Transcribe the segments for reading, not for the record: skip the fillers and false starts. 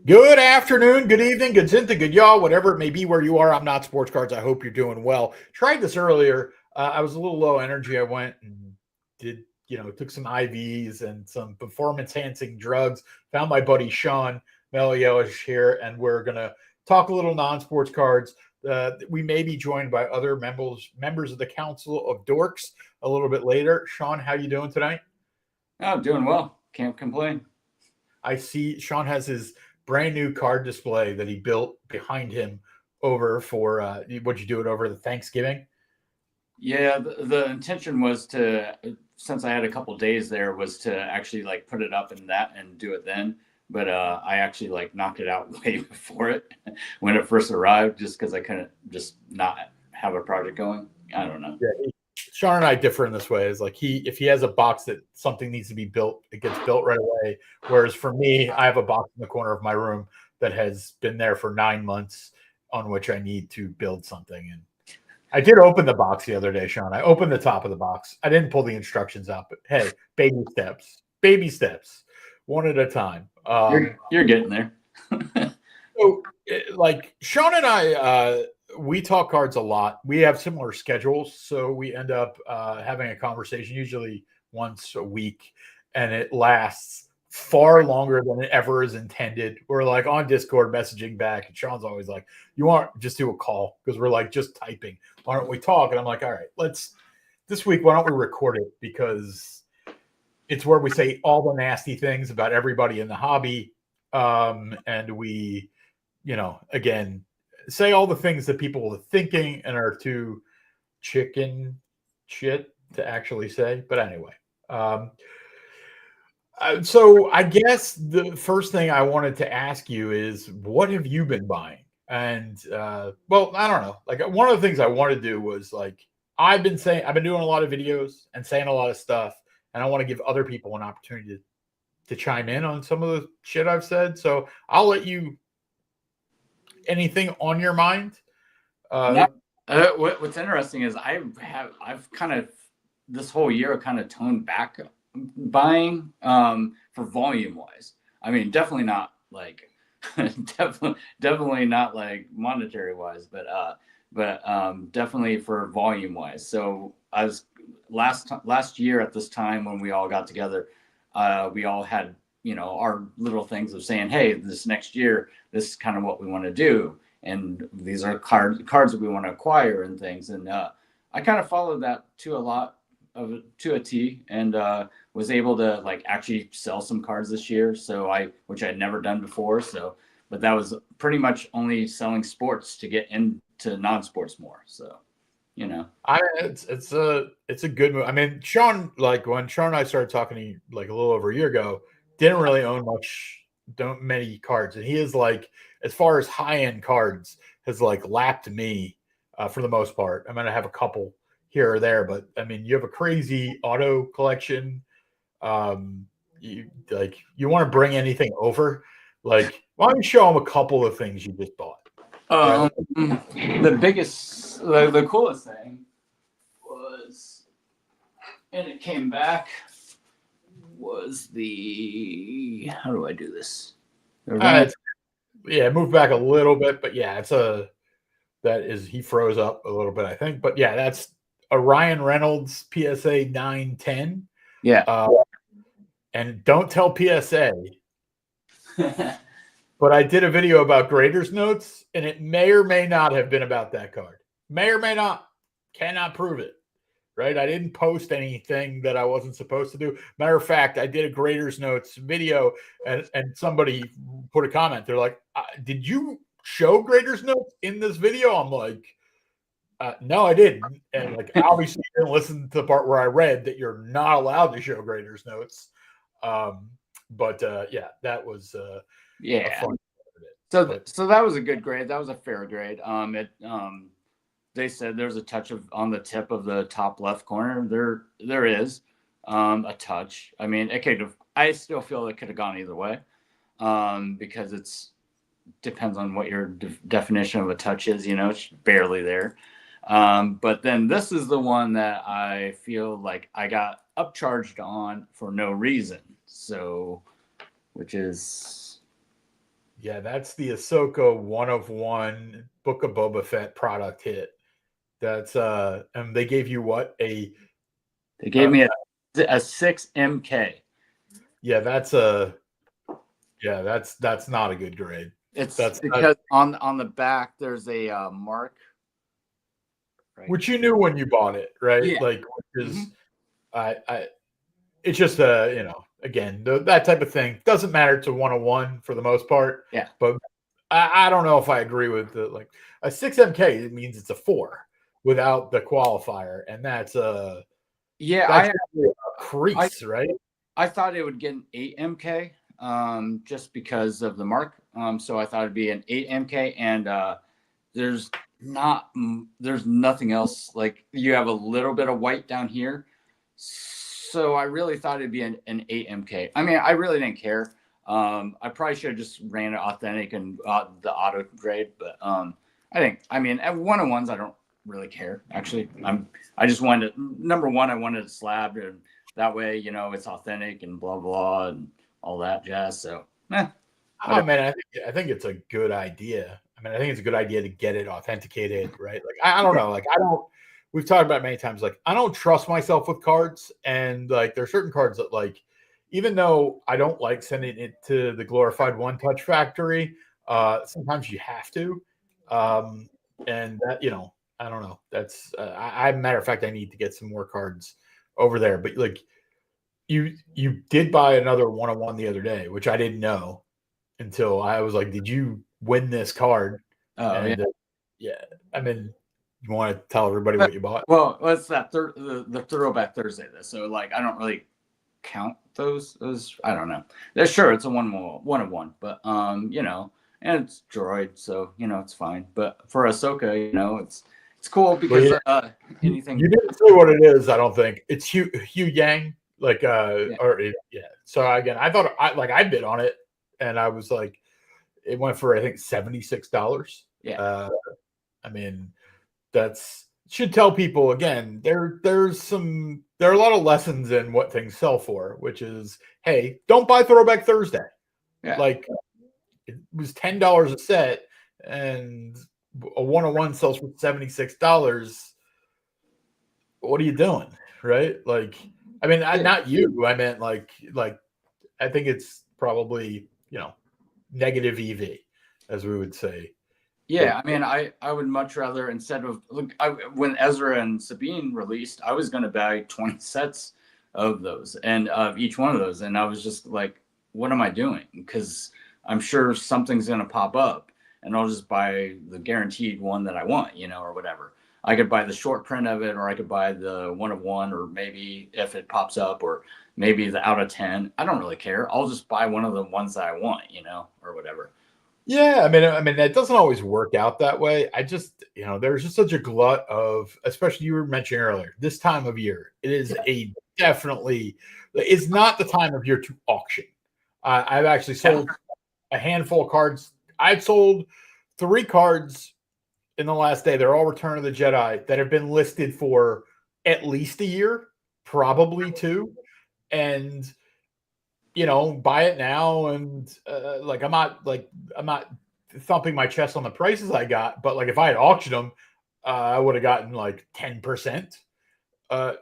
Good afternoon, good evening, good zinta, good y'all, whatever it may be where you are. I'm not sports cards. I hope you're doing well. Tried this earlier. I was a little low energy. I went and took some IVs and some performance enhancing drugs. Found my buddy Sean Melioish here, and we're gonna talk a little non-sports cards. We may be joined by other members of the Council of Dorks a little bit later. Sean, how you doing tonight? Oh, doing well. Can't complain. I see Sean has his brand new card display that he built behind him over for would you do it over the Thanksgiving? Yeah, the intention was to, since I had a couple days there, was to actually like put it up in that and do it then. But I actually like knocked it out way before it when it first arrived, just because I couldn't just not have a project going. I don't know. Yeah, Sean and I differ in this way. Is like if he has a box that something needs to be built, it gets built right away. Whereas for me, I have a box in the corner of my room that has been there for 9 months on which I need to build something. And I did open the box the other day, Sean. I opened the top of the box. I didn't pull the instructions out, but hey, baby steps, one at a time. You're getting there. So, like Sean and I, we talk cards a lot. We have similar schedules, so we end up having a conversation usually once a week, and it lasts far longer than it ever is intended. We're like on Discord messaging back, and Sean's always like, "You want just do a call?" Because we're like just typing. Why don't we talk? And I'm like, "All right, let's this week. Why don't we record it? Because it's where we say all the nasty things about everybody in the hobby, and we." Again, say all the things that people are thinking and are too chicken shit to actually say. But anyway, so I guess the first thing I wanted to ask you is, what have you been buying? And well, I don't know. Like one of the things I wanted to do was like I've been doing a lot of videos and saying a lot of stuff, and I want to give other people an opportunity to chime in on some of the shit I've said. So I'll let you anything on your mind? No, what's interesting is I've kind of this whole year kind of toned back buying for volume wise. I mean, definitely not like definitely not like monetary wise, but definitely for volume wise. So I was last year at this time when we all got together, we all had our little things of saying, hey, this next year, this is kind of what we want to do, and these are cards that we want to acquire and things. And I kind of followed that to a T, and was able to like actually sell some cards this year. So which I'd never done before. So, but that was pretty much only selling sports to get into non-sports more. So, it's a good move. I mean, Sean, like when Sean and I started talking to you like a little over a year ago, didn't really own don't many cards, and he is like, as far as high end cards, has like lapped me for the most part. I'm gonna have a couple here or there, but I mean, you have a crazy auto collection. You want to bring anything over? Like, why don't you show him a couple of things you just bought? The coolest thing was, and it came back, was how do I do this? Yeah, move back a little bit, but yeah, he froze up a little bit, I think. But yeah, that's a Ryan Reynolds PSA 910. Yeah. And don't tell PSA. But I did a video about graders notes, and it may or may not have been about that card. May or may not. Cannot prove it. Right? I didn't post anything that I wasn't supposed to do. Matter of fact, I did a graders notes video, and somebody put a comment. They're like, "Did you show graders notes in this video?" I'm like, "No, I didn't." And like, obviously, you didn't listen to the part where I read that you're not allowed to show graders notes. But yeah, that was yeah. So that was a good grade. That was a fair grade. They said there's a touch on the tip of the top left corner. There is a touch. I mean, I still feel it could have gone either way, because it's depends on what your definition of a touch is. It's barely there. But then this is the one that I feel like I got upcharged on for no reason. So, which is Yeah, that's the Ahsoka one of one Book of Boba Fett product hit. That's and they gave you what They gave uh me a 6 MK. yeah, that's not a good grade. It's That's because on the back there's a mark right which you here. knew when you bought it, right? Yeah. Like, which Mm-hmm. is I it's just again that type of thing doesn't matter to 101 for the most part. Yeah. But I don't know if I agree with the like a 6 MK. It means it's a 4 without the qualifier, and that's Yeah, a I crease, right? I thought it would get an 8 MK, just because of the mark. So I thought it'd be an 8 MK, and there's there's nothing else. Like you have a little bit of white down here, so I really thought it'd be an 8 MK. I mean, I really didn't care. I probably should have just ran it authentic and the auto grade, but I mean, at 101s, I don't really care. Actually, I just wanted number one, I wanted a slab, and that way, it's authentic and blah blah and all that jazz. So, Oh whatever. man, I think it's a good idea. I mean, I think it's a good idea to get it authenticated, right? Like, I don't know, like I don't. We've talked about it many times. Like, I don't trust myself with cards, and like there are certain cards that like, even though I don't like sending it to the glorified one touch factory, sometimes you have to, and that I don't know. That's matter of fact, I need to get some more cards over there. But like, you did buy another 101 the other day, which I didn't know until I was like, "Did you win this card?" Oh yeah. And yeah, I mean, you want to tell everybody what you bought? Well, what's that? The throwback Thursday. So like, I don't really count those. I don't know. Yeah, sure, it's a one of one, but and it's droid, so it's fine. But for Ahsoka, it's cool Well, because anything. you didn't say what it is. I don't think it's Hugh Yang. Like Yeah, yeah. So again, I thought I bid on it, and I was like, it went for I think $76. yeah, I mean, that's should tell people again there are a lot of lessons in what things sell for, which is, hey, don't buy throwback Thursday. yeah, Like, it was $10 a set, and a 101 sells for $76. What are you doing, right? Like, I mean, yeah. not you, I meant like I think it's probably negative EV, as we would say. Yeah, But I mean, I would much rather, instead of when Ezra and Sabine released, I was going to buy 20 sets of those and of each one of those, and I was just like, what am I doing? Because I'm sure something's going to pop up, and I'll just buy the guaranteed one that I want, or whatever. I could buy the short print of it, or I could buy the one of one, or maybe if it pops up, or maybe the out of 10. I don't really care. I'll just buy one of the ones that I want, or whatever. yeah, I mean, that doesn't always work out that way. I just, there's just such a glut of, especially you were mentioning earlier, this time of year. It is it's not the time of year to auction. I've actually sold a handful of cards. I've sold 3 cards in the last day. They're all Return of the Jedi that have been listed for at least a year, probably 2. And buy it now, and like I'm not thumping my chest on the prices I got, but like if I had auctioned them, I would have gotten like 10%.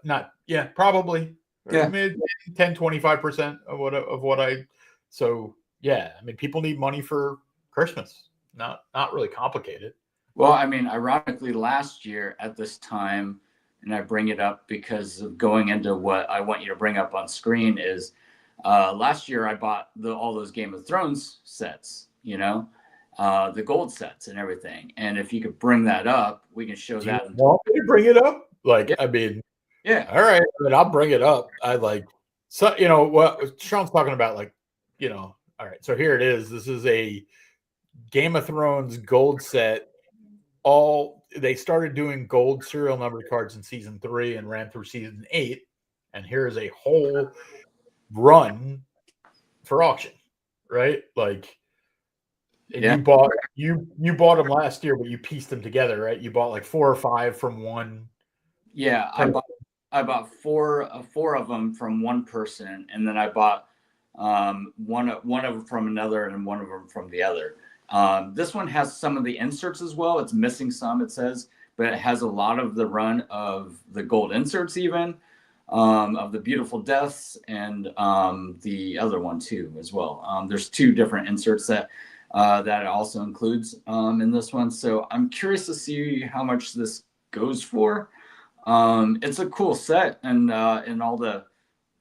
Not yeah, probably. Yeah. Maybe 10-25% of what I. So yeah, I mean, people need money for Christmas. Not really complicated. Well, I mean, ironically, last year at this time, and I bring it up because of going into what I want you to bring up on screen is last year I bought all those Game of Thrones sets, the gold sets and everything. And if you could bring that up, we can show Do you that. want me to bring it up? Like, Yeah, I mean, yeah, all right, I mean, I'll bring it up. I like so what Sean's talking about, like, all right, so here it is. This is a Game of Thrones gold set. They started doing gold serial numbered cards in season 3 and ran through season 8, and here's a whole run for auction, right? Like, and yeah, you bought them last year, but you pieced them together, right? You bought like 4 or 5 from one yeah. person. I bought four of them from one person, and then I bought one of them from another and one of them from the other. This one has some of the inserts as well. It's missing some, it says, but it has a lot of the run of the gold inserts, even of the beautiful deaths, and the other one too as well. There's 2 different inserts that it also includes in this one. So I'm curious to see how much this goes for. It's a cool set, and all the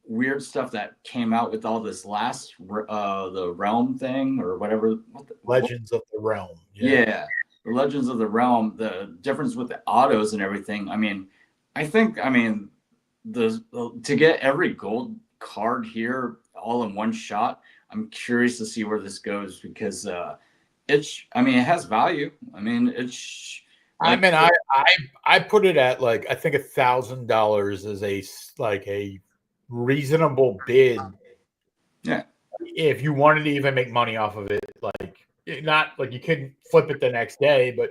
weird stuff that came out with all this last the realm thing or whatever. Legends of the Realm. Yeah, the Legends of the Realm. The difference with the autos and everything. I mean, to get every gold card here all in one shot. I'm curious to see where this goes, because it has value. I mean, I put it at like, I think $1,000 is a reasonable bid. Yeah. If you wanted to even make money off of it, like, not like you couldn't flip it the next day, but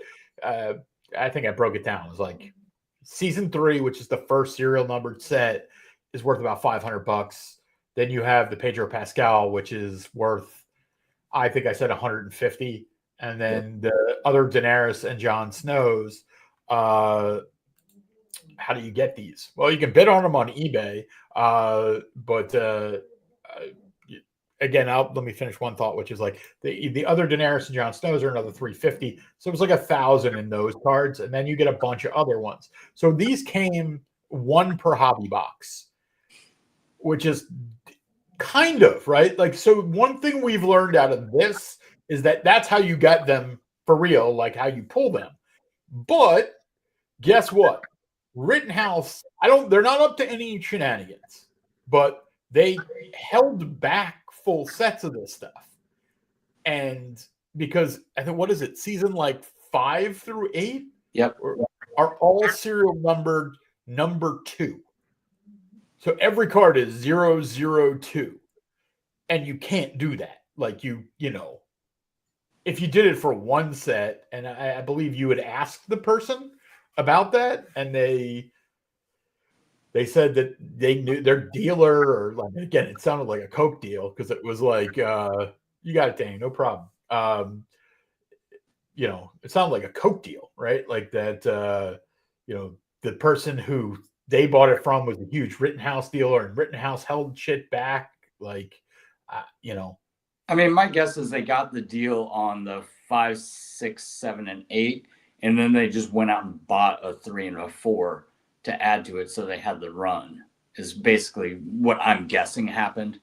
I think I broke it down. It was like season 3, which is the first serial numbered set, is worth about $500. Then you have the Pedro Pascal, which is worth, I think I said 150. And then the other Daenerys and Jon Snows. How do you get these? Well, you can bid on them on eBay. But again, let me finish one thought, which is like the other Daenerys and Jon Snows are another 350. So it was like 1,000 in those cards, and then you get a bunch of other ones. So these came 1 per hobby box, which is kind of right. Like, so one thing we've learned out of this is that that's how you get them for real, like how you pull them. But guess what? Rittenhouse, they're not up to any shenanigans, but they held back full sets of this stuff. And because I think, what is it, season like 5 through 8? Yep. Are all serial numbered number 2. So every card is 002. And you can't do that. Like, you know, if you did it for one set, and I believe you would ask the person about that, and they said that they knew their dealer, or like, again, it sounded like a Coke deal, because it was like, you got it, Danny, no problem. You know, it sounded like a Coke deal, right? Like that, you know, the person who they bought it from was a huge Rittenhouse dealer, and Rittenhouse held shit back. Like, you know. I mean, my guess is they got the deal on the 5, 6, 7, and 8, and then they just went out and bought a 3 and a 4 to add to it, so they had the run. Is basically what I'm guessing happened.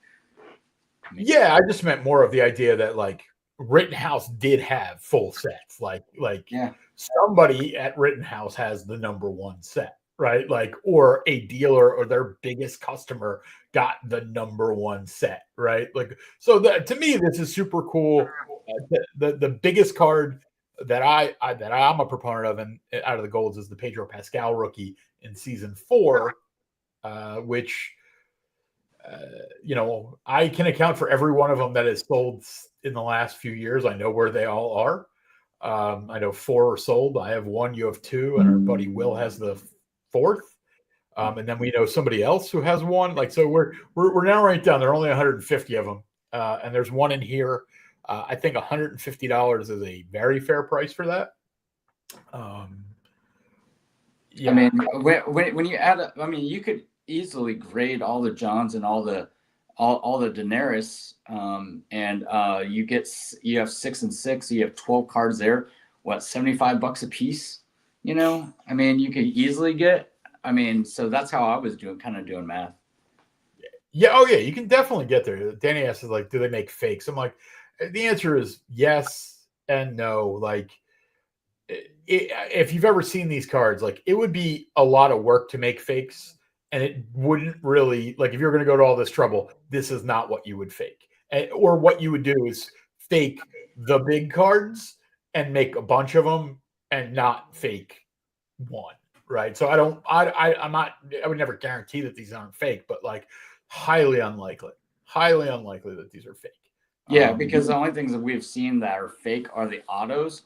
Yeah, I just meant more of the idea that, like, Rittenhouse did have full sets. Like yeah, somebody at Rittenhouse has the number 1 set, right? Like, or a dealer or their biggest customer got the number 1 set, right? Like, so to me, this is super cool. The biggest card that I'm a proponent of, and out of the golds, is the Pedro Pascal rookie in season 4, which, you know, I can account for every one of them that has sold in the last few years. I know where they all are. I know 4 are sold. I have 1, you have 2, and our buddy Will has the 4th. And then we know somebody else who has 1. Like, so we're now right down. There are only 150 of them, and there's 1 in here. I think $150 is a very fair price for that. Yeah. I mean, when you add up, I mean, you could easily grade all the Johns and all the Daenerys, and you have 6 and 6. You have 12 cards there. What, $75 a piece? You know, I mean, you could easily get. I mean, so that's how I was doing math. Yeah. Oh, yeah. You can definitely get there. Danny asks, like, do they make fakes? I'm like, the answer is yes and no. Like, if you've ever seen these cards, like, it would be a lot of work to make fakes, and it wouldn't really, like, if you're going to go to all this trouble, this is not what you would fake. Or what you would do is fake the big cards and make a bunch of them and not fake 1. Right. So I would never guarantee that these aren't fake, but, like, highly unlikely that these are fake. Yeah, because the only things that we've seen that are fake are the autos,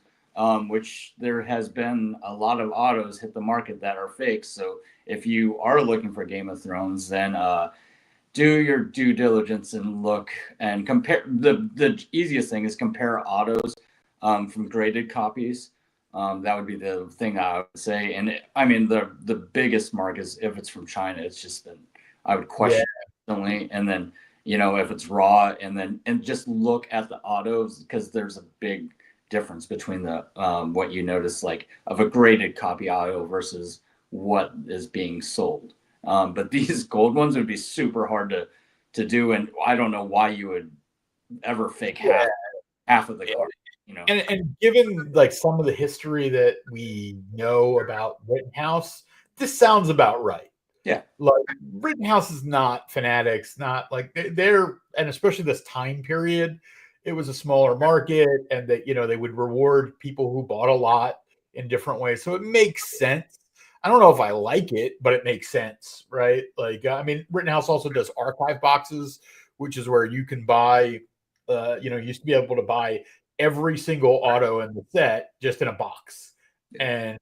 which there has been a lot of autos hit the market that are fake. So if you are looking for Game of Thrones, then do your due diligence and look and compare. The easiest thing is compare autos from graded copies. That would be the thing I would say. And I mean, the biggest mark is if it's from China. It's just that I would question instantly. And then, if it's raw, and just look at the autos, because there's a big difference between the what you notice, like, of a graded copy auto versus what is being sold. But these gold ones would be super hard to do, and I don't know why you would ever fake half of the car. And given like some of the history that we know about Rittenhouse, this sounds about right. Yeah. Like Rittenhouse is not fanatics, not like they're, and especially this time period, it was a smaller market, and that they would reward people who bought a lot in different ways. So it makes sense. I don't know if I like it, but it makes sense, right? Like, I mean, Rittenhouse also does archive boxes, which is where you can buy, you used to be able to buy every single auto in the set just in a box. And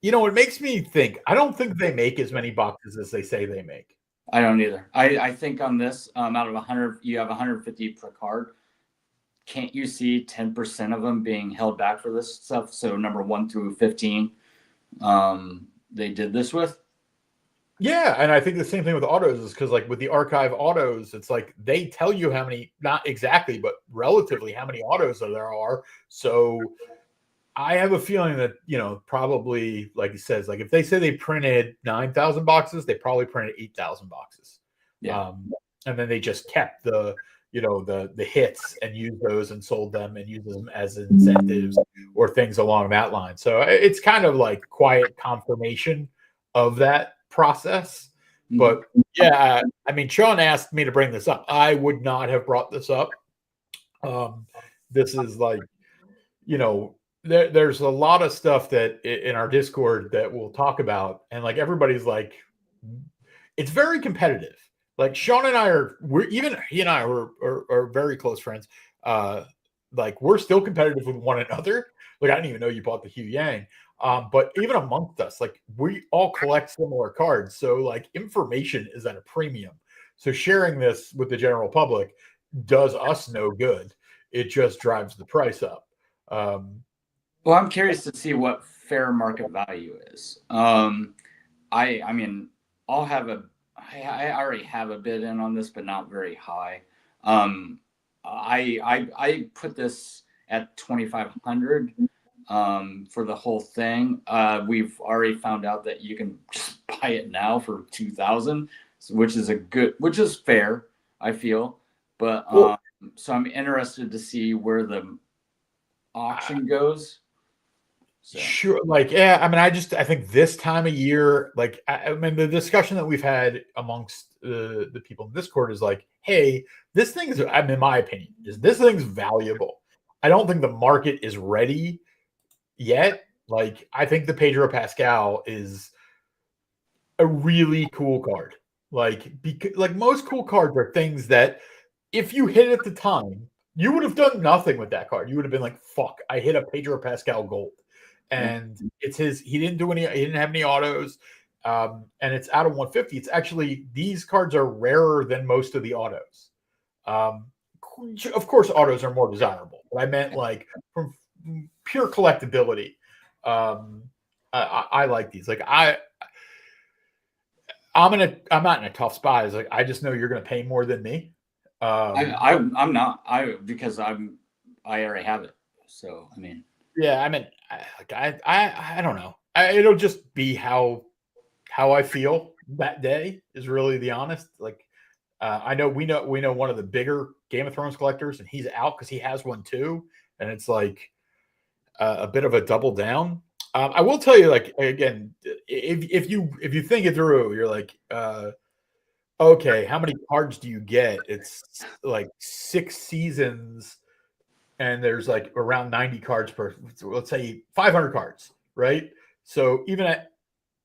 it makes me think, I don't think they make as many boxes as they say they make. I don't either. I think on this, out of 100, you have 150 per card. Can't you see 10% of them being held back for this stuff? So number 1 through 15, they did this with. Yeah, and I think the same thing with autos is because, like, with the archive autos, it's like they tell you how many, not exactly, but relatively how many autos there are. So I have a feeling that, probably, like he says, like if they say they printed 9,000 boxes, they probably printed 8,000 boxes. Yeah. And then they just kept the hits and used those and sold them and used them as incentives or things along that line. So it's kind of like quiet confirmation of that process. But yeah, I mean, Sean asked me to bring this up. I would not have brought this up. This is like, there's a lot of stuff that in our Discord that we'll talk about, and like everybody's like, it's very competitive. Like Sean and I he and I are very close friends. Like we're still competitive with one another. Like I didn't even know you bought the Hugh Yang. But even amongst us, like we all collect similar cards. So like information is at a premium. So sharing this with the general public does us no good. It just drives the price up. Well, I'm curious to see what fair market value is. I mean, I already have a bid in on this, but not very high. I put this at 2,500 for the whole thing. We've already found out that you can just buy it now for 2,000, which is fair, I feel. But so I'm interested to see where the auction goes. So. Sure. Like, yeah, I mean, I think this time of year, like, I mean, the discussion that we've had amongst the people in Discord is like, hey, this thing is, I mean, in my opinion, this thing's valuable. I don't think the market is ready yet. Like, I think the Pedro Pascal is a really cool card. Like, like most cool cards are things that if you hit at the time, you would have done nothing with that card. You would have been like, fuck, I hit a Pedro Pascal gold. And it's he didn't have any autos. And it's out of 150. It's actually, these cards are rarer than most of the autos. Of course, autos are more desirable, but I meant like from pure collectability. I like these. Like I'm not in a tough spot. It's like, I just know you're going to pay more than me. I'm not, because I already have it. So, I mean, yeah, I mean, I don't know. It'll just be how I feel that day is really the honest. Like, I know we know one of the bigger Game of Thrones collectors, and he's out because he has one too, and it's like a bit of a double down. I will tell you, like, again, if you think it through, you're like, okay, how many cards do you get? It's like 6 seasons. And there's like around 90 cards per, let's say 500 cards, right? So even at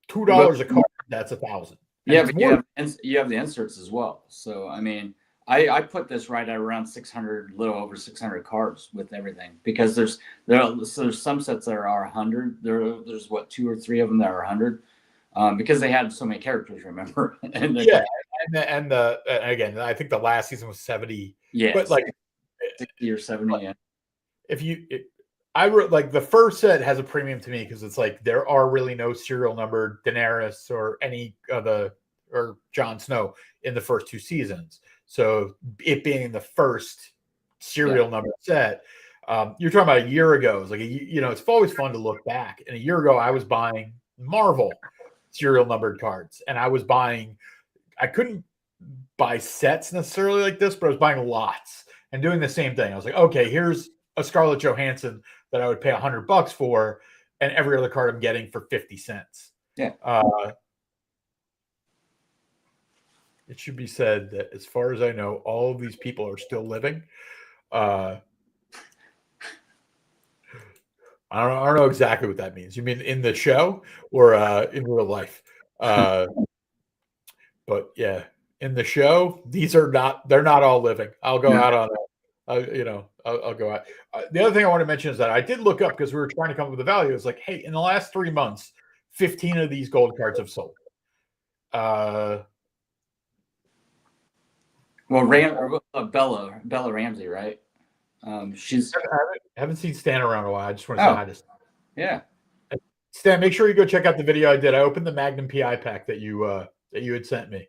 $2 a card, that's 1,000. Yeah, but you have the inserts as well. So I mean, I put this right at around 600, little over 600 cards with everything, because there's some sets that are 100. There's what, 2 or 3 of them that are 100, because they had so many characters. Remember? And yeah, And again, I think the last season was 70. Yeah, But like 60 or 70. Yeah. if you, I wrote like the first set has a premium to me because it's like there are really no serial numbered Daenerys or any of the or Jon Snow in the first two seasons. So it being the first serial number set, you're talking about a year ago. It's like it's always fun to look back. And a year ago, I was buying Marvel serial numbered cards, and I couldn't buy sets necessarily like this, but I was buying lots and doing the same thing. I was like, okay, here's a Scarlett Johansson that I would pay $100 for, and every other card I'm getting for 50 cents. Yeah. It should be said that as far as I know, all of these people are still living. I don't know exactly what that means. You mean in the show or in real life? But yeah, in the show, they're not all living. I'll go out on that. I'll go out. The other thing I want to mention is that I did look up because we were trying to come up with a value. It's like, hey, in the last 3 months, 15 of these gold cards have sold. Well, Bella Ramsey, right? She's. I haven't seen Stan around a while. I just want to say hi to Stan. Yeah. Stan, make sure you go check out the video I did. I opened the Magnum PI pack that you had sent me.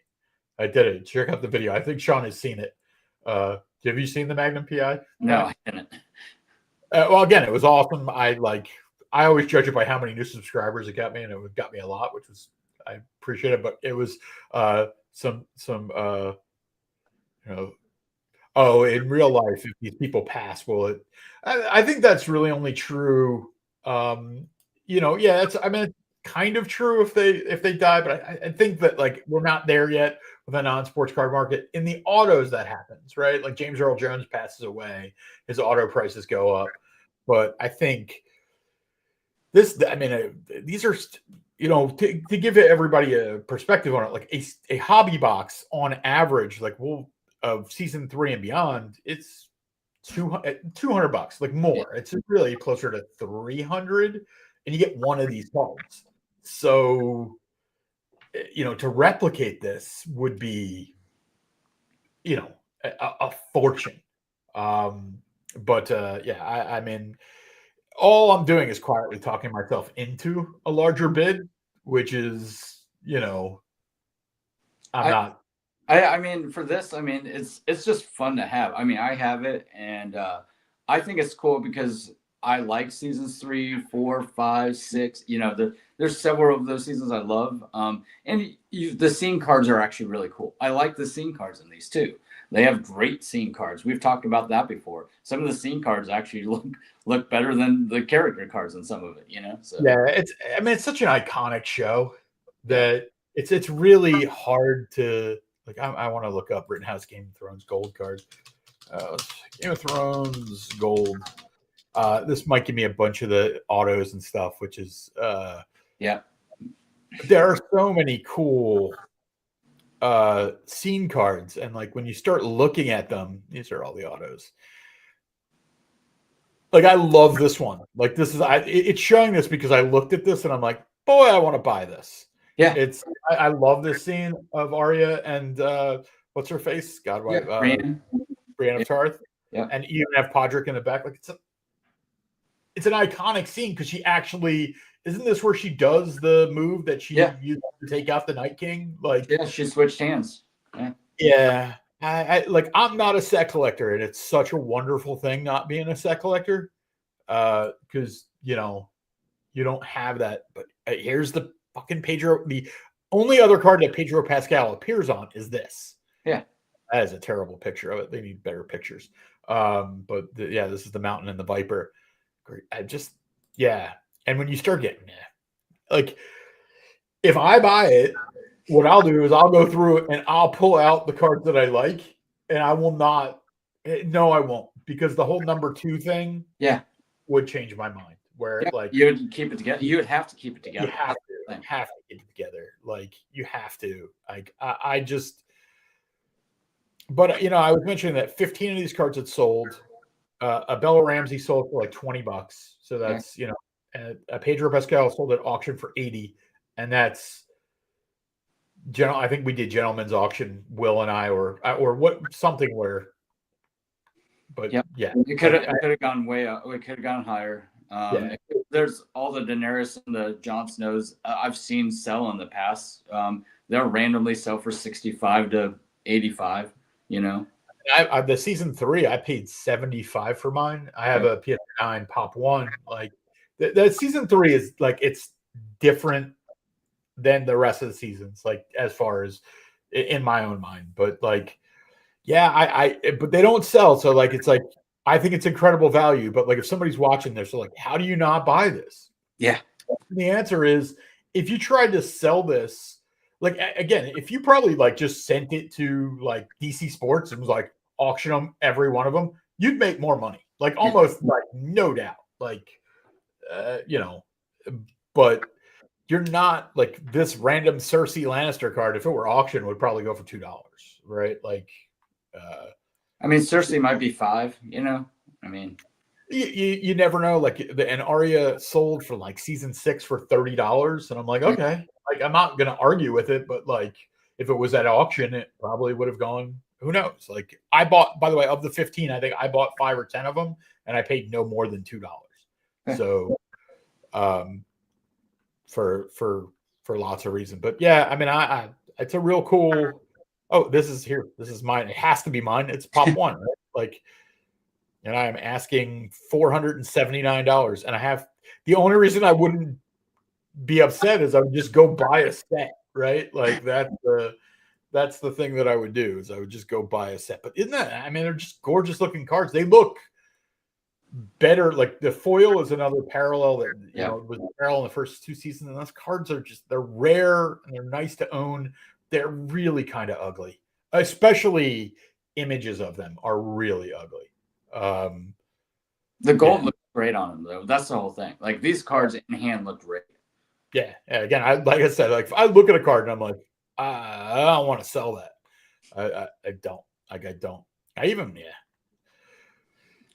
I did it. Check out the video. I think Sean has seen it. Have you seen the Magnum PI? No, I didn't. Well, again, it was awesome. I always judge it by how many new subscribers it got me, and it got me a lot, which was I appreciate it. But it was some in real life, if these people pass, I think that's really only true. It's kind of true if they die, but I think that like we're not there yet with a non-sports card market. In the autos, that happens, right? Like James Earl Jones passes away, his auto prices go up. But I think these are, to give everybody a perspective on it, like a hobby box on average, of season 3 and beyond, it's $200, like more. It's really closer to 300, and you get one of these cards. So, to replicate this would be, a fortune. I mean, all I'm doing is quietly talking myself into a larger bid, which is, I mean, for this, I mean, it's just fun to have. I mean, I have it, and I think it's cool because I like seasons 3, 4, 5, 6. There's several of those seasons I love. And the scene cards are actually really cool. I like the scene cards in these too. They have great scene cards. We've talked about that before. Some of the scene cards actually look better than the character cards in some of it. So. Yeah, it's such an iconic show that it's really hard to. Like, I want to look up Rittenhouse Game of Thrones gold card. Game of Thrones gold. This might give me a bunch of the autos and stuff, which is yeah. There are so many cool scene cards, and like when you start looking at them, these are all the autos. Like, I love this one. Like, this is it's showing this because I looked at this and I'm like, boy, I want to buy this. Yeah, I love this scene of Arya and what's her face? God, Brienne of Tarth. Yeah, and you even have Podrick in the back. Like, it's an iconic scene because she actually isn't this where she does the move that she used to take out the Night King? Like, she switched hands. Yeah. I'm not a set collector, and it's such a wonderful thing not being a set collector, because you don't have that. But here's the fucking Pedro. The only other card that Pedro Pascal appears on is this. Yeah, that is a terrible picture of it. They need better pictures. This is the Mountain and the Viper. Great. And when you start getting like, if I buy it, what I'll do is I'll go through it and I'll pull out the cards that I like, and I will not. No, I won't, because the whole number 2 thing, would change my mind. Where you would keep it together. You would have to keep it together. You have to get it together. Like, you have to. Like, I just. But I was mentioning that 15 of these cards had sold. A Bella Ramsey sold for like $20, so that's a Pedro Pascal sold at auction for $80, and that's I think we did gentleman's auction, Will and I, or what something where. But Yep. yeah, It could have gone way up. It could have gone higher. Yeah. There's all the Daenerys and the Jon Snows I've seen sell in the past. They'll randomly sell for 65 to 85. You know, the season 3, I paid 75 for mine. I have a PS9 Pop One. Like the season 3 is like it's different than the rest of the seasons. Like as far as in my own mind, but like yeah, but they don't sell. So like it's like I think it's incredible value. But like if somebody's watching this, they're like, how do you not buy this? Yeah. And the answer is if you tried to sell this, like again, if you probably like just sent it to like DC Sports and was like auction them every one of them, you'd make more money. Like almost like no doubt. Like but you're not like this random Cersei Lannister card. If it were auction, would probably go for $2, right? Like, I mean, Cersei might be 5. You know, I mean, you never know. Like and Arya sold for like season 6 for $30, and I'm like, okay, like I'm not gonna argue with it, but like if it was at auction, it probably would have gone. Who knows? Like I bought, by the way, of the 15, I think I bought 5 or 10 of them, and I paid no more than $2. So, for lots of reasons, but yeah, I mean, I it's a real cool. Oh, this is here. This is mine. It has to be mine. It's Pop One, right? Like, and I am asking $479, and I have the only reason I wouldn't be upset is I would just go buy a set, right? Like that's the thing that I would do is I would just go buy a set. But isn't that? I mean, they're just gorgeous looking cards. They look better. Like the foil is another parallel that was parallel in the first 2 seasons, and those cards are just they're rare and they're nice to own. They're really kind of ugly, especially images of them are really ugly. The gold looks great on them though. That's the whole thing. Like these cards in hand look great. Yeah. Again, like I said, like if I look at a card and I'm like, I don't want to sell that. I don't. Like I don't. I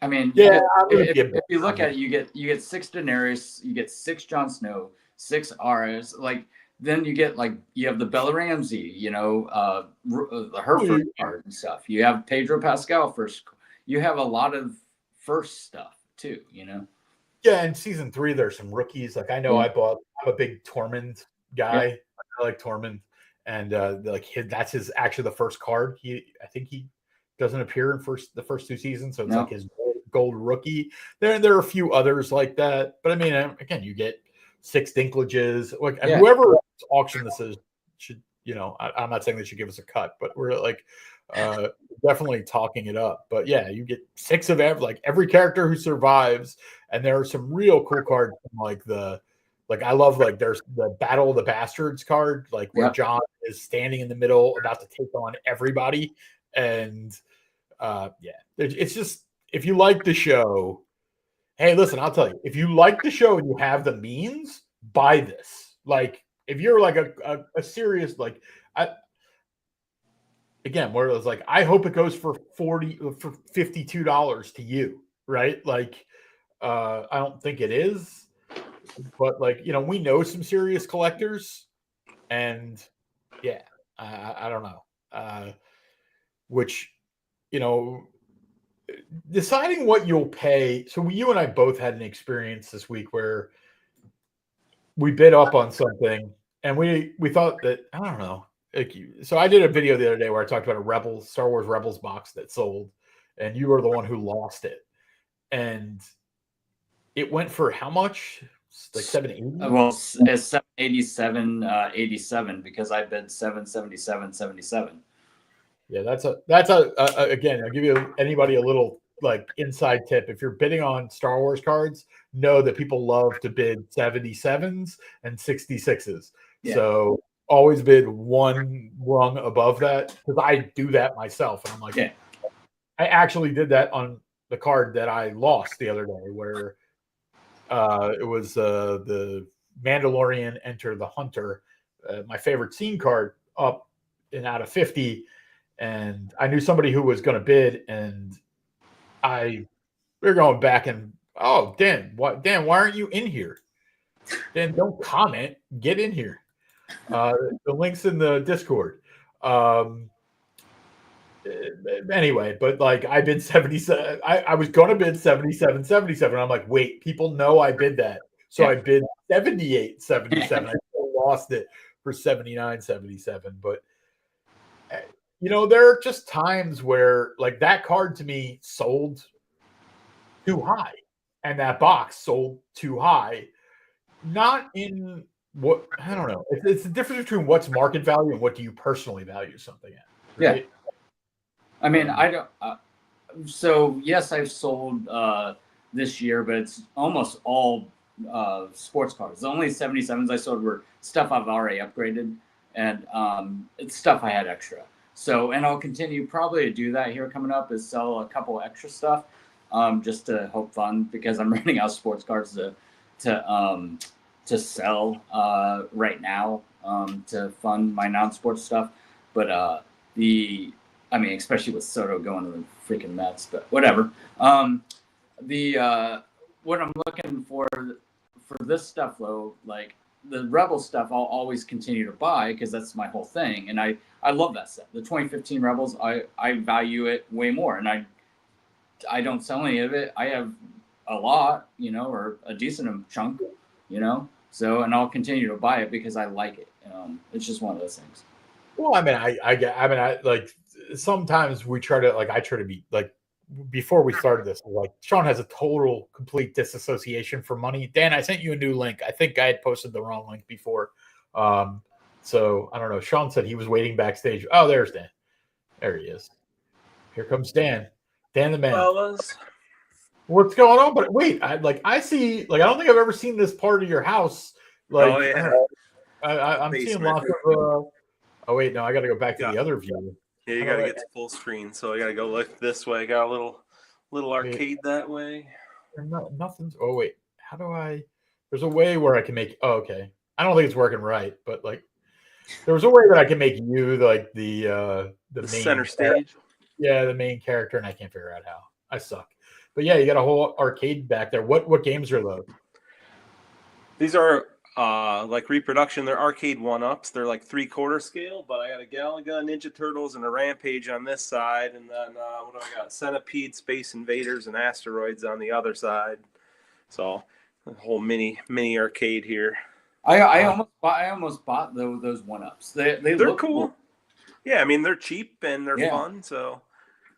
mean, yeah. If you look at it, you get 6 Daenerys, you get 6 Jon Snow, 6 Aras. Like then you get like you have the Bella Ramsey, her first card and stuff. You have Pedro Pascal first. You have a lot of first stuff too. You know. Yeah, in season 3, there's some rookies. Like I know I'm a big Tormund guy. Yeah. I like Tormund, and that's actually the first card. I think he doesn't appear in the first 2 seasons, so it's like his gold rookie. There are a few others like that, but I mean, again, you get 6 Dinklages. Like whoever auction this is should, I'm not saying they should give us a cut, but we're like definitely talking it up. But yeah, you get 6 of every character who survives, and there are some real cool cards from I love there's the Battle of the Bastards card, where Jon is standing in the middle about to take on everybody, and it's just if you like the show, hey, listen, I'll tell you, if you like the show and you have the means, buy this. Like if you're like a serious again, where it was like, I hope it goes for $52 to you, right? Like, I don't think it is, but we know some serious collectors, and yeah, I don't know, which, deciding what you'll pay. So you and I both had an experience this week where we bid up on something, and we thought that, I don't know. So I did a video the other day where I talked about a Star Wars Rebels box that sold, and you were the one who lost it. And it went for how much? Like 780? Well, it's 787, 87 because I bid 777, 77. Yeah, that's again, I'll give anybody a little inside tip. If you're bidding on Star Wars cards, know that people love to bid 77s and 66s. Yeah. So always bid one rung above that, because I do that myself. And I'm like, I actually did that on the card that I lost the other day, where it was the Mandalorian Enter the Hunter, my favorite scene card, up and out of 50. And I knew somebody who was going to bid, and we're going back and, Dan, why aren't you in here? Dan, don't comment, get in here. The link's in the Discord. Um, anyway, but like I bid 77. I was going to bid 77, 77. I'm like, wait, people know I bid that. So Yeah. I bid 78, 77. I still lost it for 79, 77. But, there are just times where like that card to me sold too high and that box sold too high. Not in what, I don't know. It's the difference between what's market value and what do you personally value something at, right? Yeah. I mean, I don't. So yes, I've sold this year, but it's almost all sports cars. The only 77s I sold were stuff I've already upgraded, and it's stuff I had extra. So, and I'll continue probably to do that here coming up, is sell a couple extra stuff, just to help fund, because I'm running out of sports cars to sell right now, to fund my non-sports stuff. But I mean, especially with Soto going to the freaking Mets, but whatever. What I'm looking for this stuff though, like the Rebel stuff, I'll always continue to buy because that's my whole thing, and I love that set. The 2015 Rebels, I value it way more, and I don't sell any of it. I have a lot, or a decent chunk, So, and I'll continue to buy it because I like it. It's just one of those things. Well, I mean, I like sometimes we try to like I try to be like before we started this, like Sean has a total complete disassociation for money. Dan, I sent you a new link. I think I had posted the wrong link before. So I don't know. Sean said he was waiting backstage. Oh, there's Dan. There he is. Here comes Dan. Dan the man. Fellas. What's going on? But wait, I see, like I don't think I've ever seen this part of your house. Like, oh yeah, I'm seeing lots of. Oh wait, no, I got to go back to the other view. Yeah, you got to get to full screen, so I got to go look this way. Got a little arcade that way. Nothing's. Oh wait, how do I? There's a way where I can make. Oh, okay. I don't think it's working right, but like, there was a way that I can make you like the main center character. stage. Yeah, the main character, and I can't figure out how. I suck. But yeah, you got a whole arcade back there. What games are those? These are like reproduction. They're arcade one-ups. They're like 3/4 scale, but I got a Galaga, Ninja Turtles, and a Rampage on this side, and then what do I got? Centipede, Space Invaders, and Asteroids on the other side. So a whole mini arcade here. I almost bought those one-ups. They're look cool. Yeah, I mean they're cheap and they're fun. So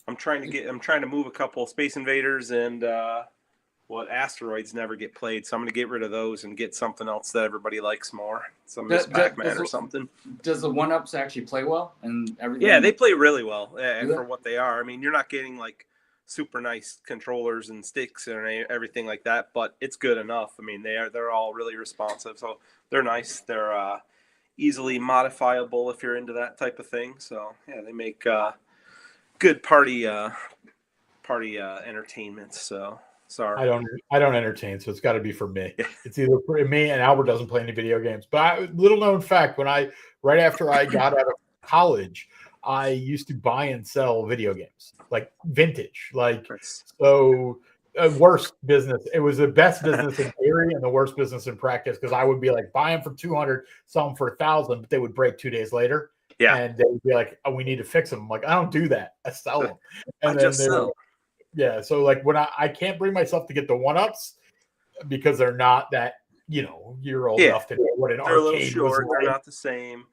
I'm trying to move a couple of Space Invaders and Asteroids never get played. So I'm going to get rid of those and get something else that everybody likes more. Some Pac-Man or something. Does the one-ups actually play well and everything? Yeah, they play really well for what they are. I mean, you're not getting like super nice controllers and sticks and everything like that, but it's good enough. I mean, they're all really responsive. So they're nice. They're easily modifiable if you're into that type of thing. So yeah, they make good party entertainment. So sorry, I don't entertain, so it's got to be for me. It's either for me, and Albert doesn't play any video games. But little known fact, right after I got out of college, I used to buy and sell video games, like vintage, like so. Worst business. It was the best business in theory and the worst business in practice, because I would be like, buy them for 200, sell them for 1,000, but they would break 2 days later. Yeah, and they would be like, "Oh, we need to fix them." I'm like, I don't do that. I sell them. And then yeah. So like when I can't bring myself to get the one-ups because they're not that, you're old enough to know what an arcade was. They're a little short. They're not the same.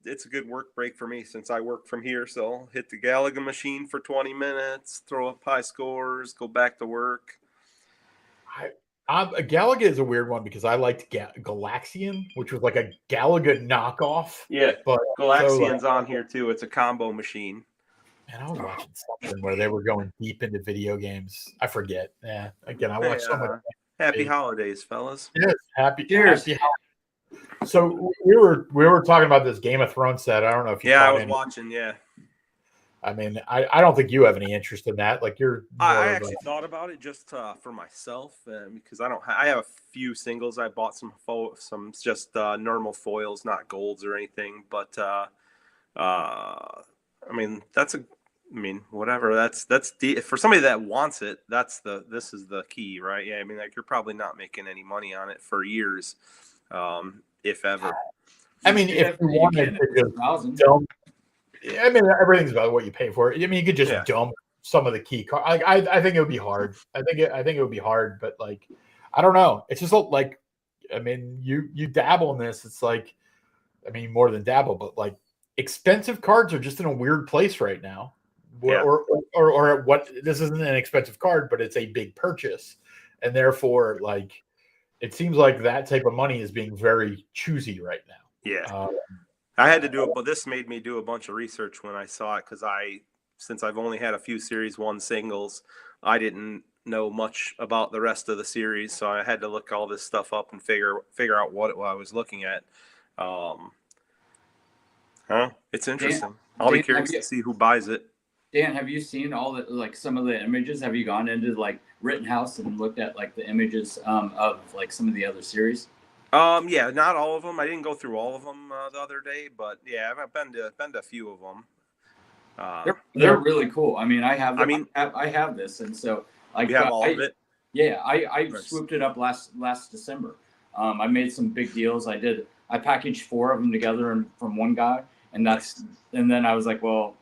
It's a good work break for me since I work from here. So I'll hit the Galaga machine for 20 minutes, throw up high scores, go back to work. Galaga is a weird one because I liked Galaxian, which was like a Galaga knockoff. Yeah, but Galaxian's on here too. It's a combo machine. And I was watching something where they were going deep into video games. I forget. Yeah, again, I watched so much. Happy holidays, fellas. Yes, happy. Cheers. Happy holidays. So we were talking about this Game of Thrones set. I don't know if you. Yeah, I was watching. Yeah. I mean, I don't think you have any interest in that. Like I actually thought about it just for myself because I have a few singles. I bought some just normal foils, not golds or anything. But I mean, whatever. That's for somebody that wants it. This is the key, right? Yeah. I mean, like you're probably not making any money on it for years. If ever. I mean, if you wanted to just dump, I mean, everything's about what you pay for it. I mean, you could just dump some of the key cards. Like, I think it would be hard. I think it would be hard, but like, I don't know. It's just like, I mean, you dabble in this. It's like, I mean, more than dabble, but like, expensive cards are just in a weird place right now. Or what? This isn't an expensive card, but it's a big purchase, and therefore, like, it seems like that type of money is being very choosy right now. Yeah. I had to do it, but this made me do a bunch of research when I saw it because since I've only had a few Series 1 singles, I didn't know much about the rest of the series, so I had to look all this stuff up and figure out what I was looking at. It's interesting. Dan, I'll be curious to see who buys it. Dan, have you seen all the like some of the images? Have you gone into like Rittenhouse and looked at like the images of like some of the other series? Yeah, not all of them. I didn't go through all of them the other day, but yeah, I've been to a few of them. They're really cool. I mean, I have this, and so like you have all of it. Yeah, I swooped it up last December. I made some big deals. I packaged 4 of them together from one guy, and then I was like, well,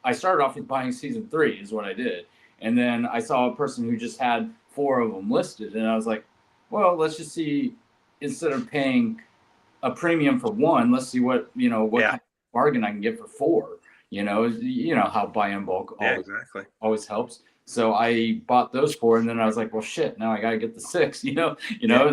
I started off with buying season 3 is what I did, and then I saw a person who just had 4 of them listed, and I was like, well, let's just see. Instead of paying a premium for 1, let's see what kind of bargain I can get for 4. You know how buy in bulk always helps. So I bought those 4, and then I was like, well, shit, now I got to get the 6, and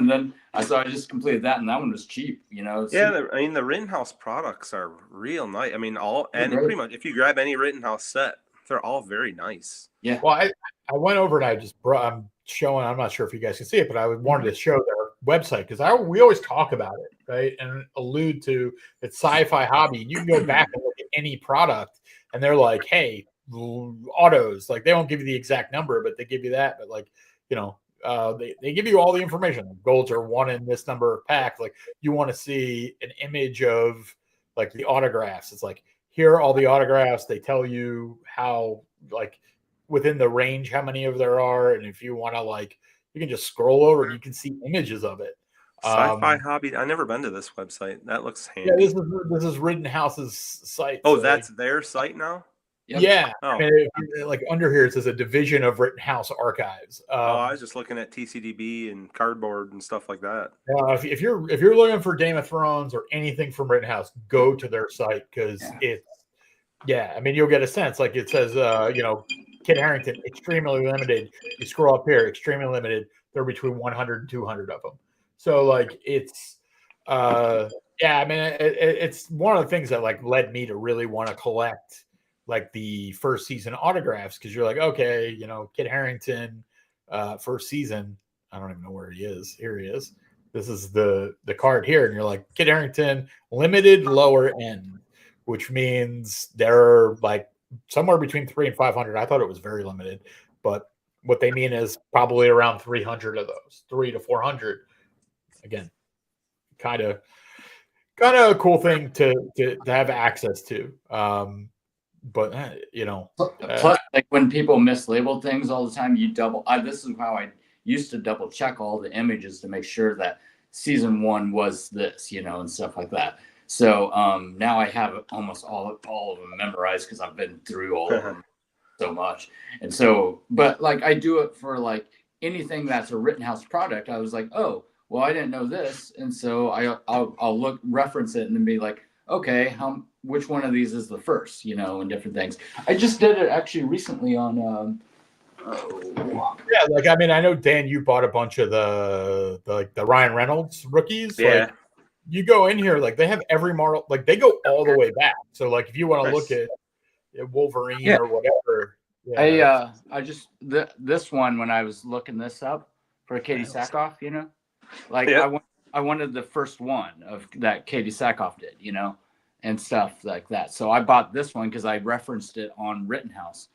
then I just completed that, and that one was cheap, So, I mean, the Rittenhouse products are real nice. I mean, pretty much if you grab any Rittenhouse set, they're all very nice. Yeah. Well, I went over and I just I'm showing. I'm not sure if you guys can see it, but I wanted to show their website because we always talk about it, right, and allude to it's Sci-Fi Hobby. You can go back and look at any product, and they're like, "Hey, autos." Like they don't give you the exact number, but they give you that. But like, they give you all the information. Golds are 1 in this number of packs. Like you want to see an image of like the autographs. It's like here are all the autographs. They tell you how like within the range how many of there are, and if you want to like. You can just scroll over and you can see images of it. Sci-Fi Hobby. I've never been to this website. That looks handy. Yeah, this is Rittenhouse's site. Oh, so that's their site now? Yep. Yeah. Oh. I mean, like under here, it says a division of Rittenhouse Archives. I was just looking at TCDB and cardboard and stuff like that. If you're looking for Game of Thrones or anything from Rittenhouse, go to their site because I mean, you'll get a sense. Like it says, Kit Harington, extremely limited. You scroll up here, extremely limited. They're between 100 and 200 of them. So like it's, I mean, it's one of the things that like led me to really want to collect like the first season autographs because you're like, okay, Kit Harington, first season. I don't even know where he is. Here he is. This is the card here, and you're like Kit Harington, limited lower end, which means they're like. Somewhere between 300 and 500. I thought it was very limited, but what they mean is probably around 300 of those, 300 to 400. Again, kind of a cool thing to have access to. But plus, like when people mislabel things all the time, you double. This is how I used to double check all the images to make sure that season 1 was this, and stuff like that. So now I have almost all of them memorized because I've been through all of them so much. And so, but like I do it for like anything that's a Rittenhouse product. I was like, oh, well, I didn't know this, and so I'll reference it and be like, okay, which one of these is the first, and different things. I just did it actually recently on. Like I mean, I know Dan, you bought a bunch of the Ryan Reynolds rookies. Yeah. Like, you go in here, like they have every model, like they go all the way back. So like if you want to look at Wolverine or whatever. Yeah. I just this one when I was looking this up for Katie Sackhoff, I wanted the first one of that Katie Sackhoff did, and stuff like that. So I bought this one because I referenced it on Rittenhouse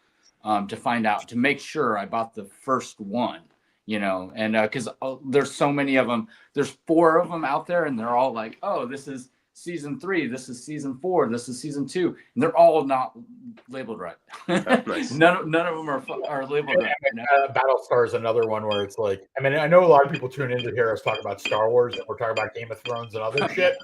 to make sure I bought the first one. And because there's so many of them, there's 4 of them out there, and they're all like, oh, this is season 3, this is season 4, this is season 2, and they're all not labeled right. Nice. none of them are labeled right. Battlestar is another one where it's like, I mean, I know a lot of people tune into hear us talk about Star Wars, and we're talking about Game of Thrones and other shit,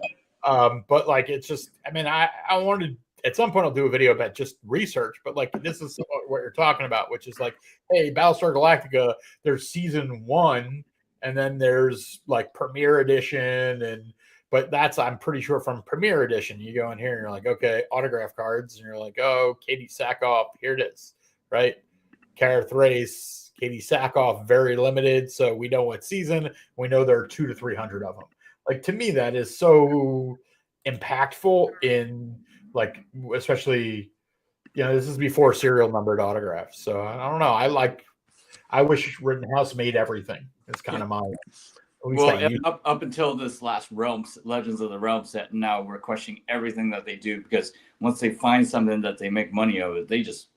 But like, it's just, I mean, I wanted, at some point I'll do a video about just research, but like, this is what you're talking about, which is like, hey, Battlestar Galactica, there's season 1, and then there's like Premiere Edition, but that's, I'm pretty sure, from Premiere Edition. You go in here and you're like, okay, autograph cards, and you're like, oh, Katie Sackhoff, here it is, right? Kara Thrace, Katie Sackhoff, very limited, so we know what season. We know there are 200 to 300 of them. Like, to me, that is so impactful in, like, especially, this is before serial numbered autographs. So I don't know. I wish Rittenhouse made everything. It's kind of my. Well, up until this last Legends of the Realm set, now we're questioning everything that they do, because once they find something that they make money of it, they just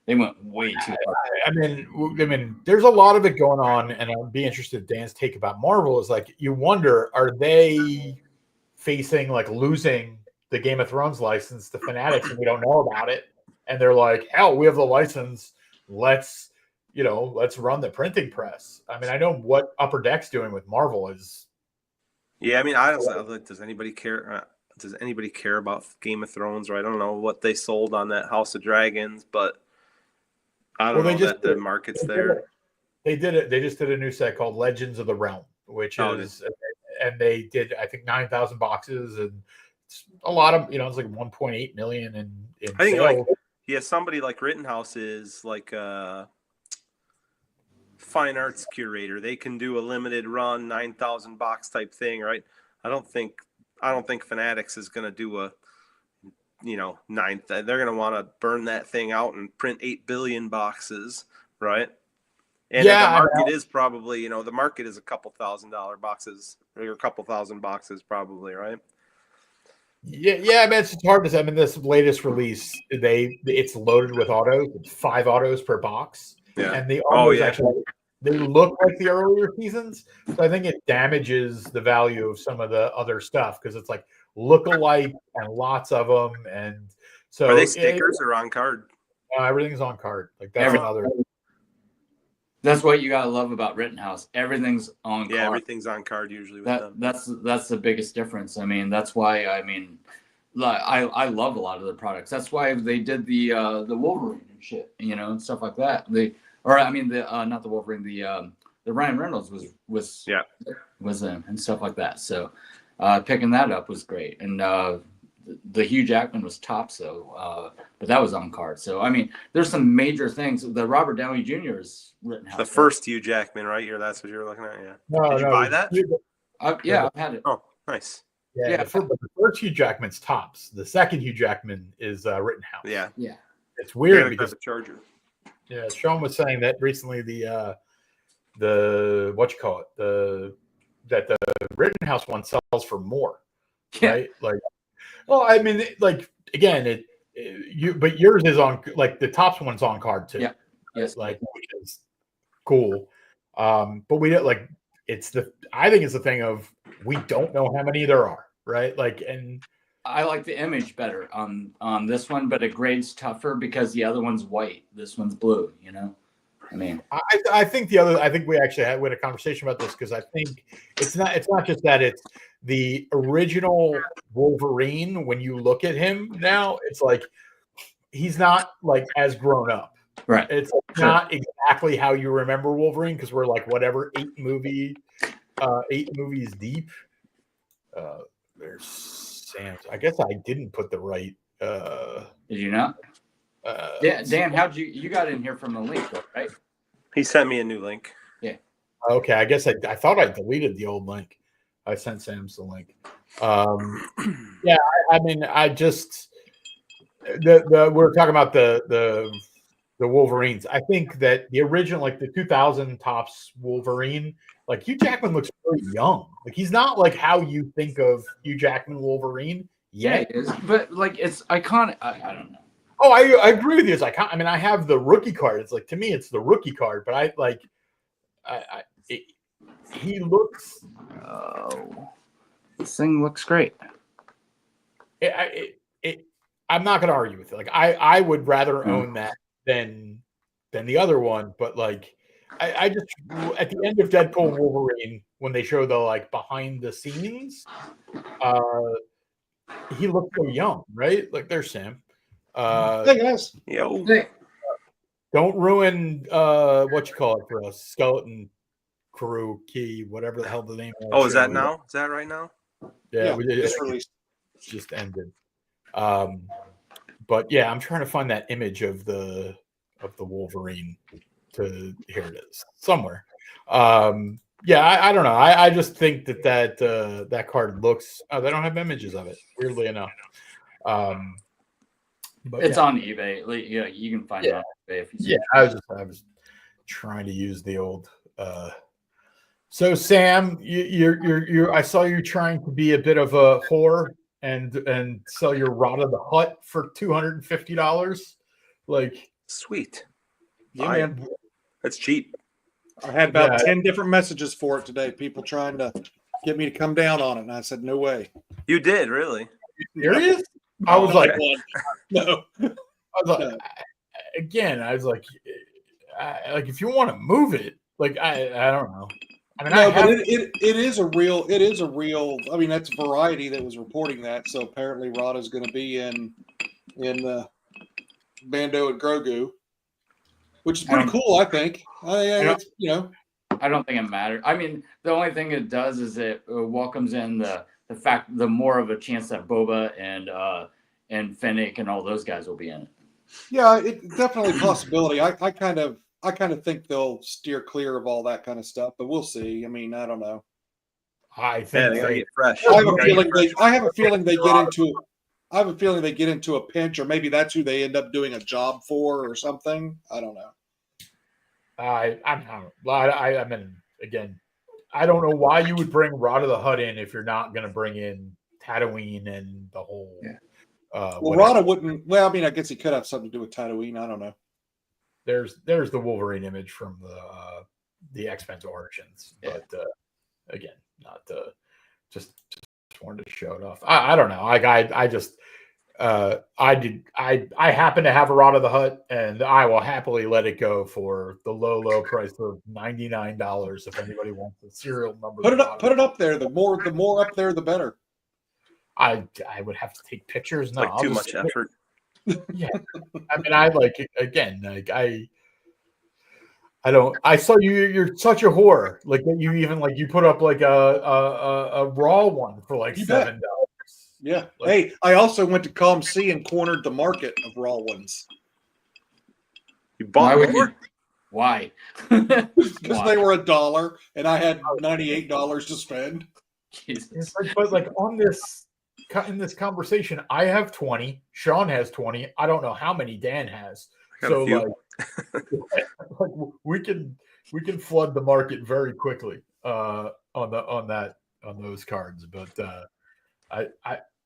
they went way too far. I mean, there's a lot of it going on, and I'd be interested in Dan's take about Marvel. Is like, you wonder, are they facing, like, losing the Game of Thrones license to Fanatics, and we don't know about it, and they're like, hell, we have the license, let's run the printing press. I mean, I know what Upper Deck's doing with Marvel is. Yeah, I mean, honestly, does anybody care? Does anybody care about Game of Thrones? Or I don't know what they sold on that House of Dragons, but I don't know that the market's there. They did it. They just did a new set called Legends of the Realm, which is, and they did, I think, 9,000 boxes, and it's a lot of, it's like 1.8 million in I think sales. Somebody like Rittenhouse is like a fine arts curator. They can do a limited run 9,000 box type thing, right? I don't think Fanatics is going to do a ninth. They're going to want to burn that thing out and print 8 billion boxes, right? And the market is probably, the market is a couple $1,000 boxes, or a couple thousand boxes probably, right? Yeah, I mean, it's hard to say. I mean, this latest release, it's loaded with autos. It's 5 autos per box. Yeah. And the autos actually, they look like the earlier seasons. So I think it damages the value of some of the other stuff, because it's like look-alike and lots of them. And so, are they stickers or on card? Everything's on card. Like, that's another. That's what you gotta love about Rittenhouse. Everything's on card. Yeah, everything's on card usually with them. That's the biggest difference. I mean, that's why, I mean, I love a lot of the products. That's why they did the Wolverine and shit, and stuff like that. Not the Wolverine, the Ryan Reynolds was in and stuff like that. So picking that up was great. And the Hugh Jackman was top, but that was on card. So I mean, there's some major things. The Robert Downey Jr. is Rittenhouse. The first Hugh Jackman, right? That's what you're looking at. Yeah. Did you buy that? Yeah, I've had it. Oh, nice. Yeah. The first Hugh Jackman's tops. The second Hugh Jackman is Rittenhouse. Yeah. It's weird because the Charger. Yeah, Sean was saying that recently that the Rittenhouse one sells for more, right? Like, well, I mean, like, again, but yours is on, like, the tops one's on card too. Yeah. Yes. Like, which is cool. But we don't, like, I think it's the thing of, we don't know how many there are, right? Like, and I like the image better on this one, but it grades tougher because the other one's white. This one's blue, I mean, I think we actually had a conversation about this, because I think it's not just that it's the original Wolverine. When you look at him now, it's like he's not, like, as grown up. Right. It's not exactly how you remember Wolverine, because we're like, whatever, 8 movies deep. There's Sam's. I guess I didn't put the right. Did you not? Dan, how'd you got in here from the link, right? He sent me a new link. Yeah. Okay, I guess I thought I deleted the old link. I sent Sam's the link. Yeah, I mean, I just we're talking about the Wolverines. I think that the original, like the 2000 tops Wolverine, like, Hugh Jackman looks very young. Like, he's not like how you think of Hugh Jackman Wolverine yet. Yeah, it is, but like, it's iconic. I don't know. Oh, I agree with you. It's iconic. I mean, I have the rookie card. It's like, to me, it's the rookie card. But he looks. Oh, this thing looks great. I'm not going to argue with it. Like, I would rather own that than the other one. But, like, I just at the end of Deadpool and Wolverine, when they show the like behind the scenes, he looked so young, right? Like there's Sam. Hey guys. Yo. Don't ruin what you call it for us, Skeleton Crew Key, whatever the hell the name of the Oh, is that show now? Is that right now? Yeah, we did. Just released. Just ended. But yeah, I'm trying to find that image of the Wolverine. Here it is somewhere. Yeah, I don't know. I just think that card looks. Oh, they don't have images of it. Weirdly enough. But It's on eBay. Yeah, you can find it on eBay if you. Yeah, I was trying to use the old. So Sam, you're. I saw you trying to be a bit of a whore and sell your Rot of the Hut for $250. Like Sweet. Yeah, man. That's cheap. I had about 10 different messages for it today. People trying to get me to come down on it, and I said, "No way." You did, really? Serious? I was like, no. I was like, again, I was like, if you want to move it, like I don't know. I mean, no, but it is a real. I mean, that's Variety that was reporting that. So apparently, Rada's going to be in Bando and Grogu, which is pretty cool. I think. It's, I don't think it matters. I mean, the only thing it does is it welcomes in the fact the more of a chance that Boba and Fennec and all those guys will be in it. Yeah, it's definitely a possibility. I kind of think they'll steer clear of all that kind of stuff, but we'll see. I mean, I don't know. I think they gotta get fresh. I have a feeling they get into a pinch, or maybe that's who they end up doing a job for, or something. I don't know. I mean, again, I don't know why you would bring Rot of the Hut in if you're not going to bring in Tatooine and the whole. Yeah. Well, Rada wouldn't. Well, I mean, I guess he could have something to do with Tatooine. I don't know. There's the Wolverine image from the X-Men Origins, but again, not just wanted to show it off. I don't know. I just. I happen to have a Rot of the Hut, and I will happily let it go for the low price of $99 if anybody wants the serial number. Put it up there. The more up there, the better. I would have to take pictures. No, like too much effort. Yeah, I mean, I like again. Like I don't. I saw you. You're such a whore. Like you even like you put up like a raw one for like $7. Yeah. Hey, I also went to ComC and cornered the market of raw ones. You bought more? Why? Because they were $1 and I had $98 to spend. Jesus. But like in this conversation, I have 20. Sean has 20. I don't know how many Dan has. So like we can flood the market very quickly on those cards. But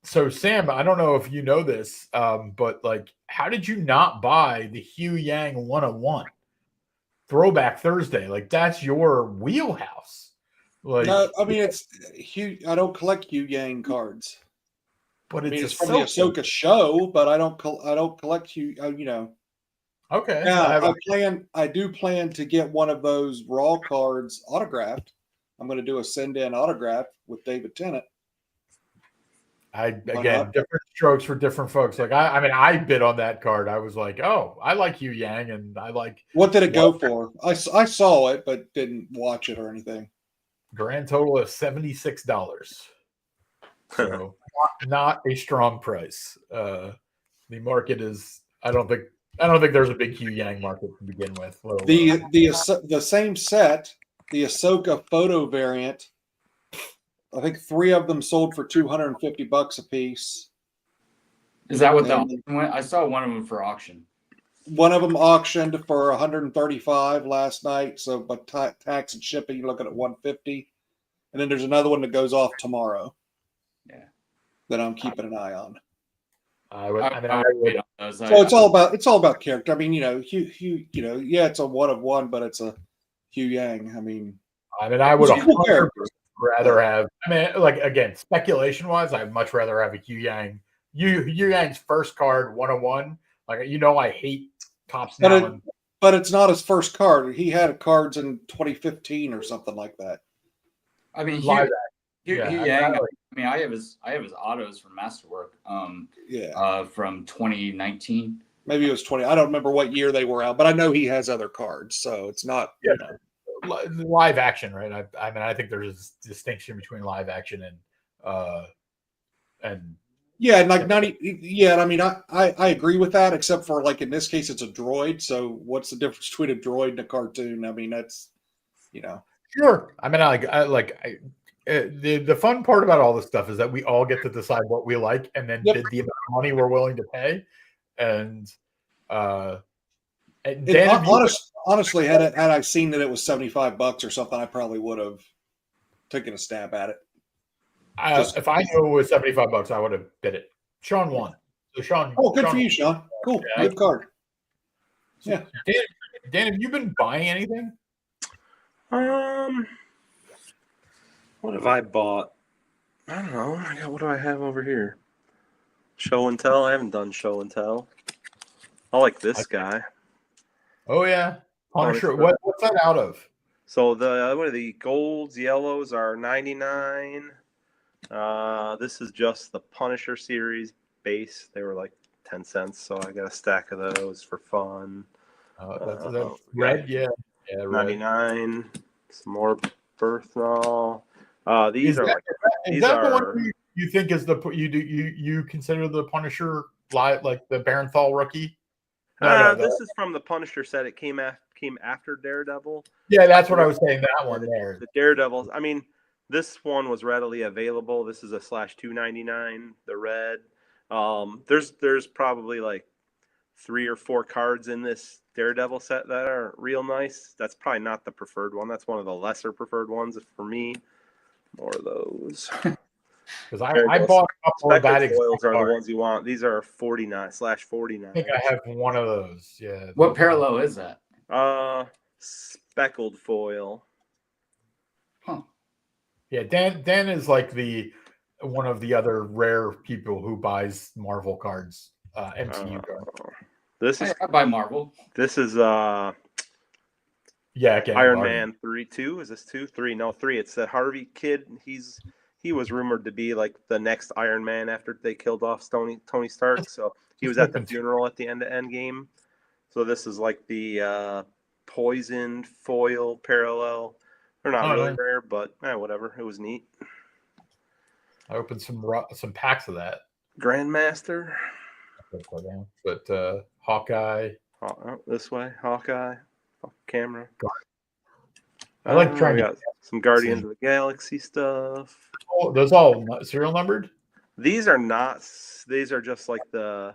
So Sam, I don't know if you know this, but like, how did you not buy the Hugh Yang 101 Throwback Thursday? Like, that's your wheelhouse. Like, no, I mean it's Hugh. I don't collect Hugh Yang cards, but it's from the Ahsoka show. But I don't collect Hugh. Okay. Yeah, I do plan to get one of those raw cards autographed. I'm going to do a send-in autograph with David Tennant. Different strokes for different folks. Like I bid on that card. I was like, oh, I like Hugh Yang, and I like. What did it go for? I saw it, but didn't watch it or anything. Grand total of $76. So not a strong price. The market is. I don't think there's a big Hugh Yang market to begin with. The same set, the Ahsoka photo variant. I think 3 of them sold for $250 a piece. Is that what the auction went? I saw one of them for auction. One of them auctioned for $135 last night. So, but tax and shipping, you're looking at $150. And then there's another one that goes off tomorrow. Yeah, that I'm keeping an eye on. So it's all about character. I mean, Hugh, it's a 1 of 1, but it's a Hugh Yang. I mean, I would rather have. I mean, like again, speculation wise, I'd much rather have a Hugh Yang. Hugh Yang's first card 101. Like I hate Tops now. But it's not his first card. He had cards in 2015 or something like that. I mean, Live I have his autos from Masterwork. Yeah. From 2019. Maybe it was 20. I don't remember what year they were out, but I know he has other cards, so it's not. Yeah. You know. Live action, right? I mean, I think there's a distinction between live action and Yeah, and like 90. Yeah, and I mean, I agree with that, except for like in this case, it's a droid. So what's the difference between a droid and a cartoon? I mean, that's, you know. Sure. I mean, the fun part about all this stuff is that we all get to decide what we like and then bid the amount of money we're willing to pay. And Dan, honestly, had I seen that it was $75 or something, I probably would have taken a stab at it. If I knew it was $75, I would have bid it. Sean won. So Sean. Oh, good Sean, for you, Sean. Cool, yeah. good card. Yeah, Dan, have you been buying anything? What have I bought? I don't know. What do I have over here? Show and tell. I haven't done show and tell. I like this guy. Oh yeah, Punisher. What's that out of? So the golds, yellows are 99. This is just the Punisher series base. They were like 10 cents, so I got a stack of those for fun. That's red, yeah, red. 99. Some more Birthnall. These Is are that, like is that the one you think is you consider the Punisher like the Barenthal rookie? No, this is from the Punisher set. It came after Daredevil. Yeah, that's what I was saying. That one there. The Daredevils. I mean, this one was readily available. This is a /299. The red. There's probably like 3 or 4 cards in this Daredevil set that are real nice. That's probably not the preferred one. That's one of the lesser preferred ones for me. More of those. Because I bought a couple of that. Foils are the ones you want. These are 49/49. I think I have one of those. Yeah. What parallel is that? Speckled foil. Huh. Yeah, Dan is like one of the other rare people who buys Marvel cards, MCU cards. I buy Marvel. This is Iron Man 3-2. Is this 2? 3? No, 3. It's a Harvey kid. He was rumored to be like the next Iron Man after they killed off Tony Stark. So he was at the funeral at the end of Endgame. So this is like the poisoned foil parallel. They're not really rare, but whatever. It was neat. I opened some packs of that. Grandmaster. But Hawkeye. This way, Hawkeye. Camera. I like trying to get some Guardians of the Galaxy stuff. Oh, those all serial numbered? These are not. These are just like the.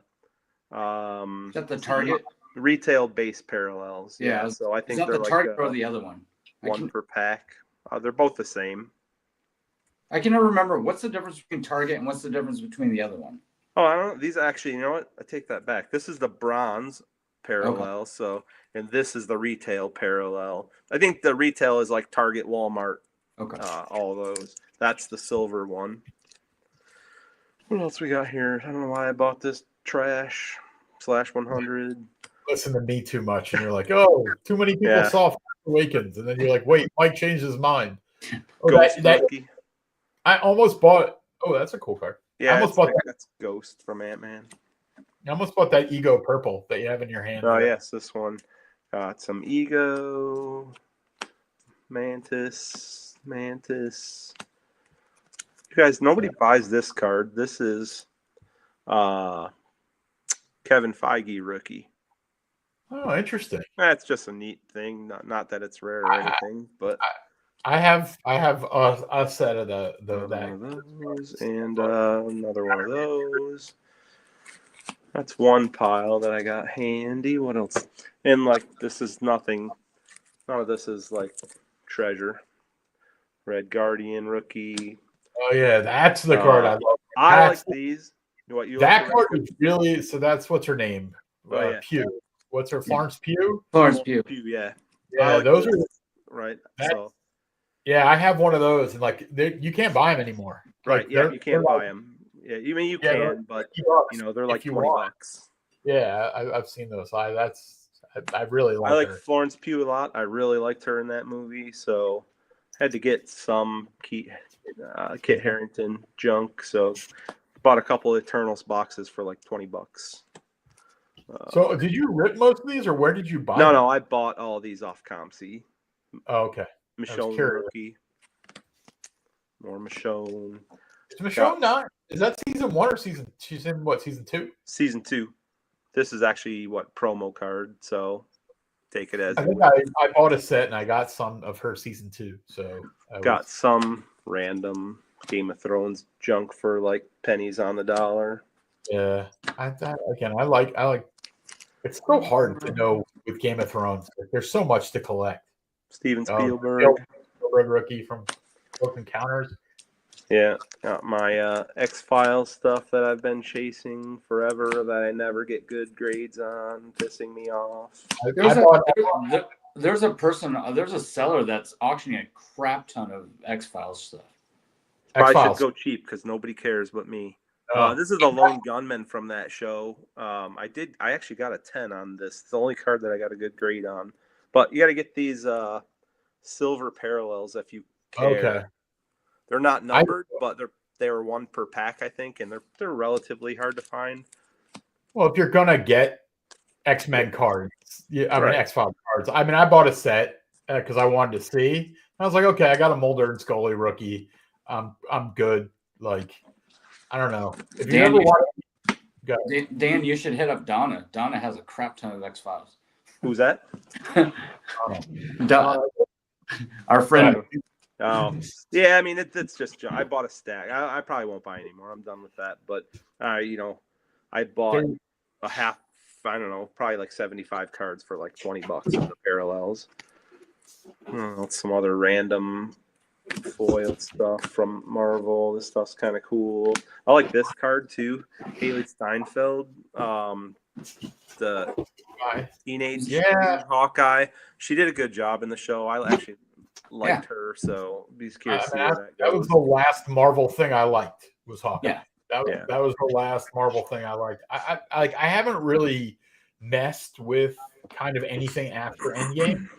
Is that the Target? Retail base parallels. Yeah. So I think is that they're the Target or the other one? One per pack. They're both the same. I can never remember what's the difference between Target and what's the difference between the other one. Oh, I don't know. These actually, you know what? I take that back. This is the bronze parallel. Okay. So, and this is the retail parallel. I think the retail is like Target, Walmart. Okay. All those. That's the silver one. What else we got here? I don't know why I bought this trash /100. Listen to me too much, and you're like, oh, too many people saw Awakens, and then you're like, wait, Mike changed his mind. Oh, I almost bought. Oh, that's a cool card. Yeah, I almost bought that's Ghost from Ant-Man. I almost bought that Ego purple that you have in your hand. Oh yes, this one. Got some Ego, Mantis. You guys, nobody buys this card. This is Kevin Feige rookie. Oh, interesting. That's just a neat thing. Not that it's rare or anything, but I have a set of that and another one of those. That's one pile that I got handy. What else? And like this is nothing. None of this is like treasure. Red Guardian rookie. Oh yeah, that's the card I love. I like these. That card is really so. That's what's her name? Pugh. What's her? Florence Pugh. Florence Pugh. Yeah. Yeah, like those those. are right. So. Yeah, I have one of those, and like you can't buy them anymore. Right. Like, yeah, you can't buy them. Yeah, you can, but they're like $20. Yeah, I've seen those. I really like I like her. Florence Pugh a lot. I really liked her in that movie, so had to get some Kit Harington junk. So bought a couple of Eternals boxes for like $20. So did you rip most of these, or where did you buy No, them? no, I bought all these off ComC. Oh, okay. Michonne curious. rookie. More Michonne. Is Michonne not? Is that season 1 or season? She's in what, season 2? Season 2. This is actually what promo card, so take it as I you think will. I bought a set and I got some of her season 2. So Got some random Game of Thrones junk for like pennies on the dollar. Yeah. I like. It's so hard to know with Game of Thrones. Like, there's so much to collect. Steven Spielberg. Spielberg rookie from Close Encounters. Yeah, got my X-Files stuff that I've been chasing forever that I never get good grades on, pissing me off. There's a seller that's auctioning a crap ton of X-Files stuff. Probably should go cheap because nobody cares but me. Oh. This is the Lone Gunman from that show. I actually got a 10 on this. It's the only card that I got a good grade on. But you got to get these silver parallels if you care. Okay. They're not numbered, but they're 1 per pack, I think, and they're relatively hard to find. Well, if you're gonna get X-Men cards, mean X-Files cards. I mean, I bought a set because I wanted to see. I was like, okay, I got a Mulder and Scully rookie. I'm good. Like, I don't know. If you ever want, Dan, you should hit up Donna. Donna has a crap ton of X-Files. Who's that? Our friend. Oh, yeah. I mean, it's just I bought a stack. I probably won't buy anymore. I'm done with that. But I bought a half. I don't know, probably like 75 cards for like $20 in the parallels. Some other random foil stuff from Marvel. This stuff's kind of cool. I like this card too. Haley Steinfeld, the teenage Hawkeye. She did a good job in the show. I actually liked her, so be curious to see where that goes. That was the last Marvel thing I liked was Hawkeye. Yeah. That was the last Marvel thing I liked. I haven't really messed with kind of anything after Endgame,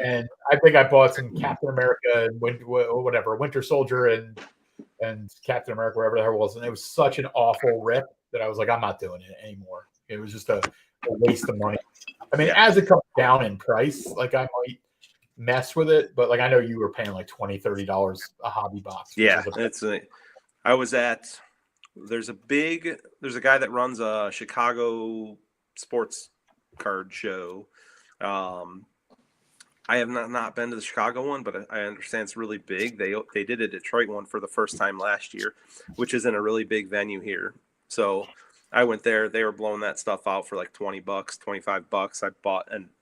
and I think I bought some Captain America and Winter Soldier and Captain America, wherever the hell it was, and it was such an awful rip that I was like, I'm not doing it anymore. It was just a waste of money. I mean, as it comes down in price, like I might mess with it, but like I know you were paying like $20-$30 a hobby box. Yeah, I was at. There's a guy that runs a Chicago sports card show. I have not been to the Chicago one, but I understand it's really big. They did a Detroit one for the first time last year, which is in a really big venue here. So I went there. They were blowing that stuff out for like $20, $25.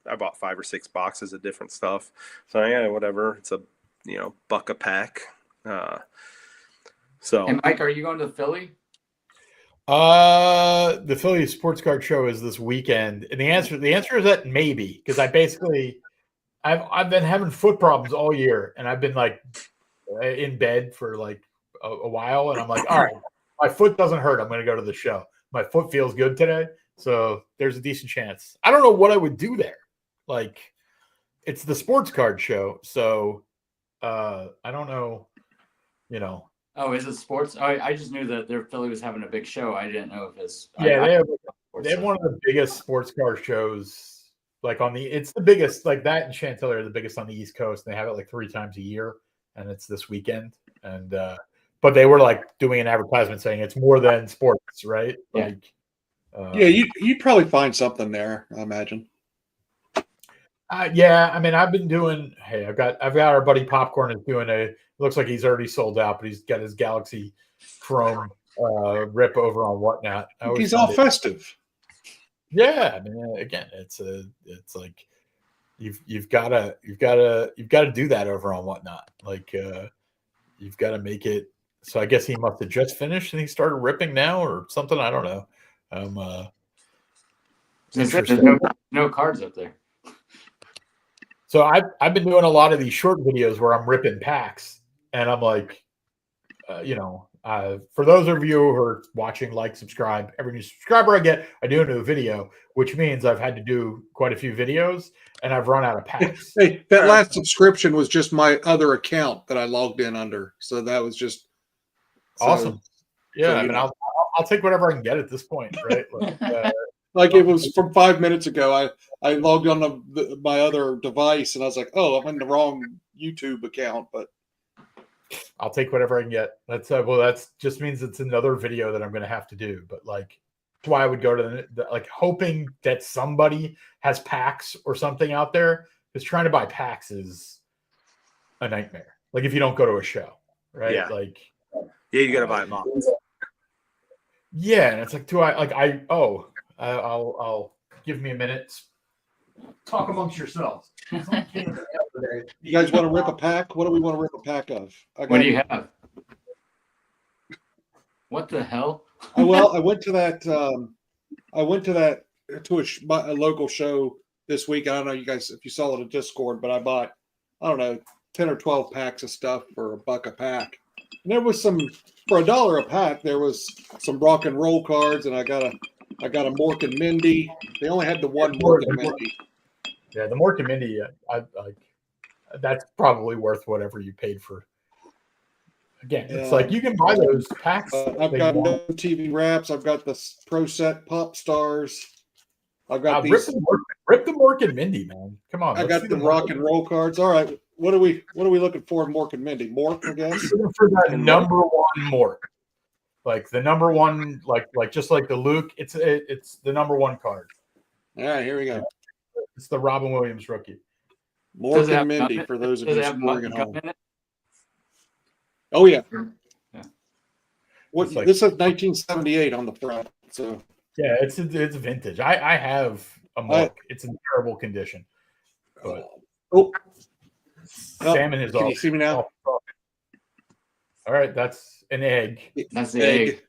I bought 5 or 6 boxes of different stuff. So yeah, whatever. It's a $1 a pack. So. And Mike, are you going to Philly? The Philly Sports Card Show is this weekend, and the answer is that maybe, because I've been having foot problems all year, and I've been like in bed for like a while, and I'm like, all right, my foot doesn't hurt. I'm going to go to the show. My foot feels good today, so there's a decent chance. I don't know what I would do there. Like, it's the sports card show, so I don't know. Oh, is it sports? I just knew that Philly was having a big show. I didn't know if it's. Yeah, they have one of the biggest sports car shows. Like it's the biggest. Like that and Chantilly are the biggest on the East Coast. And they have it like 3 times a year, and it's this weekend. And but they were like doing an advertisement saying it's more than sports, right? Yeah. Like, you'd probably find something there, I imagine. Yeah, I mean, I've been doing. Hey, I've got our buddy Popcorn is doing a. Looks like he's already sold out, but he's got his Galaxy Chrome rip over on Whatnot. He's all festive. Yeah, I mean, again, it's like you've got to do that over on Whatnot. Like you've got to make it. So I guess he must have just finished and he started ripping now or something. I don't know. There's no cards up there. So I've been doing a lot of these short videos where I'm ripping packs, and I'm like, For those of you who are watching, like, subscribe. Every new subscriber I get, I do a new video, which means I've had to do quite a few videos, and I've run out of packs. Hey, that last subscription was just my other account that I logged in under. So that was just Awesome. Yeah, so I mean, I'll take whatever I can get at this point, right? Like it was from 5 minutes ago. I logged on my other device and I was like, oh, I'm in the wrong YouTube account, but I'll take whatever I can get. That's just means it's another video that I'm going to have to do. But like, that's why I would go to the like hoping that somebody has packs or something out there, because trying to buy packs is a nightmare. Like if you don't go to a show, right? Yeah. Like, Yeah, you got to buy them all. yeah, and it's like, I'll give me a minute. Talk amongst yourselves. you guys want to rip a pack? What do we want to rip a pack of? What do you have? What the hell? Well, I went to that to a local show this week. I don't know you guys if you saw it in Discord, but I bought, I don't know, 10 or 12 packs of stuff for $1 a pack. And there was some for $1 a pack. There was some rock and roll cards, and I got a Mork and Mindy. They only had the one Mork and Mindy. Yeah, the Mork and Mindy, I that's probably worth whatever you paid for. Again, it's like you can buy those packs. I've got no TV wraps. I've got the Pro Set Pop Stars. I've got these. Rip the Mork and Mindy, man. Come on. I got the rock and roll cards. All right. What are we looking for in Mork and Mindy? Mork, I guess? Looking for that number one Mork. Like the number one, like just like the Luke, it's the number one card. All right, here we go. It's the Robin Williams rookie. Mork and Mindy for those of you scoring at home. Oh yeah. What It's like, this says 1978 on the front. So yeah, it's vintage. I have a Mork. It's in terrible condition. But Sam and his can you see me now? All right, that's an egg. That's the egg.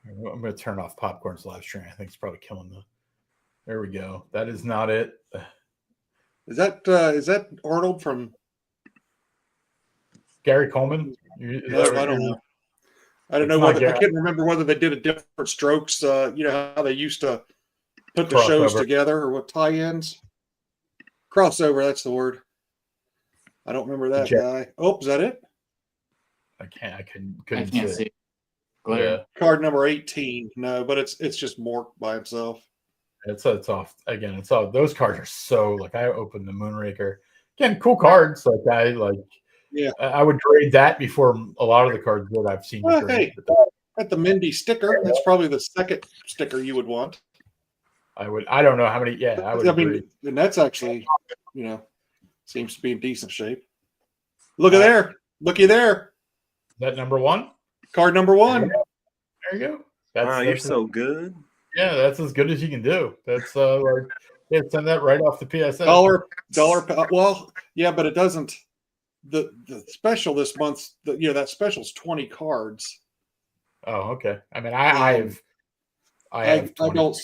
I'm going to turn off Popcorn's live stream. I think it's probably killing the. There we go. That is not it. Is that Arnold from Gary Coleman? No, I don't know. I don't know whether I can't remember whether they did a different strokes. You know how they used to put the shows together or what tie-ins. Crossover, that's the word. I don't remember that guy. Oh, is that it? I couldn't see. Yeah. Card number 18. No, but it's just Mork by himself. It's off again. It's all those cards are so like I opened the Moonraker. Again, cool cards. Yeah. I would grade that before a lot of the cards that I've seen. Well, hey, got the Mindy sticker. That's probably the second sticker you would want. I don't know how many. Yeah, I would. I mean, and that's actually, seems to be in decent shape. Look at there. Looky there. Is that number one? Card number 1. There you go. You're so good. Yeah, that's as good as you can do. That's send that right off the PSA. Dollar. Well, yeah, but it doesn't. The special this month, that special's 20 cards. Oh, okay. I mean, I don't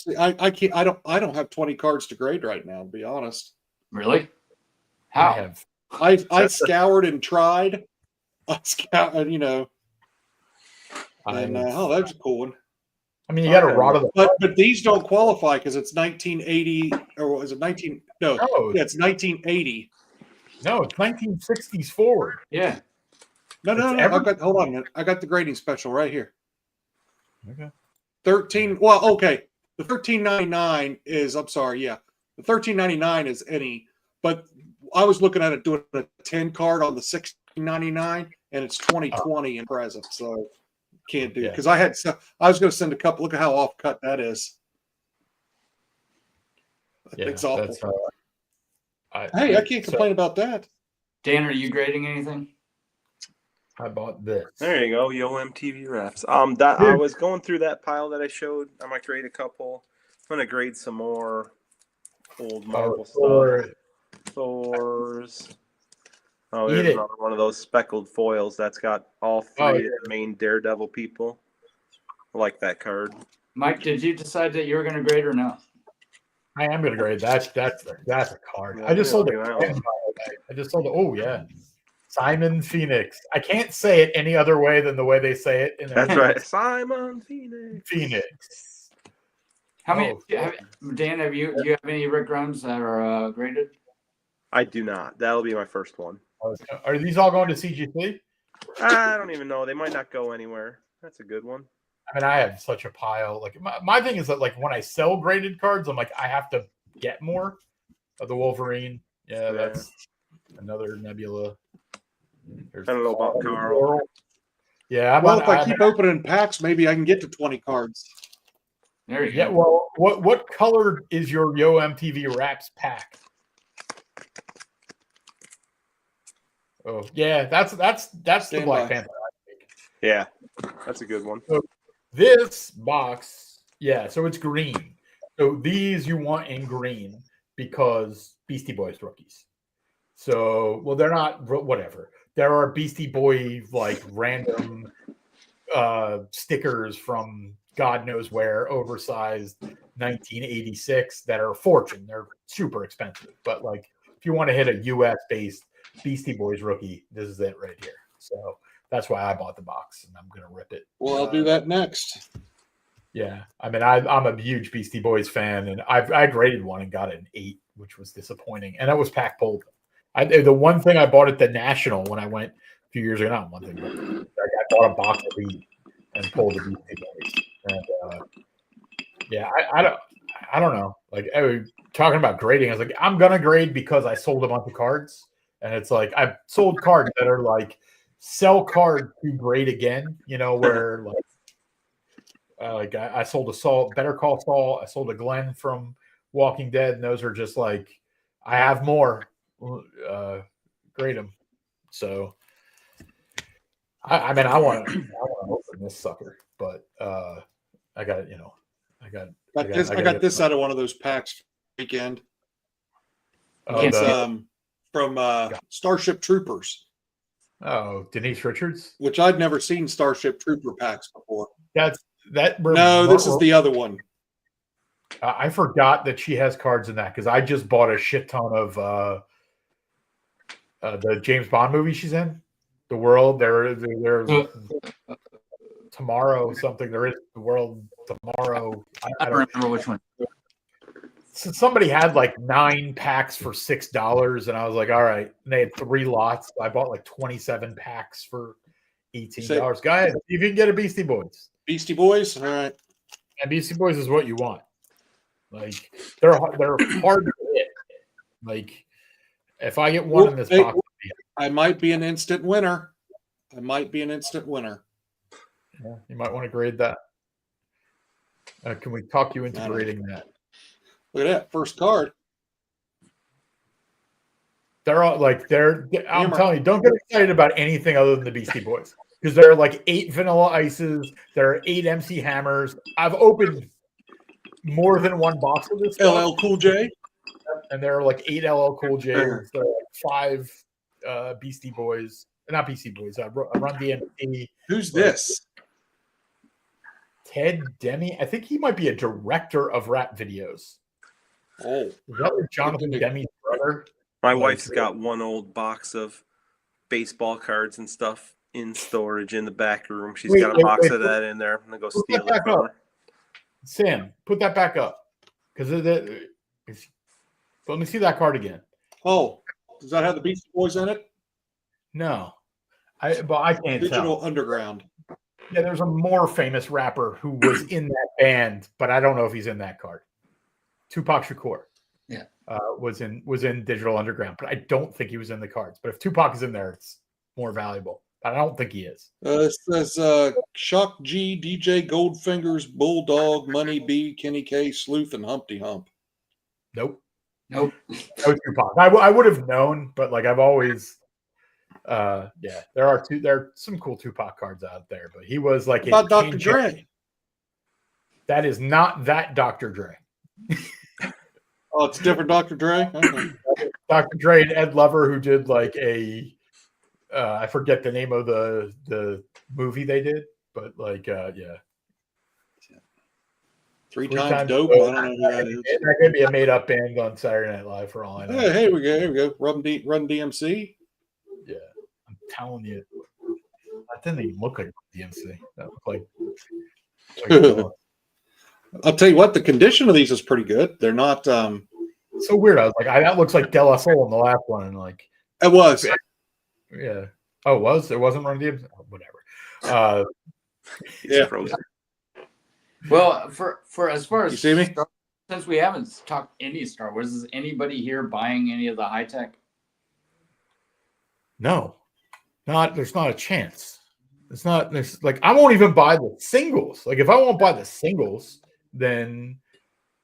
have 20 cards to grade right now, to be honest. Really? How? I scoured and tried. That's a cool one. I mean, you got a rod of the. But these don't qualify because it's 1980, or was it 19? No, yeah, it's 1980. No, it's 1960s forward. Yeah. No. Hold on a minute. I got the grading special right here. Okay. 13. Well, okay. The 13.99 is. I'm sorry. Yeah, the 13.99 is any. But I was looking at it doing a 10 card on the 16.99, and it's 2020 in present. So can't do it because I was going to send a couple. Look at how off cut that is. It's awful. I can't complain about that. Dan, are you grading anything? I bought this. There you go, Yo MTV Wraps. I was going through that pile that I showed. I might grade a couple. I'm gonna grade some more old Marvel stuff. Thor's. Oh, there's another one of those speckled foils that's got all three of the main Daredevil people. I like that card. Mike, did you decide that you were going to grade or no? I am going to grade that. That's a card. I just sold it. I just sold it. Oh yeah. Simon Phoenix. I can't say it any other way than the way they say it. That's right. Simon Phoenix. Phoenix. How many? Dan, do you have any Rick Grimes that are graded? I do not. That'll be my first one. Are these all going to CGC? I don't even know. They might not go anywhere. That's a good one. I mean, I have such a pile. Like my thing is that like when I sell graded cards, I'm like I have to get more of the Wolverine. Yeah, that's another Nebula. I don't know about Carl. Yeah, if I keep opening packs, maybe I can get to 20 cards. There you go. Well, what color is your Yo MTV Raps pack? Oh, yeah, that's the Black Panther. Yeah, that's a good one. So this box, yeah, so it's green. So these you want in green because Beastie Boys rookies. So, well, they're not whatever. There are Beastie Boy like random stickers from God knows where, oversized 1986 that are a fortune. They're super expensive, but like if you want to hit a US based Beastie Boys rookie, this is it right here. So that's why I bought the box, and I'm gonna rip it. Well, I'll do that next. Yeah, I mean, I'm a huge Beastie Boys fan, and I graded one and got an 8, which was disappointing, and that was pack pulled. The one thing I bought at the National when I went a few years ago, not one thing, but I bought a box of these and pulled the Beastie Boys. And yeah, I don't know. Like talking about grading, I was like, I'm gonna grade because I sold a bunch of cards, and it's like I've sold cards that are like sell card to grade again. You know, where like I sold a Saul, Better Call Saul. I sold a Glenn from Walking Dead, and those are just like I have more. Grade them. So I mean, I want to open this sucker, but I got it. You know, I got this out of one of those packs weekend. From Starship Troopers. Oh, Denise Richards, which I'd never seen Starship Trooper packs before. No, this is the other one. I forgot that she has cards in that because I just bought a shit ton of the James Bond movie she's in. The World. There's tomorrow something. There is The World tomorrow. I don't remember which one. So somebody had like 9 packs for $6, and I was like, all right. And they had 3 lots. I bought like 27 packs for $18. Go ahead. You can get a Beastie Boys. Beastie Boys? All right. And Beastie Boys is what you want. Like they're hard to hit. Like if I get one in this box, I might be an instant winner. Yeah, you might want to grade that. Can we talk you into grading that? Look at that first card. They're all like I'm telling you, don't get excited about anything other than the Beastie Boys because there are like 8 Vanilla Ices. There are 8 MC Hammers. I've opened more than one box of this. LL Cool J. And there are like 8 LL Cool J's. There are like 5 Beastie Boys. Not Beastie Boys. Run DMC. Who's this? Ted Demi. I think he might be a director of rap videos. Oh. Is that like Jonathan Demi's brother? My wife's got one old box of baseball cards and stuff in storage in the back room. She's got a box of that in there. I'm going to go steal it from her. Sam, put that back up. Because let me see that card again. Oh, does that have the Beastie Boys in it? No. But I can't tell. Digital Underground. Yeah, there's a more famous rapper who was in that band, but I don't know if he's in that card. Tupac Shakur. Yeah. Was in Digital Underground, but I don't think he was in the cards. But if Tupac is in there, it's more valuable. But I don't think he is. It says Shock G, DJ Goldfingers, Bulldog, Money B, Kenny K, Sleuth, and Humpty Hump. Nope. No Tupac. I would have known, but like I've always there are some cool Tupac cards out there, but he was like about Dr. Dre. That is not that Dr. Dre. Oh, it's a different Dr. Dre? Okay. Dr. Dre and Ed Lover, who did like I forget the name of the movie they did, but like yeah. Three times dope. I don't know who that is. That could be a made up band on Saturday Night Live for all I know. Hey, here we go. Run DMC. Yeah. telling you, that didn't even look like DMC. That looked like I'll tell you what, the condition of these is pretty good. They're not. so weird. I was like, that looks like De La Soul in the last one, and like It was. yeah. Oh, it was? It wasn't Run DMC? Oh, whatever. Yeah. Well, for as far as You see me? since we haven't talked any Star Wars, is anybody here buying any of the high tech? No, there's not a chance. There's like I won't even buy the singles. Like if I won't buy the singles, then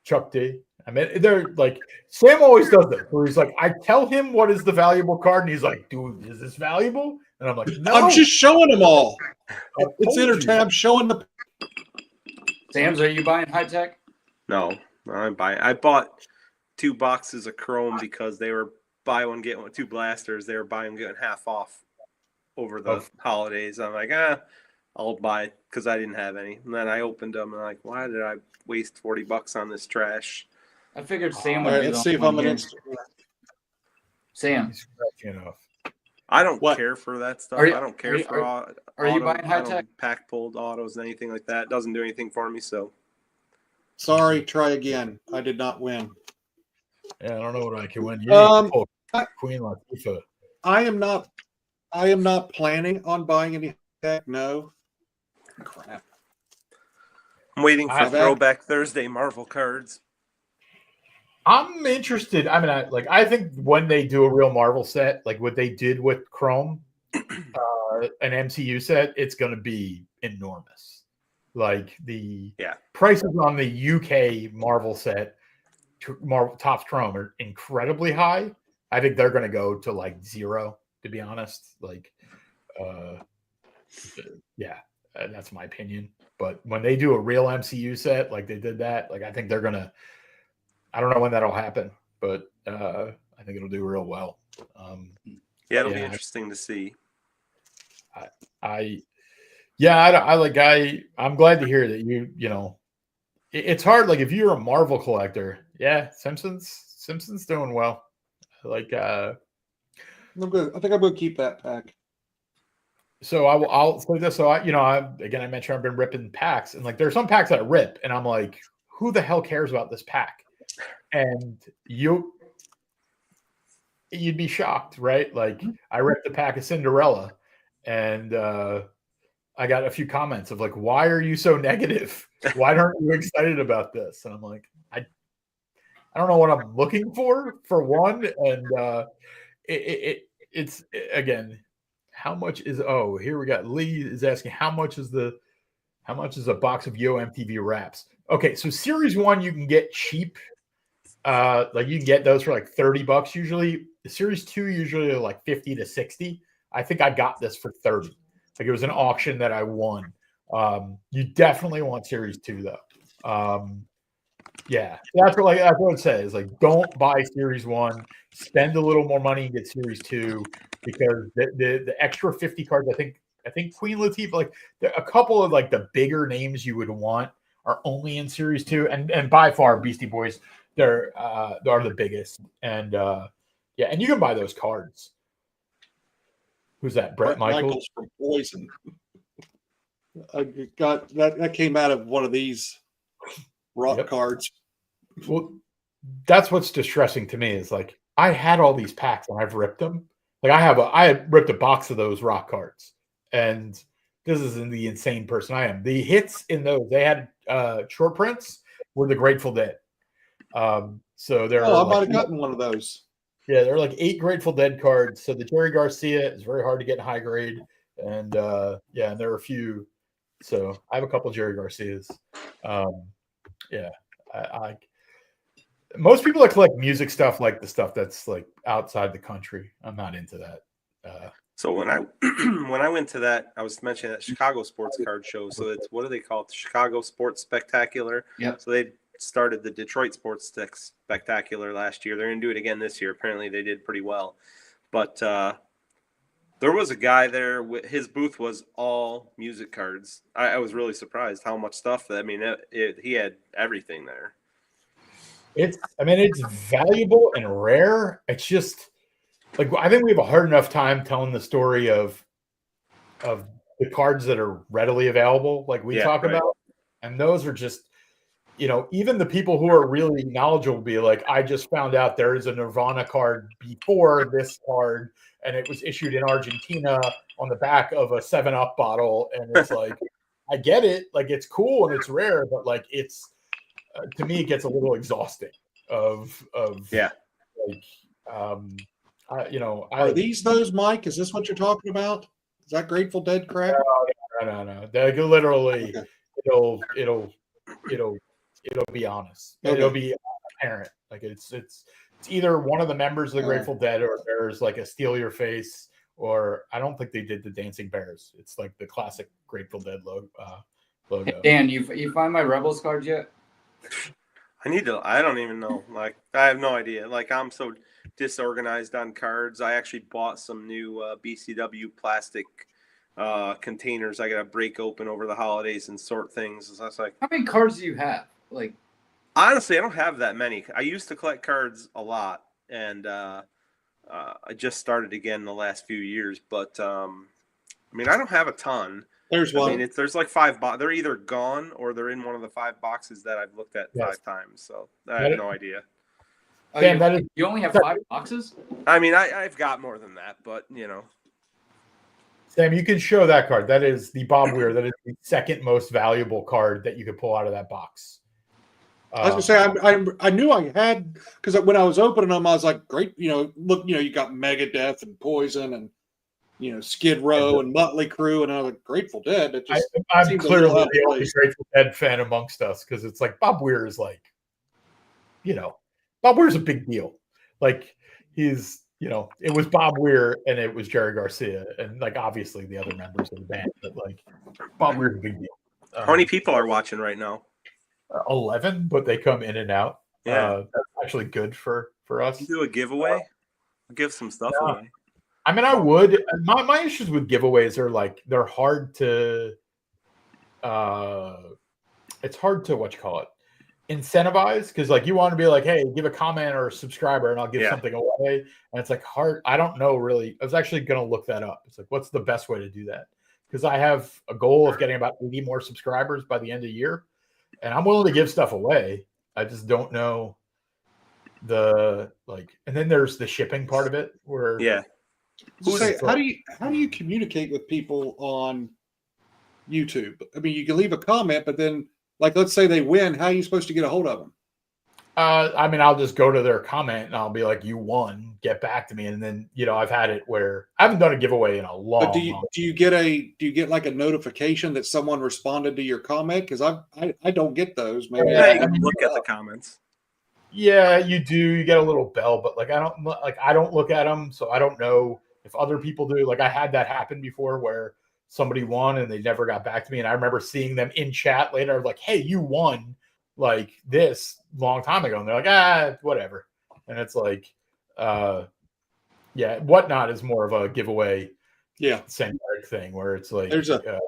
Chuck D. I mean, they're like Sam always does that. Where he's like, I tell him what is the valuable card, and he's like, "Dude, is this valuable?" And I'm like, "No." I'm just showing them all. I It's told you. Intertab showing the. Sam's, are you buying high tech? No, I'm buying. I bought 2 boxes of Chrome because they were buy one get one, 2 blasters. They were buy one getting half off over the holidays. I'm like, I'll buy it because I didn't have any. And then I opened them and I'm like, why did I waste $40 on this trash? I figured Sam All would right, be let's the see if one I'm an here. Sam, He's scratching it off. I don't What? care for that stuff. Are you- I don't care are you- for are you buying high tech? pack pulled autos, anything like that. It doesn't do anything for me. So Sorry, try again. I did not win. Yeah, I don't know what I can win. You need to pull Queen Latifah. I am not planning on buying any tech. No. Crap. I'm waiting for I- Throwback Thursday Marvel cards. I'm interested. I mean, I think when they do a real Marvel set, like what they did with Chrome, an MCU set, it's going to be enormous. Like the prices on the UK Marvel set, Marvel Topps Chrome, are incredibly high. I think they're going to go to like 0, to be honest. Like, that's my opinion. But when they do a real MCU set, like they did that, like I think they're going to. I don't know when that'll happen, but I think it'll do real well. It'll be interesting to see. I'm glad to hear that you know, it's hard. Like if you're a Marvel collector, Simpsons doing well. Like, I'm good. I think I'm going to keep that pack. So I'll say this. So I mentioned I've been ripping packs, and like there's some packs that I rip, and I'm like, who the hell cares about this pack? And you'd be shocked, right? Like I ripped a pack of Cinderella, and I got a few comments of like, "Why are you so negative? Why aren't you excited about this?" And I'm like, I don't know what I'm looking for one, and it's again, how much is? Oh, here we got Lee is asking how much is a box of Yo MTV wraps? Okay, so Series 1 you can get cheap. Like you can get those for like $30 usually. The Series 2 usually are like 50 to 60. I think I got this for 30. Like it was an auction that I won. You definitely want Series 2 though. That's what I'd say is like don't buy Series 1. Spend a little more money and get Series 2 because the extra 50 cards. I think Queen Latifah, like a couple of like the bigger names you would want are only in Series 2, and by far Beastie Boys. They're the biggest, and and you can buy those cards. Who's that? Brett Michaels from Poison. I got that came out of one of these rock cards. Well, that's what's distressing to me is like I had all these packs and I've ripped them. Like I had ripped a box of those rock cards, and this isn't the insane person I am. The hits in those they had short prints were the Grateful Dead. So there. I might have gotten one of those. Yeah, there are like 8 Grateful Dead cards. So the Jerry Garcia is very hard to get in high grade, and and there are a few. So I have a couple of Jerry Garcias. I most people that collect music stuff like the stuff that's like outside the country. I'm not into that. So when I went to that, I was mentioning that Chicago Sports Card Show. So it's what do they call it? The Chicago Sports Spectacular. Yep. So they started the Detroit Sports Spectacular last year. They're going to do it again this year. Apparently they did pretty well. But there was a guy there. His booth was all music cards. I was really surprised how much stuff. I mean, he had everything there. It's valuable and rare. It's just like I think we have a hard enough time telling the story of the cards that are readily available, like we talk about, and those are just, even the people who are really knowledgeable will be like, I just found out there is a Nirvana card before this card, and it was issued in Argentina on the back of a 7-Up bottle, and it's like, I get it, like it's cool and it's rare, but like it's to me it gets a little exhausting. Like, Are these those, Mike? Is this what you're talking about? Is that Grateful Dead crap? No. They literally, Okay. it'll be honest. Okay. It'll be apparent. Like it's either one of the members of the Grateful Dead, or there's like a steal your face, or I don't think they did the Dancing Bears. It's like the classic Grateful Dead logo. Dan, you find my Rebels cards yet? I don't even know. Like, I have no idea. Like, I'm so disorganized on cards. I actually bought some new BCW plastic containers I got to break open over the holidays and sort things. So I was like, how many cards do you have? Like, honestly, I don't have that many. I used to collect cards a lot, and I just started again in the last few years. But I mean, I don't have a ton. There's one. I mean, there's like 5 boxes. They're either gone or they're in one of the 5 boxes that I've looked at 5 times. So I have no idea. Dan, you only have 5 boxes? I mean, I've got more than that, but Sam, you can show that card. That is the Bob Weir. That is the second most valuable card that you could pull out of that box. I was gonna say I knew I had, because when I was opening them, I was like, great, look, you got Megadeth and Poison and Skid Row and Motley Crue, and I was like, Grateful Dead. It just I'm clearly the only Grateful Dead fan amongst us, because it's like Bob Weir is like, Bob Weir's a big deal. Like he's, it was Bob Weir and it was Jerry Garcia and like obviously the other members of the band, but like Bob Weir's a big deal. How many people are watching right now? 11, but they come in and out. Yeah, that's actually good for us. You do a giveaway. Give some stuff away. I mean, I would. My issues with giveaways are like they're hard to. It's hard to incentivize, because like you want to be like, hey, give a comment or a subscriber and I'll give something away, and it's like hard. I don't know really. I was actually going to look that up. It's like, what's the best way to do that? Because I have a goal of getting about 80 more subscribers by the end of the year, and I'm willing to give stuff away. I just don't know and then there's the shipping part of it where how do you communicate with people on YouTube? I mean, you can leave a comment, but then like let's say they win, how are you supposed to get a hold of them? I mean, I'll just go to their comment and I'll be like, you won, get back to me. And then, I've had it where I haven't done a giveaway in a long time. But do you get like a notification that someone responded to your comment? Because I don't get those. Maybe you can look at the comments. Yeah, you do. You get a little bell, but I don't look at them, so I don't know if other people do. Like I had that happen before where somebody won and they never got back to me, and I remember seeing them in chat later, like, "Hey, you won like this long time ago," and they're like, whatever. And it's like, Whatnot is more of a giveaway, same thing where it's like there's a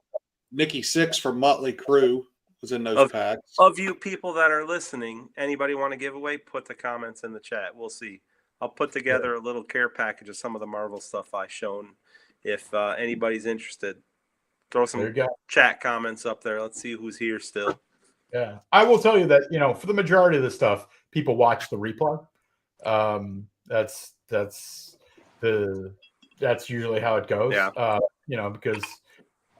Nikki Sixx from Motley Crue was in those packs. Of you people that are listening, anybody want to give away? Put the comments in the chat. We'll see. I'll put together a little care package of some of the Marvel stuff I've shown. If anybody's interested, throw some chat comments up there. Let's see who's here still. Yeah, I will tell you that for the majority of the stuff, people watch the replay. That's usually how it goes. Yeah. Because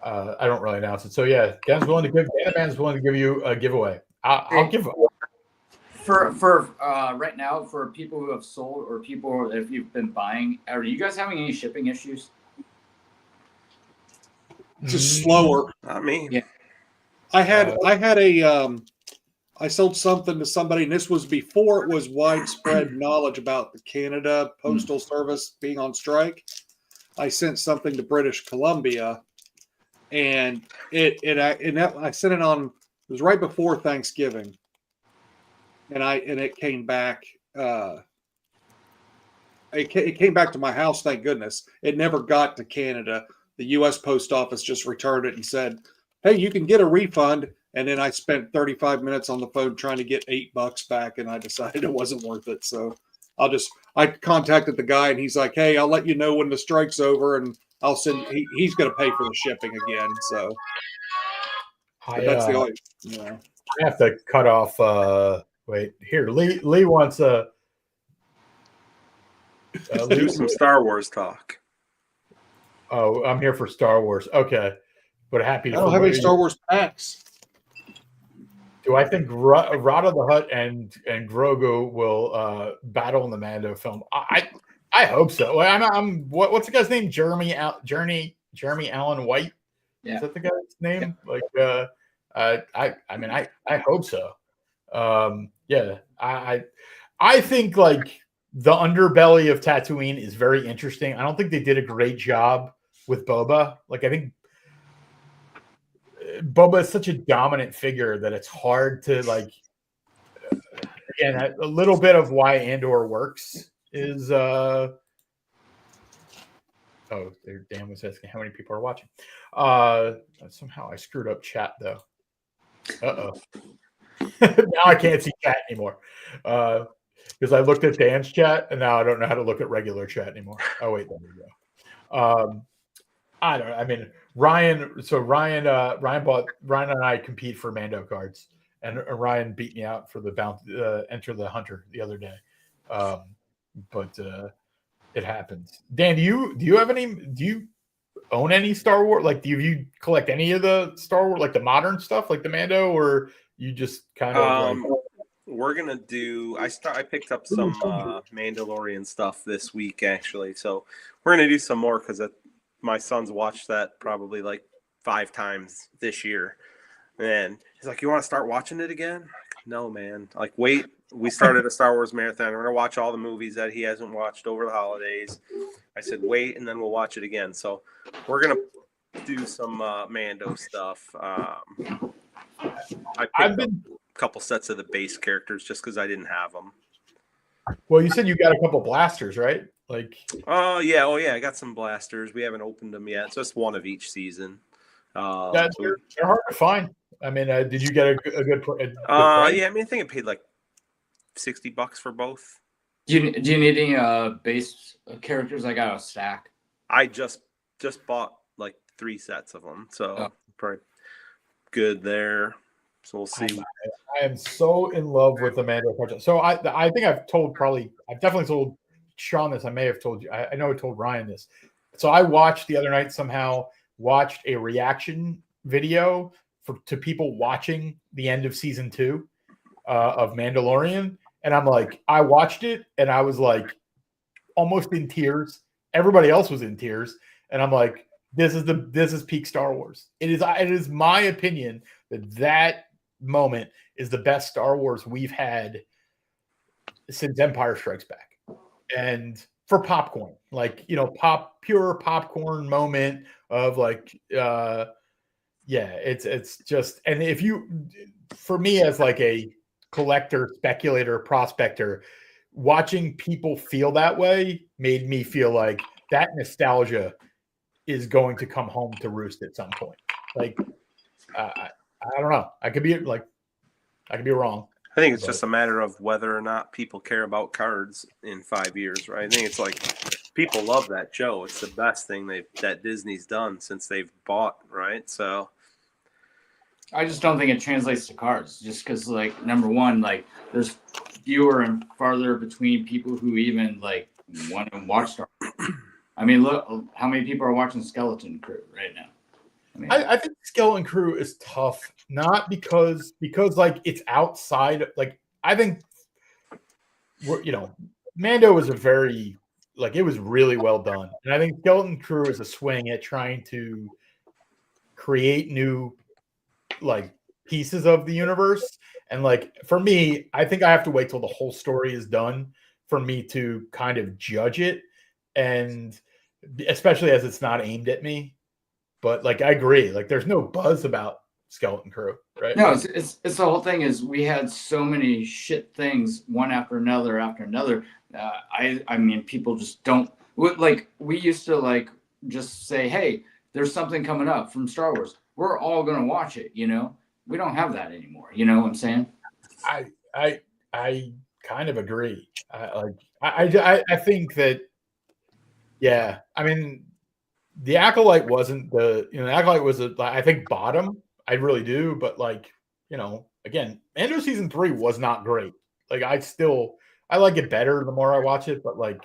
I don't really announce it. So yeah, Dan's willing to give you a giveaway. I'll give for right now, for people who have sold or people if you've been buying. Are you guys having any shipping issues? Just slower. Not me. Yeah. I sold something to somebody, and this was before it was widespread knowledge about the Canada Postal Service being on strike. I sent something to British Columbia, and I sent it on. It was right before Thanksgiving, and it came back. It came back to my house. Thank goodness. It never got to Canada. The U.S. Post Office just returned it and said, "Hey, you can get a refund." And then I spent 35 minutes on the phone trying to get $8 back, and I decided it wasn't worth it. So I contacted the guy and he's like, hey, I'll let you know when the strike's over and I'll send. He's going to pay for the shipping again. So, but that's the only. I have to cut off. Wait here, Lee wants a. Do some Star Wars talk. Oh, I'm here for Star Wars. Okay, but happy to. I don't have any Star Wars packs. Do I think Rada the Hutt and Grogu will battle in the Mando film? I hope so. I'm what's the guy's name? Jeremy Allen White. Yeah. Is that the guy's name? Yeah. I hope so. Yeah. I think like the underbelly of Tatooine is very interesting. I don't think they did a great job with Boba. Like I think Boba is such a dominant figure that it's hard to like. Again, a little bit of why Andor works is. Oh, there. Dan was asking how many people are watching. Somehow I screwed up chat though. Uh-oh. Now I can't see chat anymore. Because I looked at Dan's chat and now I don't know how to look at regular chat anymore. Oh wait, there we go. I don't know. I mean, Ryan and I compete for Mando cards, and Ryan beat me out for the Enter the Hunter the other day. But it happens. Dan, do you have any? Do you own any Star Wars? Like, do you collect any of the Star Wars, like the modern stuff, like the Mando, or you just kind of? We're gonna do. I picked up some Mandalorian stuff this week actually, so we're gonna do some more because my son's watched that probably like 5 times this year, and he's like, "You want to start watching it again?" Like, no, man. Like, wait. We started a Star Wars marathon. We're gonna watch all the movies that he hasn't watched over the holidays. I said, wait, and then we'll watch it again. So we're gonna do some Mando stuff. I picked up a couple sets of the base characters just because I didn't have them. Well, you said you got a couple blasters, right? Like, yeah, I got some blasters. We haven't opened them yet. So it's one of each season. they're hard to find. I mean, did you get a good price? Yeah, I mean, I think I paid like $60 for both. Do you need any base characters? I got a stack. I just bought like 3 sets of them, so probably good there. So we'll see. I am so in love with the Mando project. So I think I've definitely told Sean this. I may have told you. I know I told Ryan this. So I watched the other night watched a reaction video to people watching the end of season 2 of Mandalorian. And I'm like, I watched it and I was like almost in tears. Everybody else was in tears. And I'm like, this is peak Star Wars. It is my opinion that moment is the best Star Wars we've had since Empire Strikes Back. And for popcorn, like, pure popcorn moment of like, it's just, and for me as like a collector, speculator, prospector, watching people feel that way made me feel like that nostalgia is going to come home to roost at some point. Like, I don't know. I could be wrong. I think it's just a matter of whether or not people care about cards in 5 years, right? I think it's like people love that show. It's the best thing that Disney's done since they've bought, right? So I just don't think it translates to cards, just because, like, number one, like, there's fewer and farther between people who even like want to watch Star Wars. I mean, look how many people are watching Skeleton Crew right now. I think Skeleton Crew is tough, not because like it's outside. Like, I think Mando was it was really well done, and I think Skeleton Crew is a swing at trying to create new like pieces of the universe. And like for me, I think I have to wait till the whole story is done for me to kind of judge it, and especially as it's not aimed at me. But like, I agree. Like, there's no buzz about Skeleton Crew, right? No, it's the whole thing is we had so many shit things one after another. I mean, people just don't like. We used to like just say, "Hey, there's something coming up from Star Wars. We're all gonna watch it." We don't have that anymore. You know what I'm saying? I kind of agree. I think that, yeah. I mean, the Acolyte wasn't the Acolyte was I think bottom. I really do, but like again, Mando season 3 was not great. Like I like it better the more I watch it, but like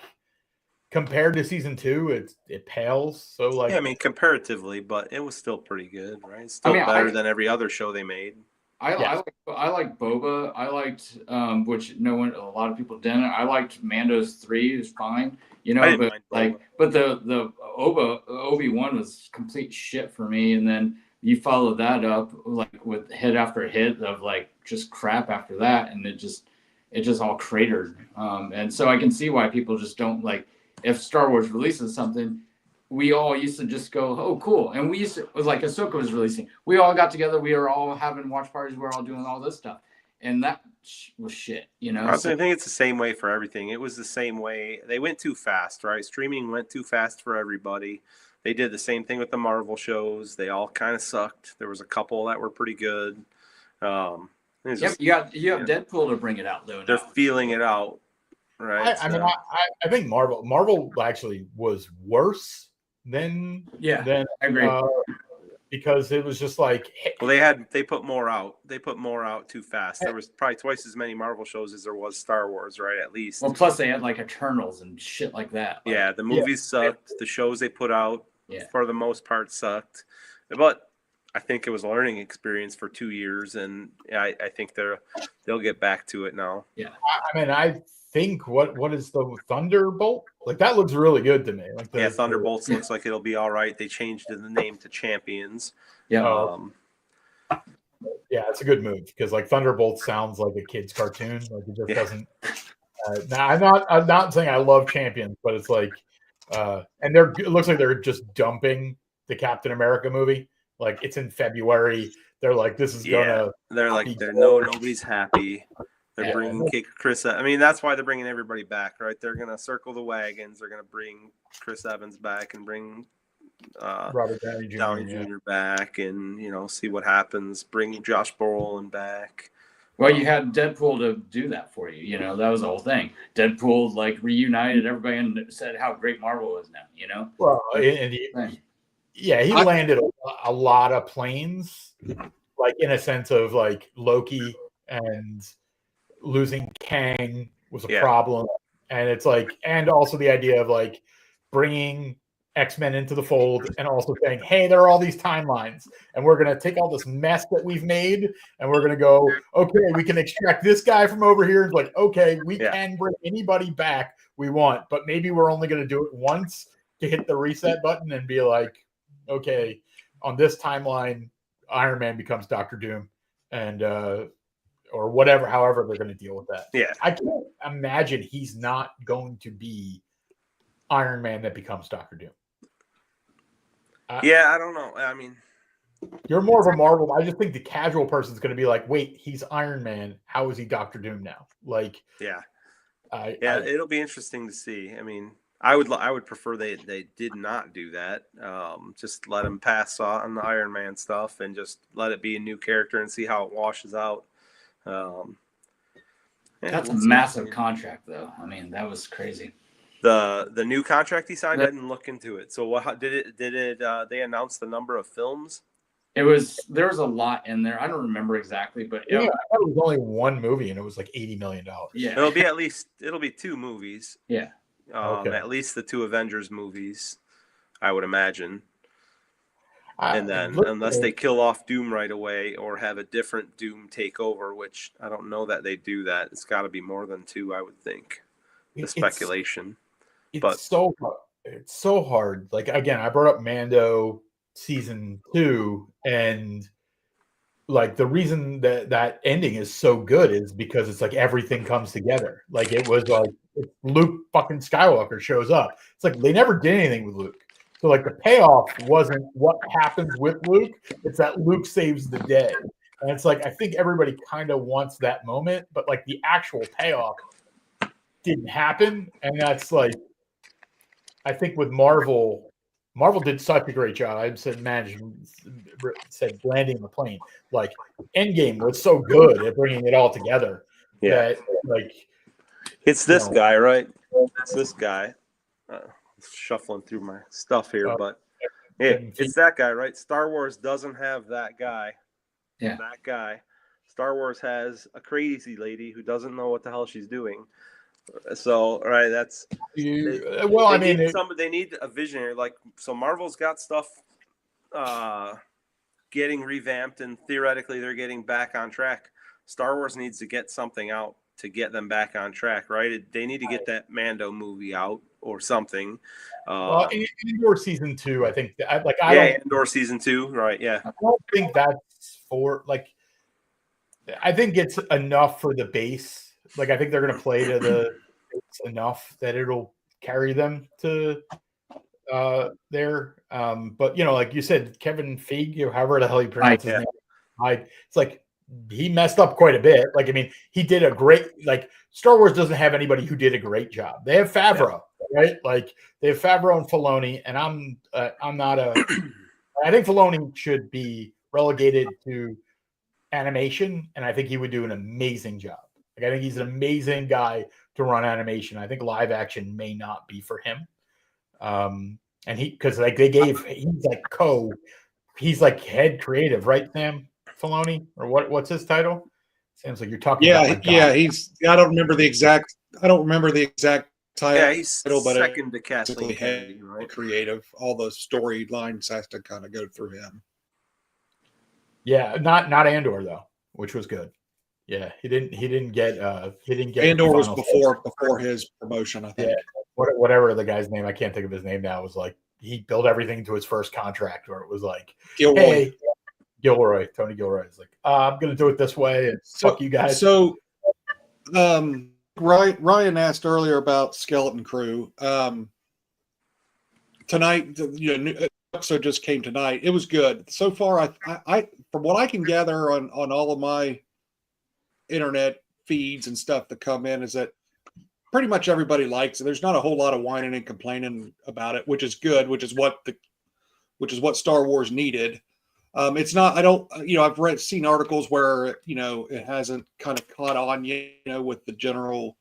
compared to season 2, it pales. So like, Yeah, I mean comparatively, but it was still pretty good, right? It's still better than every other show they made. I like Boba. I liked which a lot of people didn't. I liked Mando's 3. It was fine, but the Obi-Wan was complete shit for me. And then you follow that up like with hit after hit of like just crap after that, and it just all cratered. And so I can see why people just don't like. If Star Wars releases something, we all used to just go, oh, cool. And we used to, like Ahsoka was releasing. We all got together. We were all having watch parties. We were all doing all this stuff. And that was shit, I think it's the same way for everything. It was the same way. They went too fast, right? Streaming went too fast for everybody. They did the same thing with the Marvel shows. They all kind of sucked. There was a couple that were pretty good. You have Deadpool to bring it out, though. They're feeling it out. Right. I think Marvel actually was worse than I agree. Because it was just like, well, they put more out. They put more out too fast. There was probably twice as many Marvel shows as there was Star Wars, right? At least. Well, plus they had like Eternals and shit like that. Yeah, the movies sucked. The shows they put out, for the most part, sucked. But I think it was a learning experience for 2 years, and I think they'll get back to it now. Yeah, I think what is the Thunderbolt? Like that looks really good to me. Like Thunderbolts looks like it'll be all right. They changed the name to Champions. Yeah. Yeah, it's a good move because like Thunderbolt sounds like a kid's cartoon. Like it just doesn't. Now I'm not saying I love Champions, but it's like, and it looks like they're just dumping the Captain America movie. Like it's in February. They're like, this is gonna. They're like, nobody's happy. They're bringing Chris. I mean, that's why they're bringing everybody back, right? They're gonna circle the wagons. They're gonna bring Chris Evans back and bring Robert Downey Jr. back, and see what happens. Bring Josh Brolin back. Well, you had Deadpool to do that for you. That was the whole thing. Deadpool like reunited everybody and said how great Marvel is now. Well, he landed a lot of planes, like in a sense of like Loki and losing Kang was a problem, and it's like, and also the idea of like bringing X-Men into the fold and also saying, hey, there are all these timelines and we're going to take all this mess that we've made and we're going to go, okay, we can extract this guy from over here. It's like, okay, we can bring anybody back we want, but maybe we're only going to do it once to hit the reset button and be like, okay, on this timeline, Iron Man becomes Dr. Doom and or whatever, however they're going to deal with that. Yeah. I can't imagine he's not going to be Iron Man that becomes Dr. Doom. I don't know. I mean, you're more of a Marvel. I just think the casual person's going to be like, wait, he's Iron Man. How is he Dr. Doom now? Like, it'll be interesting to see. I mean, I would prefer they did not do that. Just let him pass on the Iron Man stuff and just let it be a new character and see how it washes out. That's a massive contract, though. I mean, that was crazy. The new contract he signed, I didn't look into it. So what did it they announce the number of films? There was a lot in there. I don't remember exactly, but I thought it was only one movie and it was like $80 million. Yeah, it'll be 2 movies. Yeah, at least the 2 Avengers movies, I would imagine. And then unless they kill off Doom right away or have a different Doom take over, which I don't know that they do that. It's got to be more than 2, I would think. The speculation. It's so hard. Like, again, I brought up Mando season 2, and like the reason that ending is so good is because it's like everything comes together. Like it was like Luke fucking Skywalker shows up. It's like they never did anything with Luke. So like the payoff wasn't what happens with Luke. It's that Luke saves the day. And it's like, I think everybody kind of wants that moment, but like the actual payoff didn't happen. And that's like, I think with Marvel did such a great job. I said landing the plane. Like Endgame was so good at bringing it all together that like It's this guy, right? It's this guy. Shuffling through my stuff here, but yeah, it's that guy, right? Star Wars doesn't have that guy. Yeah. That guy. Star Wars has a crazy lady who doesn't know what the hell she's doing. So, right, that's they need a visionary. Like, so Marvel's got stuff getting revamped, and theoretically they're getting back on track. Star Wars needs to get something out to get them back on track, right? They need to get that Mando movie out or something. Andor season 2, I think. Andor season 2, right? Yeah, I don't think that's for I think it's enough for the base. Like, I think they're going to play to the base enough that it'll carry them to there. But like you said, Kevin Feige, or however the hell you pronounce his name, it's like he messed up quite a bit. Like, I mean, he did a great, Star Wars doesn't have anybody who did a great job. They have Favreau, right? Like, they have Favreau and Filoni, and I'm not I think Filoni should be relegated to animation, and I think he would do an amazing job. Like, I think he's an amazing guy to run animation. I think live action may not be for him. And because he's like head creative, right, Sam Filoni? Or what's his title? Sounds like you're talking about I don't remember the exact title. Yeah, he's second to Kathleen Kennedy, right? Creative. All the storylines has to kind of go through him. Yeah, not Andor though, which was good. Yeah, he didn't get Andor was before his promotion, I think. Yeah, whatever the guy's name, I can't think of his name now, was like he built everything into his first contract, where it was like, Tony Gilroy is like, I'm gonna do it this way, and fuck you guys. So Ryan asked earlier about Skeleton Crew. Tonight, new episode just came tonight. It was good so far. I from what I can gather on all of my internet feeds and stuff that come in, is that pretty much everybody likes it. There's not a whole lot of whining and complaining about it, which is good, which is what Star Wars needed. It's not, I've seen articles where, it hasn't kind of caught on yet, with the general,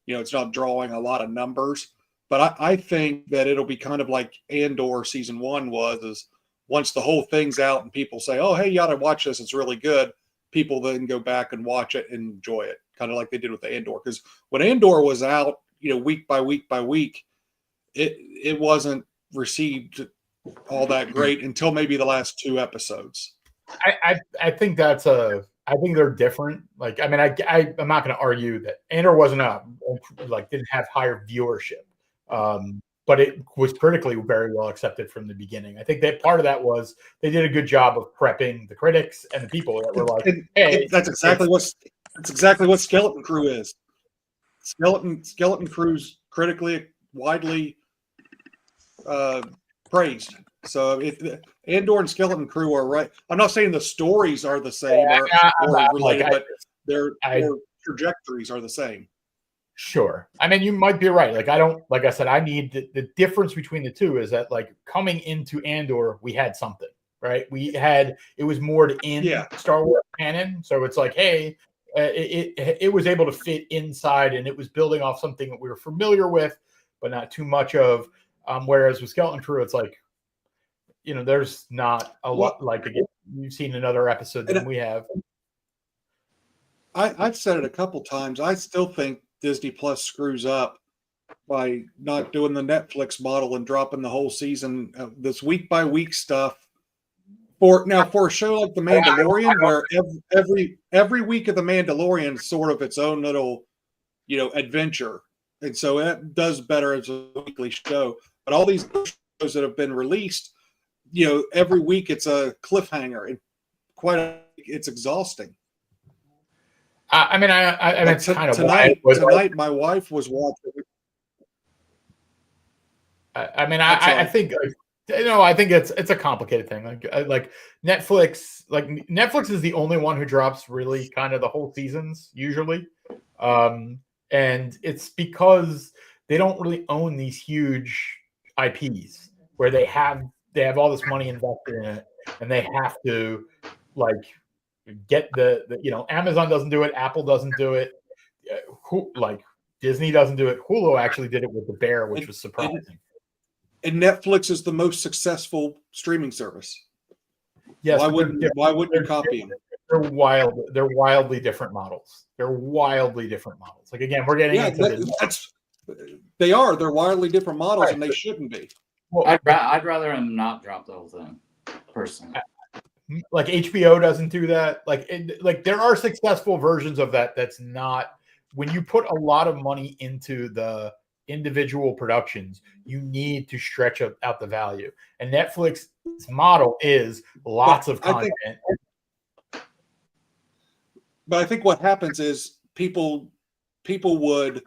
it's not drawing a lot of numbers, but I think that it'll be kind of like Andor season 1 was, is once the whole thing's out and people say, oh, hey, you ought to watch this, it's really good, people then go back and watch it and enjoy it, kind of like they did with the Andor. Because when Andor was out, week by week by week, it wasn't received all that great until maybe the last 2 episodes. I think I think they're different. Like, I mean, I'm not going to argue that Andor wasn't didn't have higher viewership, but it was critically very well accepted from the beginning. I think that part of that was they did a good job of prepping the critics and the people that were like, "Hey, that's exactly what Skeleton Crew is." Skeleton Crew's critically widely praised. So Andor and Skeleton Crew are right. I'm not saying the stories are the same or related, but their trajectories are the same. Sure. I mean, you might be right. Like I said, I need the difference between the two is that, coming into Andor, we had something, right? It was more in Star Wars canon. So it's like, hey, it was able to fit inside, and it was building off something that we were familiar with, but not too much of. Whereas with Skeleton Crew, it's like, there's not a lot. Like, again, you've seen another episode than we have. I've said it a couple times. I still think Disney Plus screws up by not doing the Netflix model and dropping the whole season of this week by week stuff. For a show like The Mandalorian, where every week of The Mandalorian is sort of its own little, adventure, and so it does better as a weekly show. But all these shows that have been released, every week it's a cliffhanger, and it's exhausting. I mean, it's kind of tonight. My wife was watching. I think I think it's a complicated thing. Like Netflix. Like, Netflix is the only one who drops really kind of the whole seasons usually, and it's because they don't really own these huge IPs where they have all this money invested in it, and they have to get the Amazon doesn't do it, Apple doesn't do it. Disney doesn't do it. Hulu actually did it with The Bear, which was surprising. And Netflix is the most successful streaming service. Yes, why wouldn't you copy them? They're wildly different models. They're wildly different models. Like, again, we're getting into they're wildly different models, right, and they shouldn't be. Well, I'd rather them not drop the whole thing, personally. Like HBO doesn't do that. Like there are successful versions of that. That's not, when you put a lot of money into the individual productions, you need to stretch out the value. And Netflix's model is lots of content. But I think what happens is people would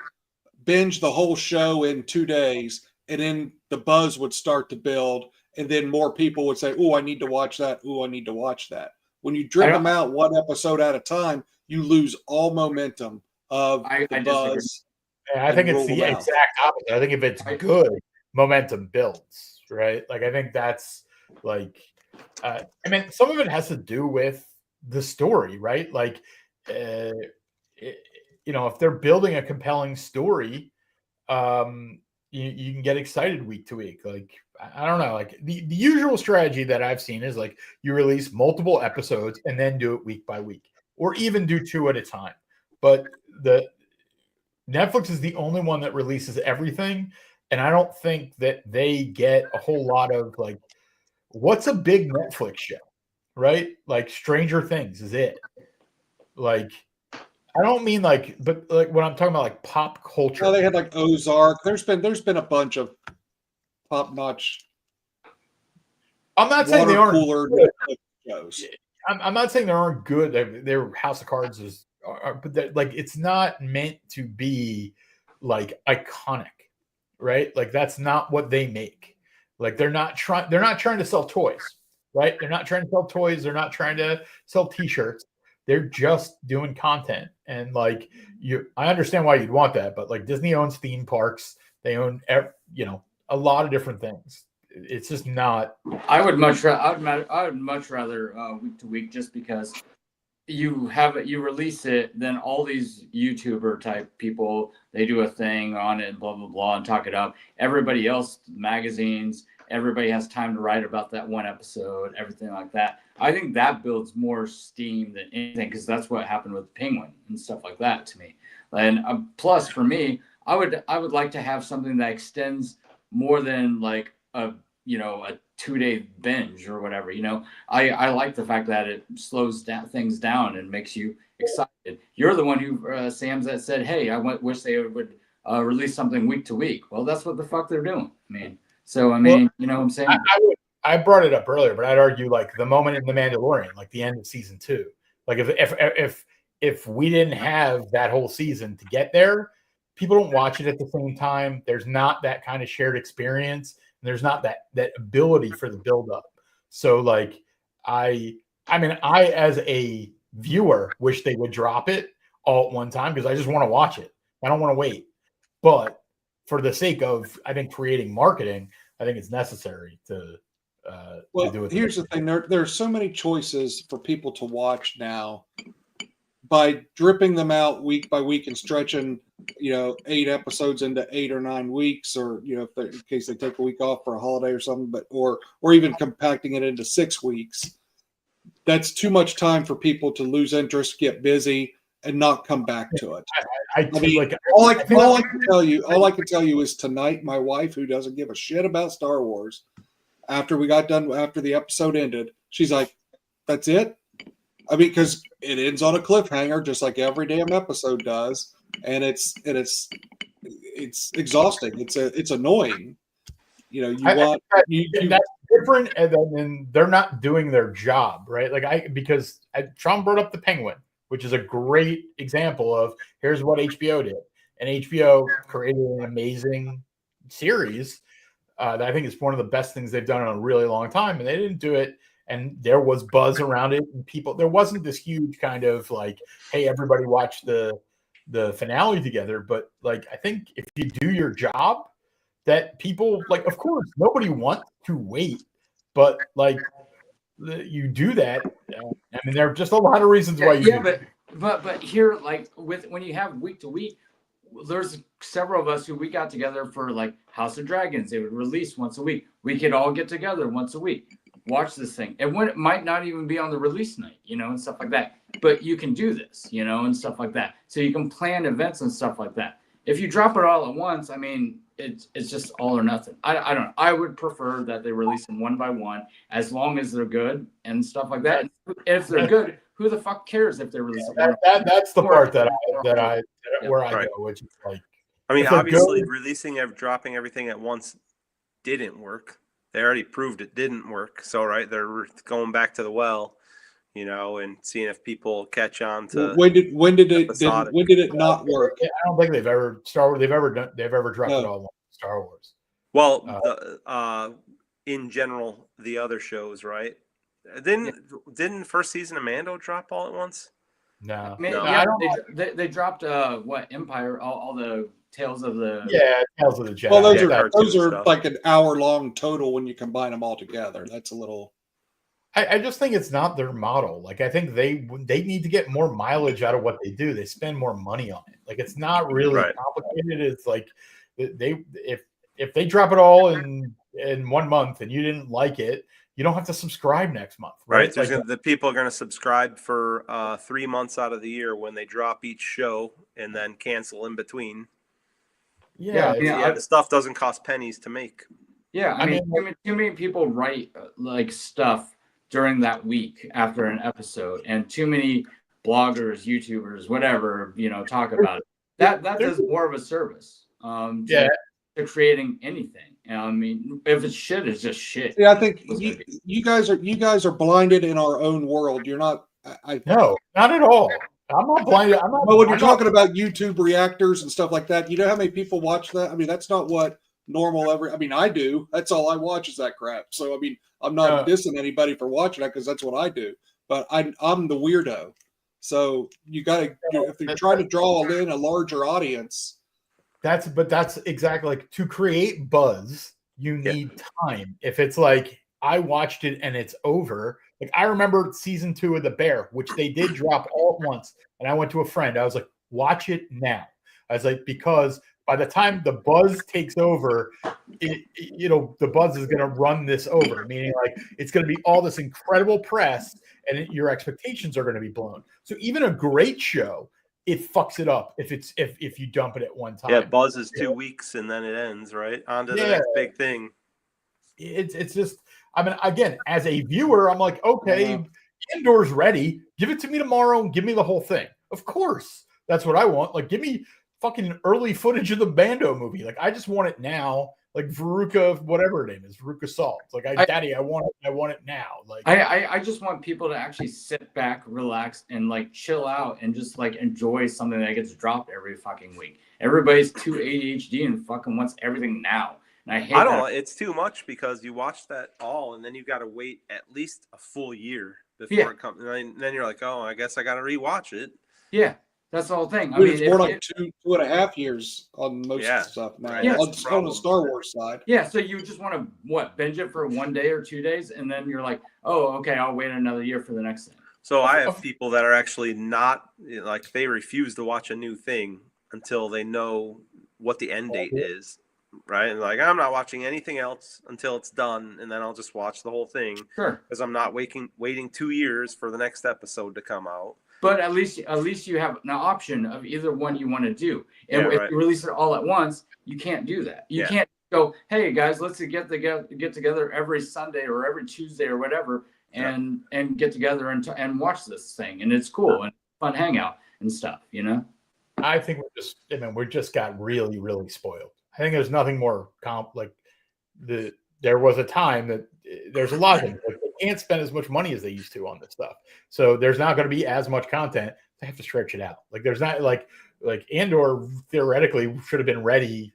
binge the whole show in 2 days, and then the buzz would start to build, and then more people would say, "Oh, I need to watch that. Oh, I need to watch that." When you drip them out one episode at a time, you lose all momentum of the buzz. I think it's the exact opposite. I think if it's good, momentum builds, right? Like, I think that's like, I mean, some of it has to do with the story, right? Like, if they're building a compelling story, you can get excited week to week. Like, I don't know, like the usual strategy that I've seen is like you release multiple episodes and then do it week by week, or even do 2 at a time. But the Netflix is the only one that releases everything, and I don't think that they get a whole lot of like, what's a big Netflix show, right? Like Stranger Things is it. Like, I don't mean like, but like when I'm talking about like pop culture. Well, they had like Ozark. There's been a bunch of top notch. I'm not saying they aren't good shows. I'm not saying they aren't good. Their House of Cards is, but like it's not meant to be like iconic, right? Like that's not what they make. Like they're not trying to sell toys, right? They're not trying to sell toys. They're not trying to sell T-shirts. They're just doing content. And like I understand why you'd want that, but like Disney owns theme parks. They own, a lot of different things. It's just not. I would much rather week to week, just because you release it, then all these YouTuber type people, they do a thing on it, blah blah blah, and talk it up. Everybody else, magazines, everybody has time to write about that one episode, everything like that. I think that builds more steam than anything, because that's what happened with Penguin and stuff like that to me. And plus, for me, I would like to have something that extends more than like a 2-day binge or whatever. I like the fact that it slows things down and makes you excited. You're the one who Sam's that said, "Hey, wish they would release something week to week." Well, that's what the fuck they're doing. You know what I'm saying? I brought it up earlier, but I'd argue like the moment in The Mandalorian, like the end of season 2, like if we didn't have that whole season to get there, people don't watch it at the same time. There's not that kind of shared experience. And there's not that ability for the buildup. So like, I as a viewer wish they would drop it all at one time, because I just want to watch it. I don't want to wait. But for the sake of, I think, creating marketing, I think it's necessary to do it. Here's the thing: there are so many choices for people to watch now. By dripping them out week by week and stretching, 8 episodes into 8 or 9 weeks, or in case they take a week off for a holiday or something, but or even compacting it into 6 weeks, that's too much time for people to lose interest, get busy, and not come back to it. All I can tell you is tonight, my wife, who doesn't give a shit about Star Wars, after the episode ended, she's like, "That's it." Because it ends on a cliffhanger, just like every damn episode does, and it's exhausting. It's annoying. That's different, and then they're not doing their job, right? Like because Sean brought up the Penguin, which is a great example of here's what HBO did, and HBO created an amazing series that I think is one of the best things they've done in a really long time, and they didn't do it. And there was buzz around it, and there wasn't this huge kind of like, hey, everybody watch the finale together. But like, I think if you do your job, that people like, of course, nobody wants to wait, but like you do that. There are just a lot of reasons why you do. But here, like when you have week to week, there's several of us who we got together for like House of Dragons. They would release once a week. We could all get together once a week, watch this thing. And when it might not even be on the release night, and stuff like that. But you can do this, and stuff like that. So you can plan events and stuff like that. If you drop it all at once, I mean, it's just all or nothing. I don't know. I would prefer that they release them one by one, as long as they're good and stuff like that. And if they're good, who the fuck cares if they release it? That's the part that I where I Right. go, which is like, I mean, if they're obviously, good- dropping everything at once didn't work. They already proved it didn't work. So, right, they're going back to the well, and seeing if people catch on to. When did it not work? I don't think they've ever dropped it all on Star Wars. Well, in general, the other shows, right? Didn't first season of Mando drop all at once? No. Yeah, they dropped Empire, all the Tales of the Tales of the Jedi. Well, those cartoon are stuff. like an hour long total when you combine them all together. That's a little. I just think it's not their model. Like, I think they need to get more mileage out of what they do. They spend more money on it. Like, it's not really complicated. It's like if they drop it all in 1 month and you didn't like it, you don't have to subscribe next month, right? The people are going to subscribe for 3 months out of the year when they drop each show and then cancel in between. The stuff doesn't cost pennies to make. Yeah, I mean, too many people write like stuff during that week after an episode, and too many bloggers, YouTubers, whatever, talk about it. That does more of a service to creating anything. I mean, if it's shit, it's just shit. Yeah, I think you guys are blinded in our own world. You're not. No, not at all. I'm not blinded. Well, when you're talking about YouTube reactors and stuff like that, you know how many people watch that? I mean, that's not what normal I mean, I do. That's all I watch is that crap. So, I mean, I'm not dissing anybody for watching that because that's what I do. But I'm the weirdo. So you got to, if you're trying to draw in a larger audience. That's exactly like, to create buzz, you need time. If it's like, I watched it and it's over. Like, I remember season 2 of The Bear, which they did drop all at once. And I went to a friend. I was like, watch it now. I was like, because by the time the buzz takes over, the buzz is going to run this over, meaning like it's going to be all this incredible press and your expectations are going to be blown. So even a great show, it fucks it up if you dump it at one time. Yeah, buzz is 2 weeks and then it ends, right? On to the next big thing. It's just, I mean, again, as a viewer, I'm like, okay, Andor's ready. Give it to me tomorrow and give me the whole thing. Of course, that's what I want. Like, give me fucking early footage of the Mando movie. Like, I just want it now. Like Veruca, whatever her name is, Veruca Salt. It's like, Daddy, I want it now. Like, I just want people to actually sit back, relax, and like chill out and just like enjoy something that gets dropped every fucking week. Everybody's too ADHD and fucking wants everything now. And I hate that. It's too much because you watch that all and then you got to wait at least a full year before it comes. And then you're like, oh, I guess I got to rewatch it. Yeah. That's the whole thing. I mean, mean, it's more like 2.5 years on most stuff now. Yeah, on the Star Wars side. Yeah, so you just want to binge it for 1 day or 2 days, and then you're like, oh, okay, I'll wait another year for the next thing. So I have people that are actually not like, they refuse to watch a new thing until they know what the end date is, right? And like, I'm not watching anything else until it's done, and then I'll just watch the whole thing. Sure. Because I'm not waiting 2 years for the next episode to come out. But at least you have an option of either one you want to do. And if you release it all at once, you can't do that. You can't go, hey guys, let's get together every Sunday or every Tuesday or whatever, and get together and watch this thing, and it's cool and fun hangout and stuff. I think we just got really, really spoiled. I think there's nothing more there was a time that there's a lot of things. Like, they can't spend as much money as they used to on this stuff. So there's not going to be as much content. They have to stretch it out. Like, there's not like Andor theoretically should have been ready.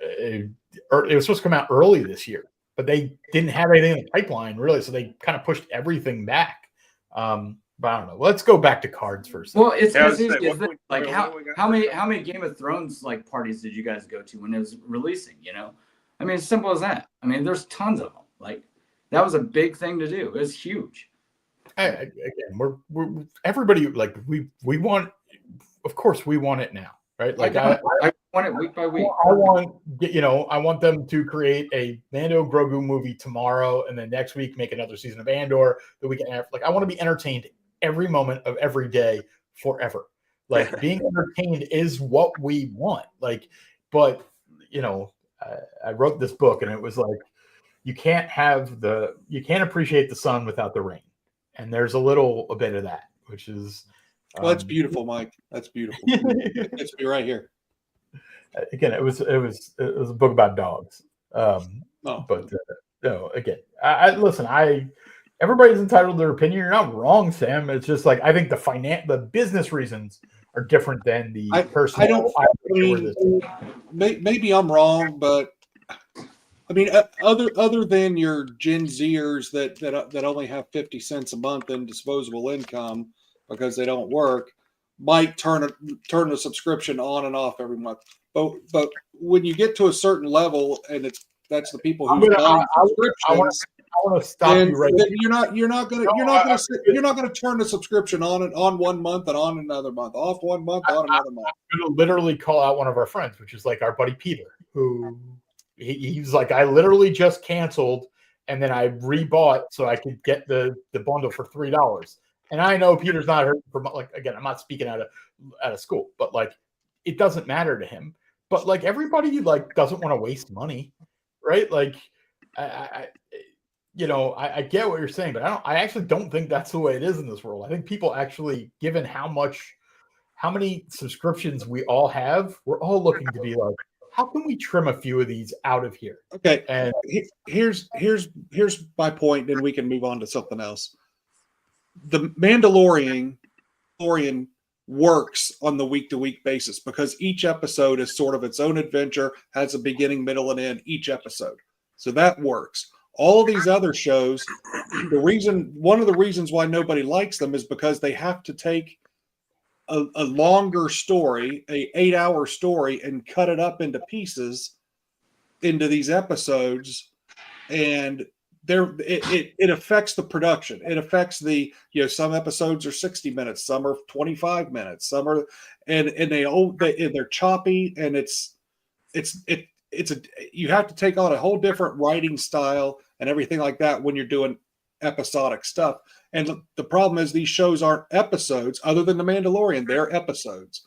It was supposed to come out early this year, but they didn't have anything in the pipeline really. So they kind of pushed everything back. But I don't know. Let's go back to cards first. Well, it's easy. Like, how many Game of Thrones like parties did you guys go to when it was releasing? I mean, it's simple as that. I mean, there's tons of them. Like, that was a big thing to do. It was huge. Again, we're everybody, like, we want, of course, we want it now. right? Like I want it week by week. I want them to create a Mando Grogu movie tomorrow, and then next week make another season of Andor. The weekend after, like I want to be entertained every moment of every day forever. Like being entertained is what we want. Like, but I wrote this book, and it was like you can't appreciate the sun without the rain, and there's a bit of that, which is. Well, that's beautiful, Mike. That's beautiful. It's me right here. Again, it was a book about dogs. But no, again, I listen. Everybody's entitled to their opinion. You're not wrong, Sam. It's just like I think the business reasons are different than the personal. Maybe I'm wrong, but I mean, other than your Gen Zers that only have 50 cents a month in disposable income because they don't work, might turn the subscription on and off every month. But when you get to a certain level, and that's the people who buying subscriptions, I want to stop you right there. You're not going to turn the subscription on 1 month and on another month, off 1 month, on another month. I'm going to literally call out one of our friends, which is like our buddy Peter, who he's like, I literally just canceled and then I rebought so I could get the bundle for $3. And I know Peter's not hurt from, like, again, I'm not speaking out of school, but like it doesn't matter to him. But like everybody like doesn't want to waste money, right? Like I get what you're saying, but I actually don't think that's the way it is in this world. I think people actually, given how many subscriptions we all have, we're all looking to be like, how can we trim a few of these out of here? Okay. And here's my point, then we can move on to something else. The Mandalorian works on the week-to-week basis because each episode is sort of its own adventure, has a beginning, middle, and end each episode. So that works. All these other shows, one of the reasons why nobody likes them is because they have to take a longer story, an 8-hour story, and cut it up into pieces into these episodes, and it affects the production. It affects some episodes are 60 minutes, some are 25 minutes, some are and they're choppy, and you have to take on a whole different writing style and everything like that when you're doing episodic stuff. And the problem is these shows aren't episodes other than The Mandalorian. They're episodes.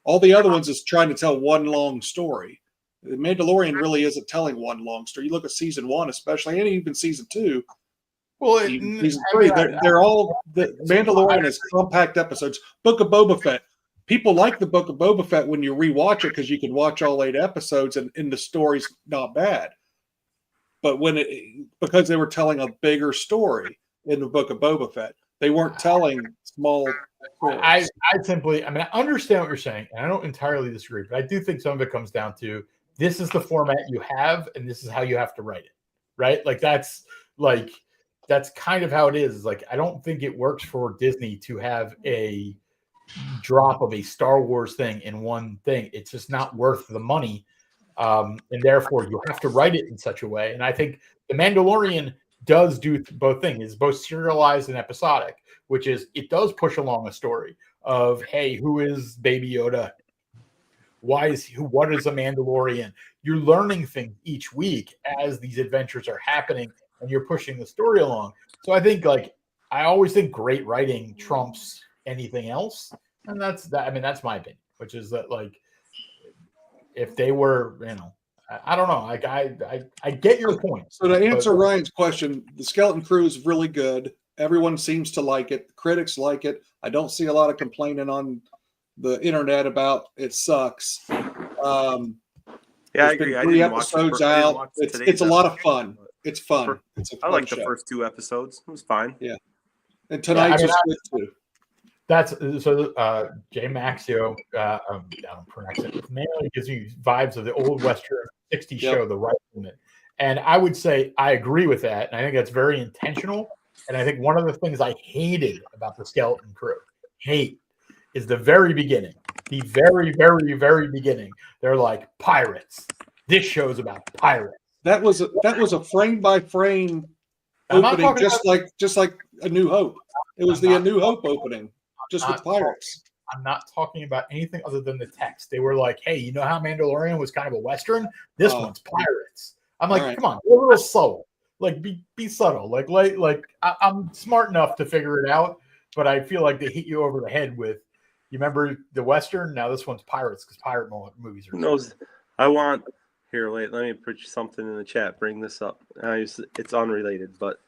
All the other ones is trying to tell one long story. The Mandalorian really isn't telling one long story. You look at season 1, especially, and even season 2. Well, season 3, they're all the Mandalorian is compact episodes. Book of Boba Fett. People like the Book of Boba Fett when you rewatch it because you can watch all 8 episodes and the story's not bad. But because they were telling a bigger story in the Book of Boba Fett, they weren't telling small stories. I understand what you're saying, and I don't entirely disagree, but I do think some of it comes down to this is the format you have, and this is how you have to write it, right? That's kind of how it is. Like, I don't think it works for Disney to have a drop of a Star Wars thing in one thing. It's just not worth the money, and therefore you have to write it in such a way. And I think The Mandalorian does do both things. It's both serialized and episodic, which is it does push along a story of, hey, who is Baby Yoda? What is a Mandalorian? You're learning things each week as these adventures are happening, and you're pushing the story along. So I think, I always think great writing trumps anything else, and that's that. I mean, that's my opinion, which is that, if they were, I don't know. I get your point. So to answer Ryan's question, the Skeleton Crew is really good. Everyone seems to like it. The critics like it. I don't see a lot of complaining on the internet about it sucks. I agree. I 3 episodes out. It's a lot of fun. It's fun. I like the first 2 episodes. It was fine. Yeah. And tonight's was good too. That's so. Jay Maxio, I don't pronounce it. Mainly gives you vibes of the old Western '60s show, The Rifleman. And I would say I agree with that, and I think that's very intentional. And I think one of the things I hated about the Skeleton Crew, is the very beginning. The very, very, very beginning. They're like, pirates. This show's about pirates. That was a frame by frame opening, just like A New Hope. It was the A New Hope opening, just with pirates. I'm not talking about anything other than the text. They were like, hey, you know how Mandalorian was kind of a Western? This one's pirates. I'm like, come on, be a little subtle. Like, be subtle. I'm smart enough to figure it out, but I feel like they hit you over the head with, you remember the Western? Now this one's pirates because pirate movies are. Who knows? I want here. Wait, let me put something in the chat. Bring this up. It's unrelated, but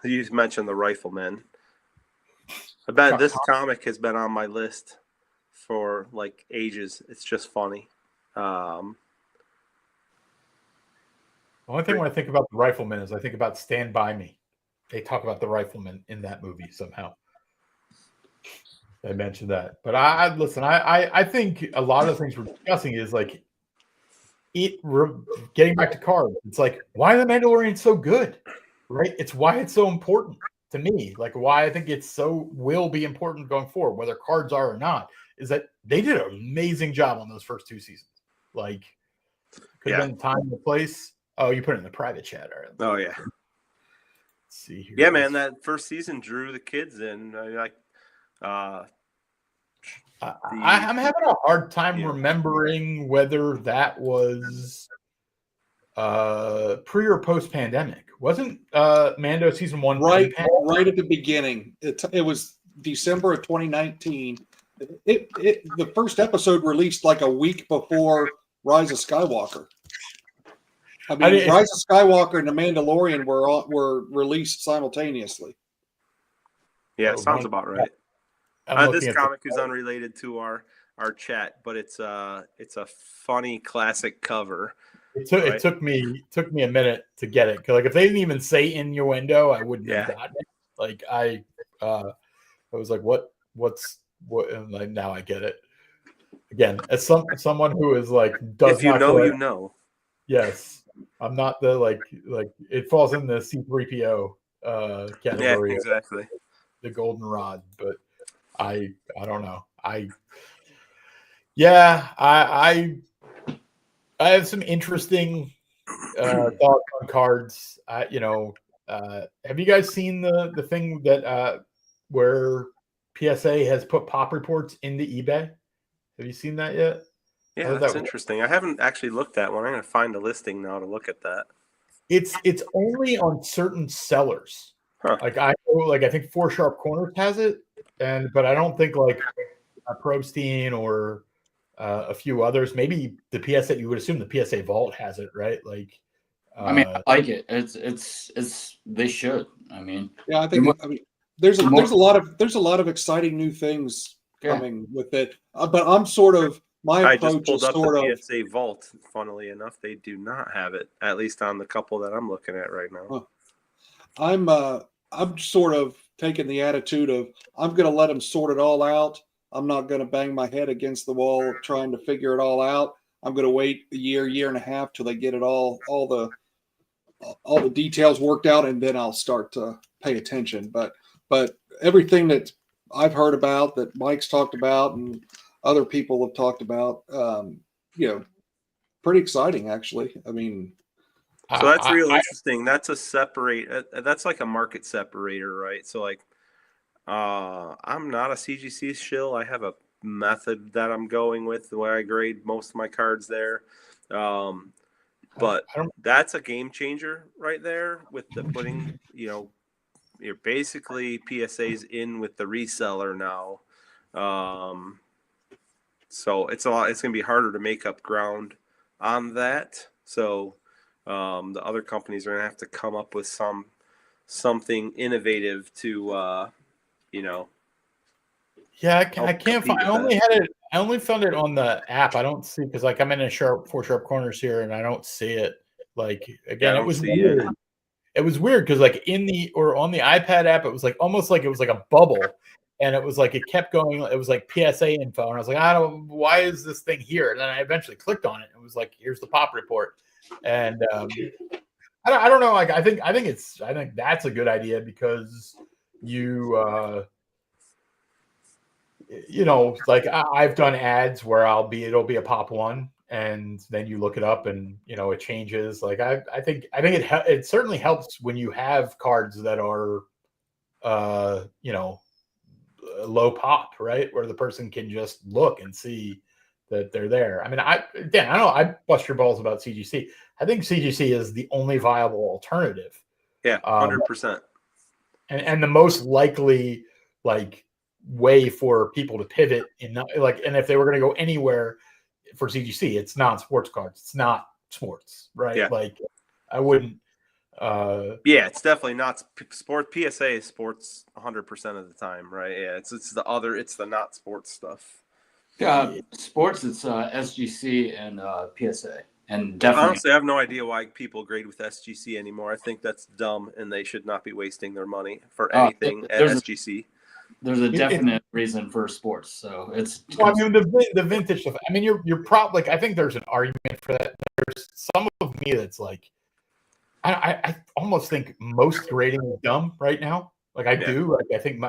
you mentioned the Rifleman. I bet this comic has been on my list for like ages. It's just funny. The only thing when I think about the Rifleman is I think about Stand By Me. They talk about the Rifleman in that movie somehow. I mentioned that, but I think a lot of the things we're discussing is like getting back to cards. It's like, why are the Mandalorian so good, right? It's why it's so important to me. Like why I think it's will be important going forward, whether cards are or not, is that they did an amazing job on those first 2 seasons. Like could have been time and the place. Oh, you put it in the private chat, all right? Oh yeah. Let's see here. Yeah, man, that first season drew the kids in. I'm having a hard time remembering whether that was pre or post pandemic. Wasn't Mando season 1 right at the beginning? It was December of 2019. The first episode released like a week before Rise of Skywalker. I mean, Rise of Skywalker and The Mandalorian were released simultaneously. Yeah, it sounds about right. This comic is unrelated to our chat, but it's a funny classic cover. It took me a minute to get it. Like if they didn't even say innuendo, I wouldn't have gotten it. Like I was like, what? And like now I get it. Again, as someone who is like if you know, you know. Yes, I'm not the like it falls in the C3PO category. Yeah, exactly. The goldenrod, but I don't know. I have some interesting thoughts on cards. Have you guys seen the thing that where PSA has put pop reports into eBay? Have you seen that yet? Yeah, that's interesting. I haven't actually looked at one. I'm going to find a listing now to look at that. It's only on certain sellers. Huh. I think 4 Sharp Corners has it, but I don't think like Probstein or a few others. Maybe the PSA. You would assume the PSA Vault has it, right? Like, I mean, I like it. It's they should. I mean, yeah, I think. There's a lot of exciting new things coming with it. But I'm sort of my approach. I just pulled up the PSA Vault. Funnily enough, they do not have it, at least on the couple that I'm looking at right now. Huh. I'm sort of taking the attitude of I'm going to let them sort it all out. I'm not going to bang my head against the wall trying to figure it all out. I'm going to wait a year and a half till they get it all the details worked out, and then I'll start to pay attention. But everything that I've heard about, that Mike's talked about, and other people have talked about, pretty exciting actually. I mean. So that's real interesting. That's that's like a market separator, right? So like, I'm not a CGC shill. I have a method that I'm going with where I grade most of my cards there. But that's a game changer right there with the putting, you're basically PSAs in with the reseller now. So it's going to be harder to make up ground on that. So, the other companies are going to have to come up with something innovative to, Yeah, I can't find. I only found it on the app. I don't see because like I'm in a 4 Sharp Corners here and I don't see it. Like again, it was weird. It was weird because like on the iPad app, it was like almost like it was like a bubble, and it was like it kept going. It was like PSA info, and I was like, why is this thing here? And then I eventually clicked on it. And it was like, here's the pop report. And I don't know. Like I think that's a good idea because like I've done ads where it'll be a pop one, and then you look it up and it changes. Like I think it certainly helps when you have cards that are low pop, right, where the person can just look and see that they're there. I mean, I bust your balls about CGC. I think CGC is the only viable alternative. Yeah, 100%. And the most likely like way for people to pivot in like, and if they were going to go anywhere for CGC, it's non-sports cards. It's not sports, right? Yeah. Like I wouldn't. Yeah, it's definitely not sports. PSA is sports 100% of the time, right? Yeah, it's the not sports stuff. Sports, it's SGC and PSA, and definitely. Honestly, I have no idea why people grade with SGC anymore. I think that's dumb, and they should not be wasting their money for anything at SGC. There's a definite reason for sports, so it's. Well, I mean, the vintage stuff. I mean, you're probably like, I think there's an argument for that. There's some of me that's like, I almost think most grading is dumb right now. Like I do. Like I think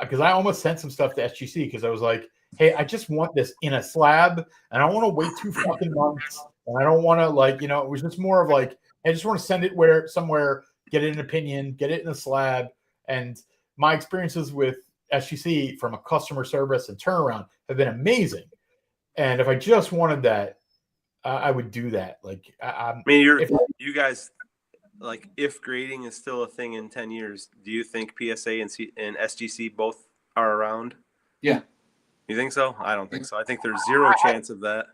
because I almost sent some stuff to SGC because I was like, hey, I just want this in a slab, and I don't want to wait 2 fucking months, and I don't want to it was just more of like, I just want to send it somewhere, get it an opinion, get it in a slab, and my experiences with SGC from a customer service and turnaround have been amazing. And if I just wanted that, I would do that. Like, I mean, you guys, like, if grading is still a thing in 10 years, do you think PSA and SGC both are around? Yeah. You think so? I don't think so. I think there's zero chance of that.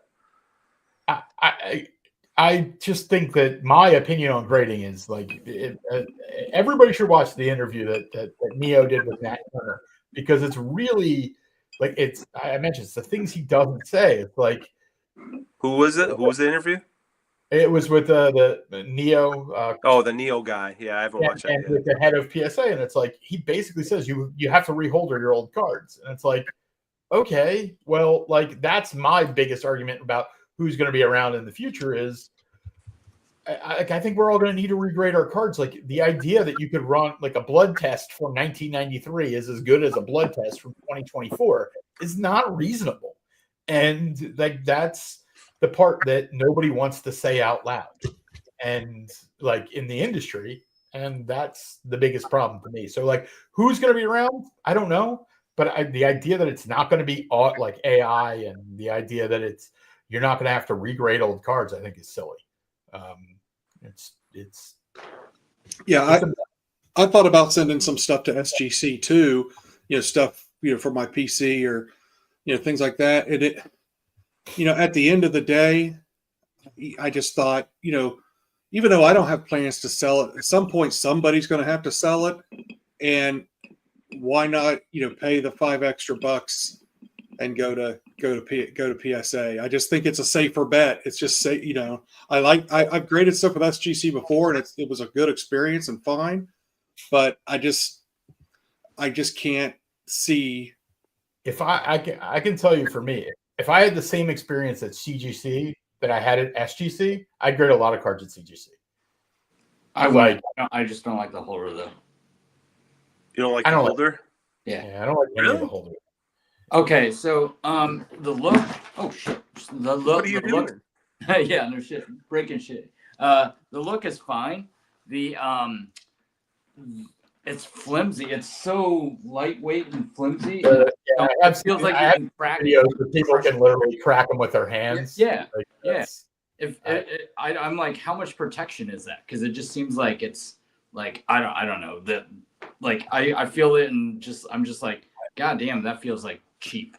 I just think that my opinion on grading is like everybody should watch the interview that Neo did with Matt Turner, because it's really like I mentioned it's the things he doesn't say. It's like, who was it? Who was the interview? It was with the Neo. The Neo guy. Yeah, I haven't watched that yet. With the head of PSA, and it's like he basically says you have to reholder your old cards, and it's like, okay, well, like that's my biggest argument about who's going to be around in the future is I think we're all going to need to regrade our cards. Like the idea that you could run like a blood test from 1993 is as good as a blood test from 2024 is not reasonable. And like that's the part that nobody wants to say out loud. And like in the industry, and that's the biggest problem for me. So like who's going to be around? I don't know. But the idea that it's not going to be like AI and the idea that you're not going to have to regrade old cards, I think is silly. I thought about sending some stuff to SGC too, stuff, for my PC or, things like that. And at the end of the day, I just thought, even though I don't have plans to sell it, at some point, somebody's going to have to sell it. And why not, pay the $5 extra and go to PSA. I just think it's a safer bet. It's just I've graded stuff with SGC before, and it was a good experience and fine, but I just can't see. If I can tell you, for me, if I had the same experience at CGC that I had at SGC, I'd grade a lot of cards at CGC. I just don't like the holder though. You don't like the holder? Yeah, I don't like any of the holder. Okay, so the look. Oh shit! The look. What are you doing? Yeah, no shit. Breaking shit. The look is fine. The it's flimsy. It's so lightweight and flimsy. It feels like you can crack videos where people can literally crack them with their hands. Yeah, I'm like, how much protection is that? Because it just seems like it's like I don't know that. Like I feel it, and I'm just like, God damn, that feels like cheap.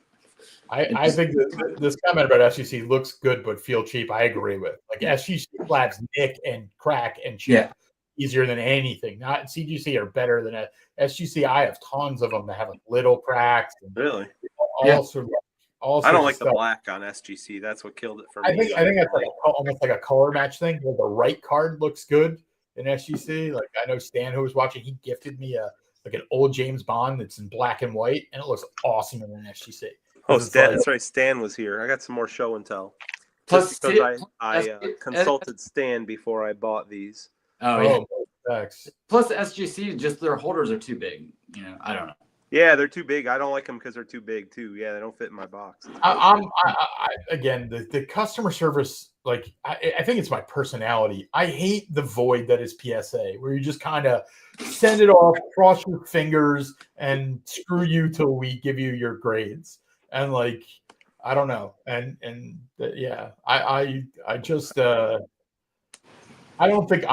I think that this comment about SGC looks good but feel cheap, I agree with. Like SGC slabs nick and crack and chip easier than anything. Not CGC are better than SGC. I have tons of them that have like little cracks. And really? All I don't like the black on SGC. That's what killed it for me. I think that's like almost like a color match thing where the right card looks good in SGC. Like I know Stan, who was watching, he gifted me an old James Bond that's in black and white, and it looks awesome in an SGC. Oh, Stan, that's right. Stan was here. I got some more show and tell. Plus, because I consulted Stan before I bought these. Oh, yeah. Plus SGC, just their holders are too big. I don't know. Yeah, they're too big. I don't like them because they're too big too. Yeah, they don't fit in my box. Again, the customer service, like I think it's my personality. I hate the void that is PSA, where you just kind of send it off, cross your fingers, and screw you till we give you your grades. And like, I don't know, yeah, I just I don't think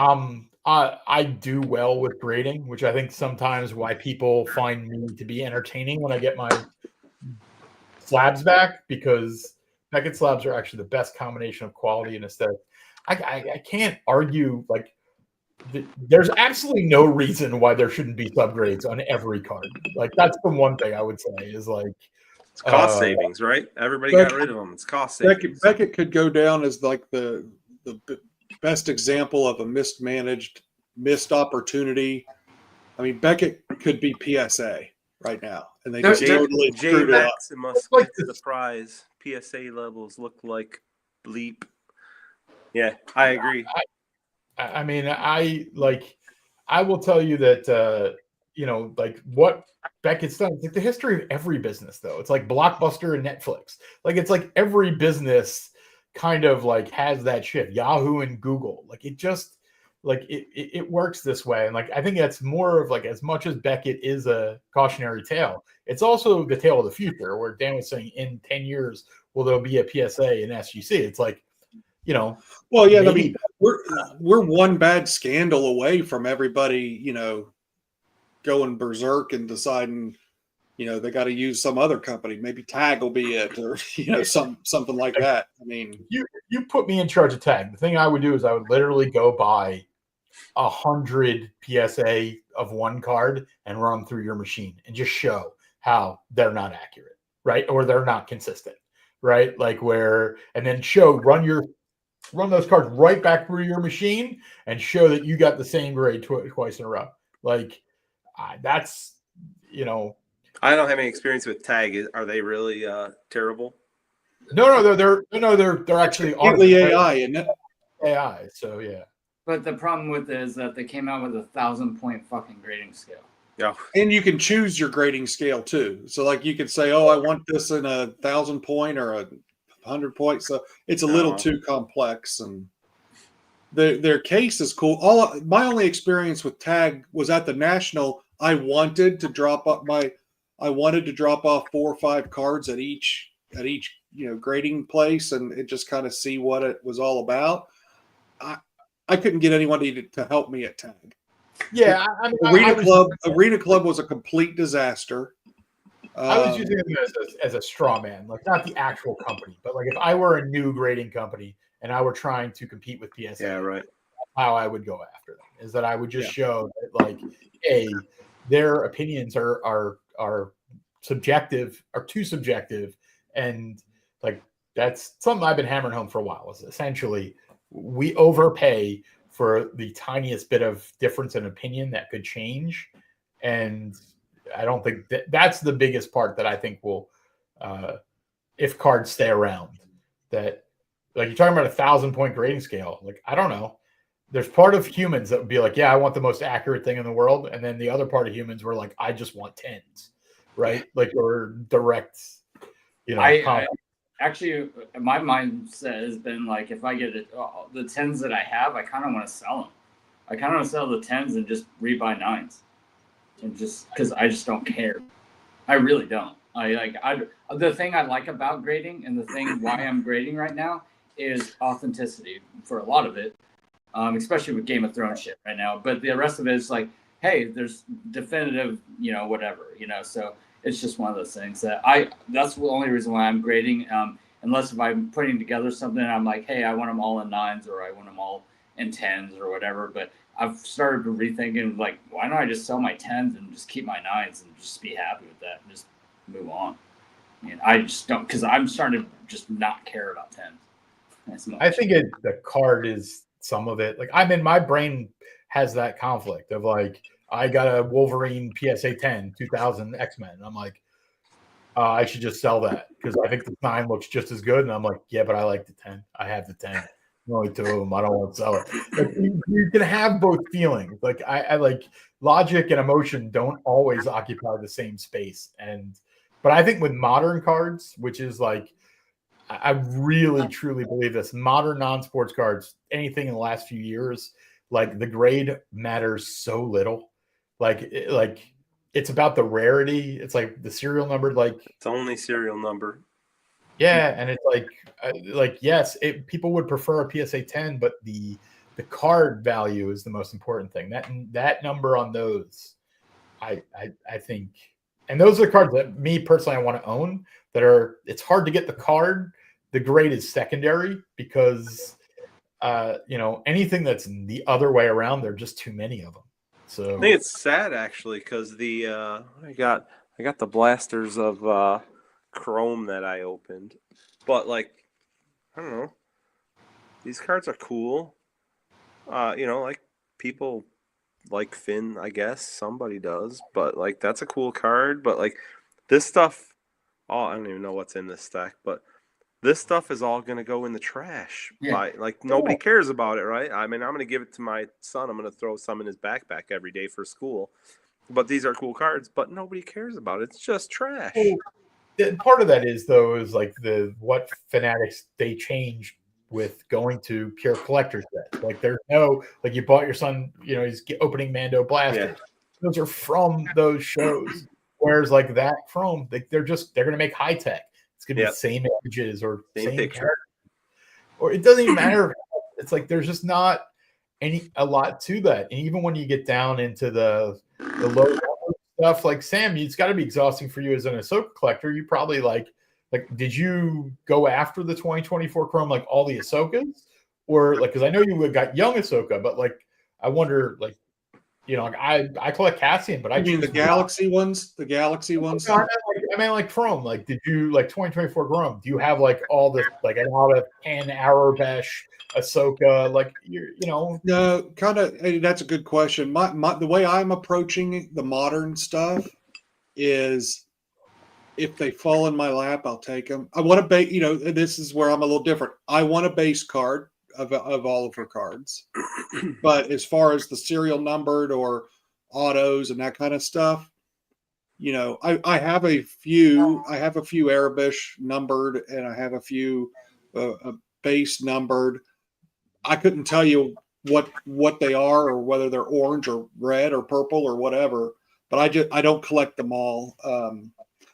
I do well with grading, which I think sometimes why people find me to be entertaining when I get my slabs back, because Beckett slabs are actually the best combination of quality and aesthetic. I can't argue, like there's absolutely no reason why there shouldn't be subgrades on every card. Like that's the one thing I would say is like it's cost savings, right? Everybody got rid of them. It's cost savings. Beckett could go down as like the best example of a mismanaged, missed opportunity. I mean, Beckett could be PSA right now, and they just totally screwed it up. Maximus gets the prize. PSA levels look like bleep. Yeah, I agree. I mean, I will tell you that like what Beckett's done. It's like the history of every business, though. It's like Blockbuster and Netflix. Like it's like every business kind of like has that shit. Yahoo and Google. Like it just like it works this way. And like I think that's more of like, as much as Beckett is a cautionary tale, it's also the tale of the future, where Dan was saying in 10 years will there be a PSA and SGC. It's like, well, yeah, maybe. I mean, we're one bad scandal away from everybody, going berserk and deciding, they got to use some other company. Maybe Tag will be it, or something like that. I mean, you put me in charge of Tag. The thing I would do is I would literally go buy 100 PSA of one card and run through your machine and just show how they're not accurate, right? Or they're not consistent, right? Like and then run those cards right back through your machine and show that you got the same grade twice in a row. Like that's, I don't have any experience with Tag. Are they really terrible? No, they're actually AI, isn't it? AI. So yeah. But the problem with it is that they came out with 1,000-point fucking grading scale. Yeah. And you can choose your grading scale too. So like you could say, oh, I want this in 1,000-point or 100-point. So it's a little too complex, and their case is cool. My only experience with Tag was at the National. I wanted to drop off 4 or 5 cards at each grading place, and it just kind of see what it was all about. I couldn't get anybody to help me at Tag. Yeah, Arena Club was a complete disaster. I was using them as a straw man, like not the actual company, but like if I were a new grading company and I were trying to compete with PSA, yeah, right. How I would go after them is that I would just show that, like, hey, their opinions are subjective, are too subjective, and like that's something I've been hammering home for a while. Is essentially we overpay for the tiniest bit of difference in opinion that could change, and I don't think that's the biggest part that I think will, if cards stay around, that like you're talking about 1,000-point grading scale. Like, I don't know. There's part of humans that would be like, yeah, I want the most accurate thing in the world. And then the other part of humans were like, I just want 10s, right? Like, or direct, I actually, my mindset has been like, if I get the 10s that I have, I kind of want to sell them. I kind of want to sell the 10s and just rebuy 9s. And just because I just don't care. I really don't. The thing I like about grading, and the thing why I'm grading right now, is authenticity for a lot of it, especially with Game of Thrones shit right now. But the rest of it is like, hey, there's definitive, whatever, so it's just one of those things that's the only reason why I'm grading. Unless if I'm putting together something, I'm like, hey, I want them all in 9s, or I want them all in 10s or whatever. But I've started rethinking, like, why don't I just sell my 10s and just keep my 9s and just be happy with that and just move on? I mean, I just don't, because I'm starting to just not care about 10s as much. I think the card is some of it. Like, my brain has that conflict of like, I got a Wolverine PSA 10 2000 X-Men. And I'm like, I should just sell that because I think the 9 looks just as good. And I'm like, yeah, but I like the 10. I have the 10. only two of them. I don't want to sell it. Like, you can have both feelings. Like I like logic and emotion don't always occupy the same space. But I think with modern cards, which is like I really truly believe this, modern non-sports cards, anything in the last few years, like the grade matters so little. Like it's about the rarity. It's like the serial number, like It's only serial number. yeah, and it's like yes, people would prefer a PSA 10, but the card value is the most important thing. That number on those, I think, and those are the cards that me personally I want to own. It's hard to get the card. The grade is secondary because anything that's the other way around, there are just too many of them. So I think it's sad actually because I got the blasters of Chrome that I opened, but like I don't know, these cards are cool. Like people like Finn, I guess somebody does, but like that's a cool card. But like this stuff, I don't even know what's in this stack, but this stuff is all gonna go in the trash. Yeah. Nobody cares about it, right? I mean, I'm gonna give it to my son. I'm gonna throw some in his backpack every day for school. But these are cool cards, but nobody cares about it. It's just trash. Part of that is like what fanatics they changed with going to pure collector sets. Like there's no like you bought your son, he's opening Mando Blaster. Yeah. Those are from those shows. Whereas like that Chrome, they're gonna make high tech. It's gonna be the same images or same picture. Or it doesn't even matter. It's like there's just not a lot to that. And even when you get down into the low level stuff, like Sam, it's got to be exhausting for you as an Ahsoka collector. You probably like did you go after the 2024 Chrome like all the Ahsokas, or like because I know you got young Ahsoka, but like I wonder like I collect Cassian, but I mean the Galaxy ones. The Galaxy ones. No, I mean like Chrome. Like, did you like 2024 Chrome? Do you have like all the like a lot of Pan Arabesh, Ahsoka? Like No, kind of. That's a good question. The way I'm approaching the modern stuff is, if they fall in my lap, I'll take them. I want to base. This is where I'm a little different. I want a base card of all of her cards, but as far as the serial numbered or autos and that kind of stuff, I have a few. I have a few Arabish numbered, and I have a few base numbered. I couldn't tell you what they are, or whether they're orange or red or purple or whatever. But I don't collect them all.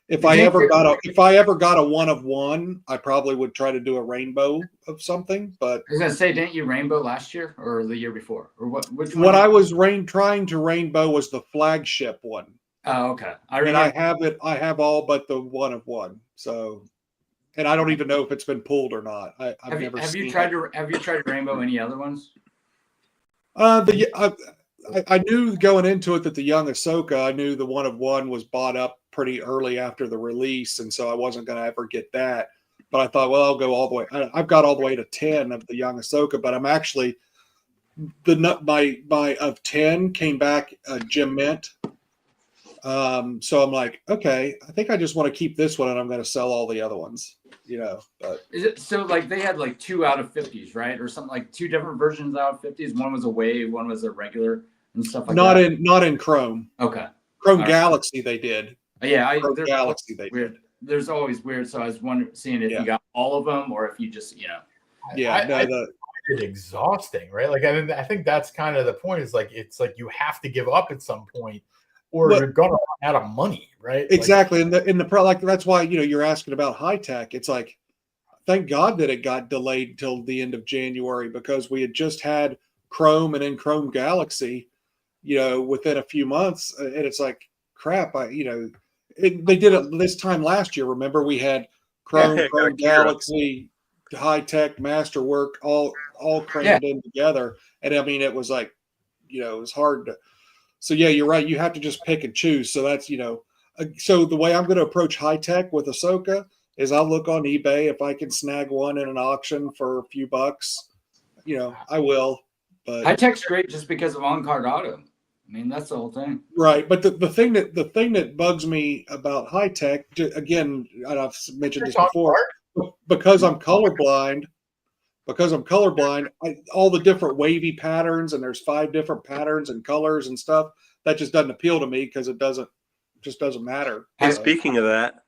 If I ever got a one of one, I probably would try to do a rainbow of something. But I was gonna say, didn't you rainbow last year or the year before, or what? Which one? What I was trying to rainbow was the flagship one. Oh, okay. And I have it. I have all but the one of one. So, and I don't even know if it's been pulled or not. Have you tried to rainbow any other ones? I knew going into it that the young Ahsoka, I knew the one of one was bought up pretty early after the release, and so I wasn't going to ever get that. But I thought, well, I'll go all the way. I've got all the way to 10 of the young Ahsoka, but I'm actually my of 10 came back Jim Mint. So I'm like, okay, I think I just want to keep this one, and I'm going to sell all the other ones. But is it so like they had like 2 out of 50s, right, or something, like 2 different versions out of 50s? One was a wave, one was a regular, and stuff like that. Not in Chrome. Okay. Chrome Galaxy they did. Yeah, Chrome Galaxy they weird. did. There's always weird. So I was seeing if you got all of them, or if you just it's exhausting, right? Like I think that's kind of the point. Is like it's like you have to give up at some point, or you're gonna run out of money, right? Exactly. Like that's why you're asking about high tech. It's like, thank God that it got delayed until the end of January, because we had just had Chrome and then Chrome Galaxy, within a few months, and it's like crap. They did it this time last year. Remember, we had Chrome Galaxy, high tech, masterwork, all crammed in together, and I mean it was like, it was hard to. So yeah, you're right. You have to just pick and choose. So that's so the way I'm going to approach high tech with Ahsoka is I'll look on eBay if I can snag one in an auction for a few bucks. I will. But high tech's great just because of on-card auto. I mean, that's the whole thing. Right, but the thing that bugs me about high tech, again, and I've mentioned this before, because I'm colorblind, because I'm colorblind, all the different wavy patterns, and there's 5 different patterns and colors and stuff, that just doesn't appeal to me because it just doesn't matter. Hey, speaking of that,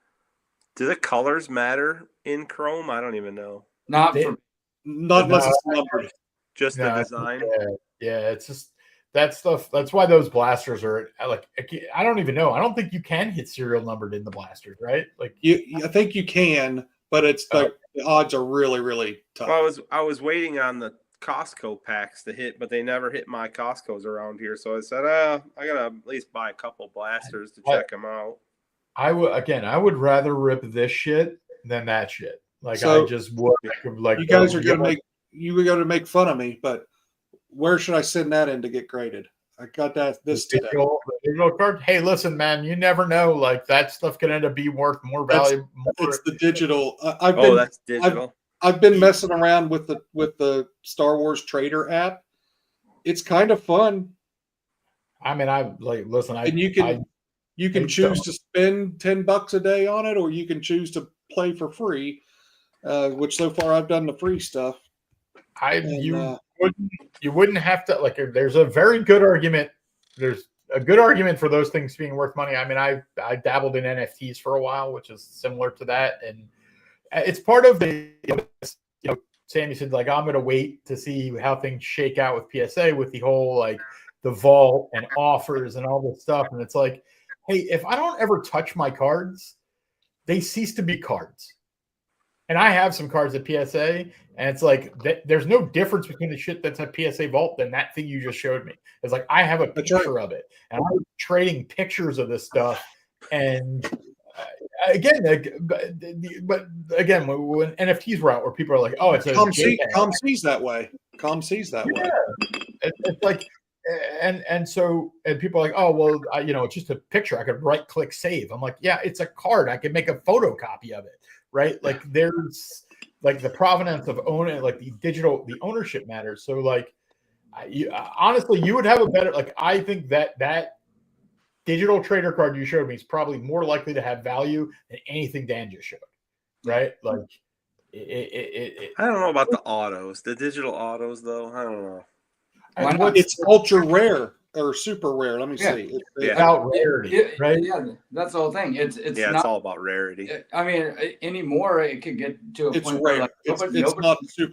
do the colors matter in Chrome? I don't even know. Not unless it's numbered. Just the design. Yeah, it's just that stuff. That's why those blasters are like, I don't even know. I don't think you can hit serial numbered in the blasters, right? Like I think you can, but it's like the odds are really, really tough. Well, I was waiting on the Costco packs to hit, but they never hit my Costco's around here. So I said, I gotta at least buy a couple blasters to check them out. I would rather rip this shit than that shit. Like So, I just would like you guys are gonna make fun of me, but where should I send that in to get graded? I got this today. digital card. Hey, listen, man, you never know. Like that stuff can end up being worth more value. It's the digital. That's digital. I've been messing around with the Star Wars Trader app. It's kind of fun. I mean, and you can choose to spend $10 a day on it, or you can choose to play for free. Which so far I've done the free stuff. You wouldn't have to like. There's a very good argument. There's a good argument for those things being worth money. I mean, I dabbled in NFTs for a while, which is similar to that, and it's part of the. Sammy said like I'm going to wait to see how things shake out with PSA with the whole like the vault and offers and all this stuff, and it's like, hey, if I don't ever touch my cards, they cease to be cards. And I have some cards at PSA, and it's like there's no difference between the shit that's at PSA Vault than that thing you just showed me. It's like I have a picture of it, and I'm trading pictures of this stuff. And again, but again, when NFTs were out, where people are like, "Oh, it's a Com sees that way." Com sees that way. It's like, and so people are like, "Oh, well, it's just a picture. I could right click save." I'm like, "Yeah, it's a card. I could make a photocopy of it." Right, like there's like the provenance of owning, like the ownership matters. So like, honestly, you would have a better like. I think that digital trader card you showed me is probably more likely to have value than anything Dan just showed. Right, like I don't know about the autos, the digital autos though. I don't know. It's ultra rare or super rare. Let me see. It's about rarity, right? Yeah, that's the whole thing. It's not all about rarity. I mean, anymore it could get to a point where like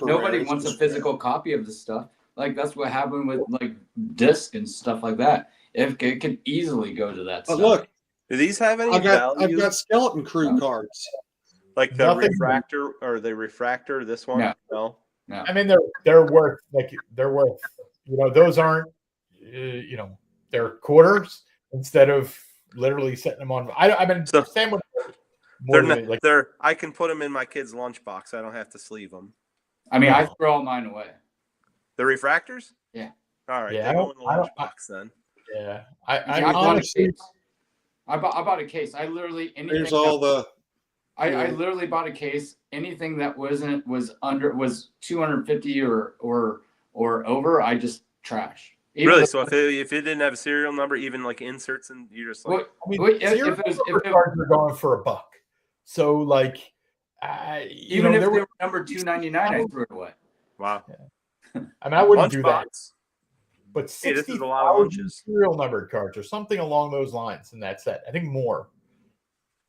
nobody wants a physical copy of the stuff. Like that's what happened with like disc and stuff like that. It could easily go to that. But look, do these have any value? I've got Skeleton Crew cards. Like the refractor or the refractor. This one, no. I mean, they're worth those aren't. They're quarters instead of literally setting them on. Same with I can put them in my kid's lunchbox. I don't have to sleeve them. I mean, I throw all mine away. The refractors? Yeah. All right. Yeah, they go in the lunchbox then. Yeah. I bought a case. I literally Here's all the. I literally bought a case. Anything that was 250 or over, I just trash. Really? So if it didn't have a serial number, even like inserts, and you're just like, if cards are going for $1, so like, even if they were number 299, I threw it away. Wow. Yeah. I mean, I wouldn't do that. But 60,000 serial numbered cards or something along those lines in that set. I think more.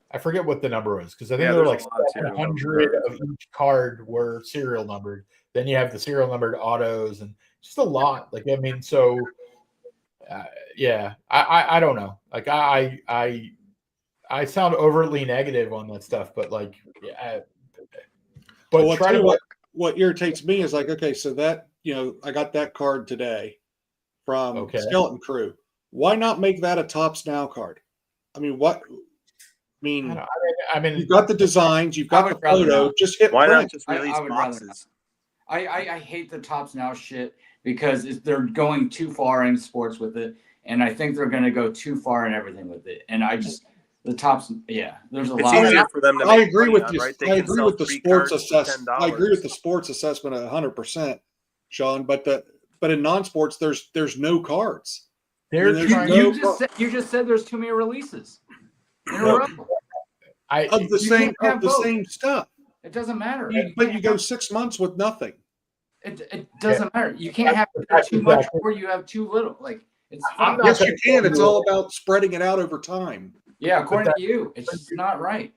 I forget what the number was because I think there were like 700 of each card were serial numbered. Then you have the serial numbered autos and just a lot. Like, I mean, so I don't know. Like I sound overtly negative on that stuff, but like, but try to what irritates me is like, okay, so that, I got that card today from Skeleton Crew. Why not make that a Tops Now card? I mean, I mean, you've got the designs, you've got the photo. Just hit print. Not just release boxes? I hate the Tops Now shit because they're going too far in sports with it, and I think they're going to go too far in everything with it. And the Tops, there's a lot. It's easier for them to. I agree with you. Right? I agree with the sports assessment. I agree with the sports assessment 100%, Sean. But in non-sports, there's no cards. You just said there's too many releases in a row. Of the same stuff. It doesn't matter. But you go 6 months with nothing. It doesn't matter. You can't have too much or you have too little. Like it's I'm not Yes, gonna you can. tell It's you- all about spreading it out over time. yeah, according to you, it's just not right.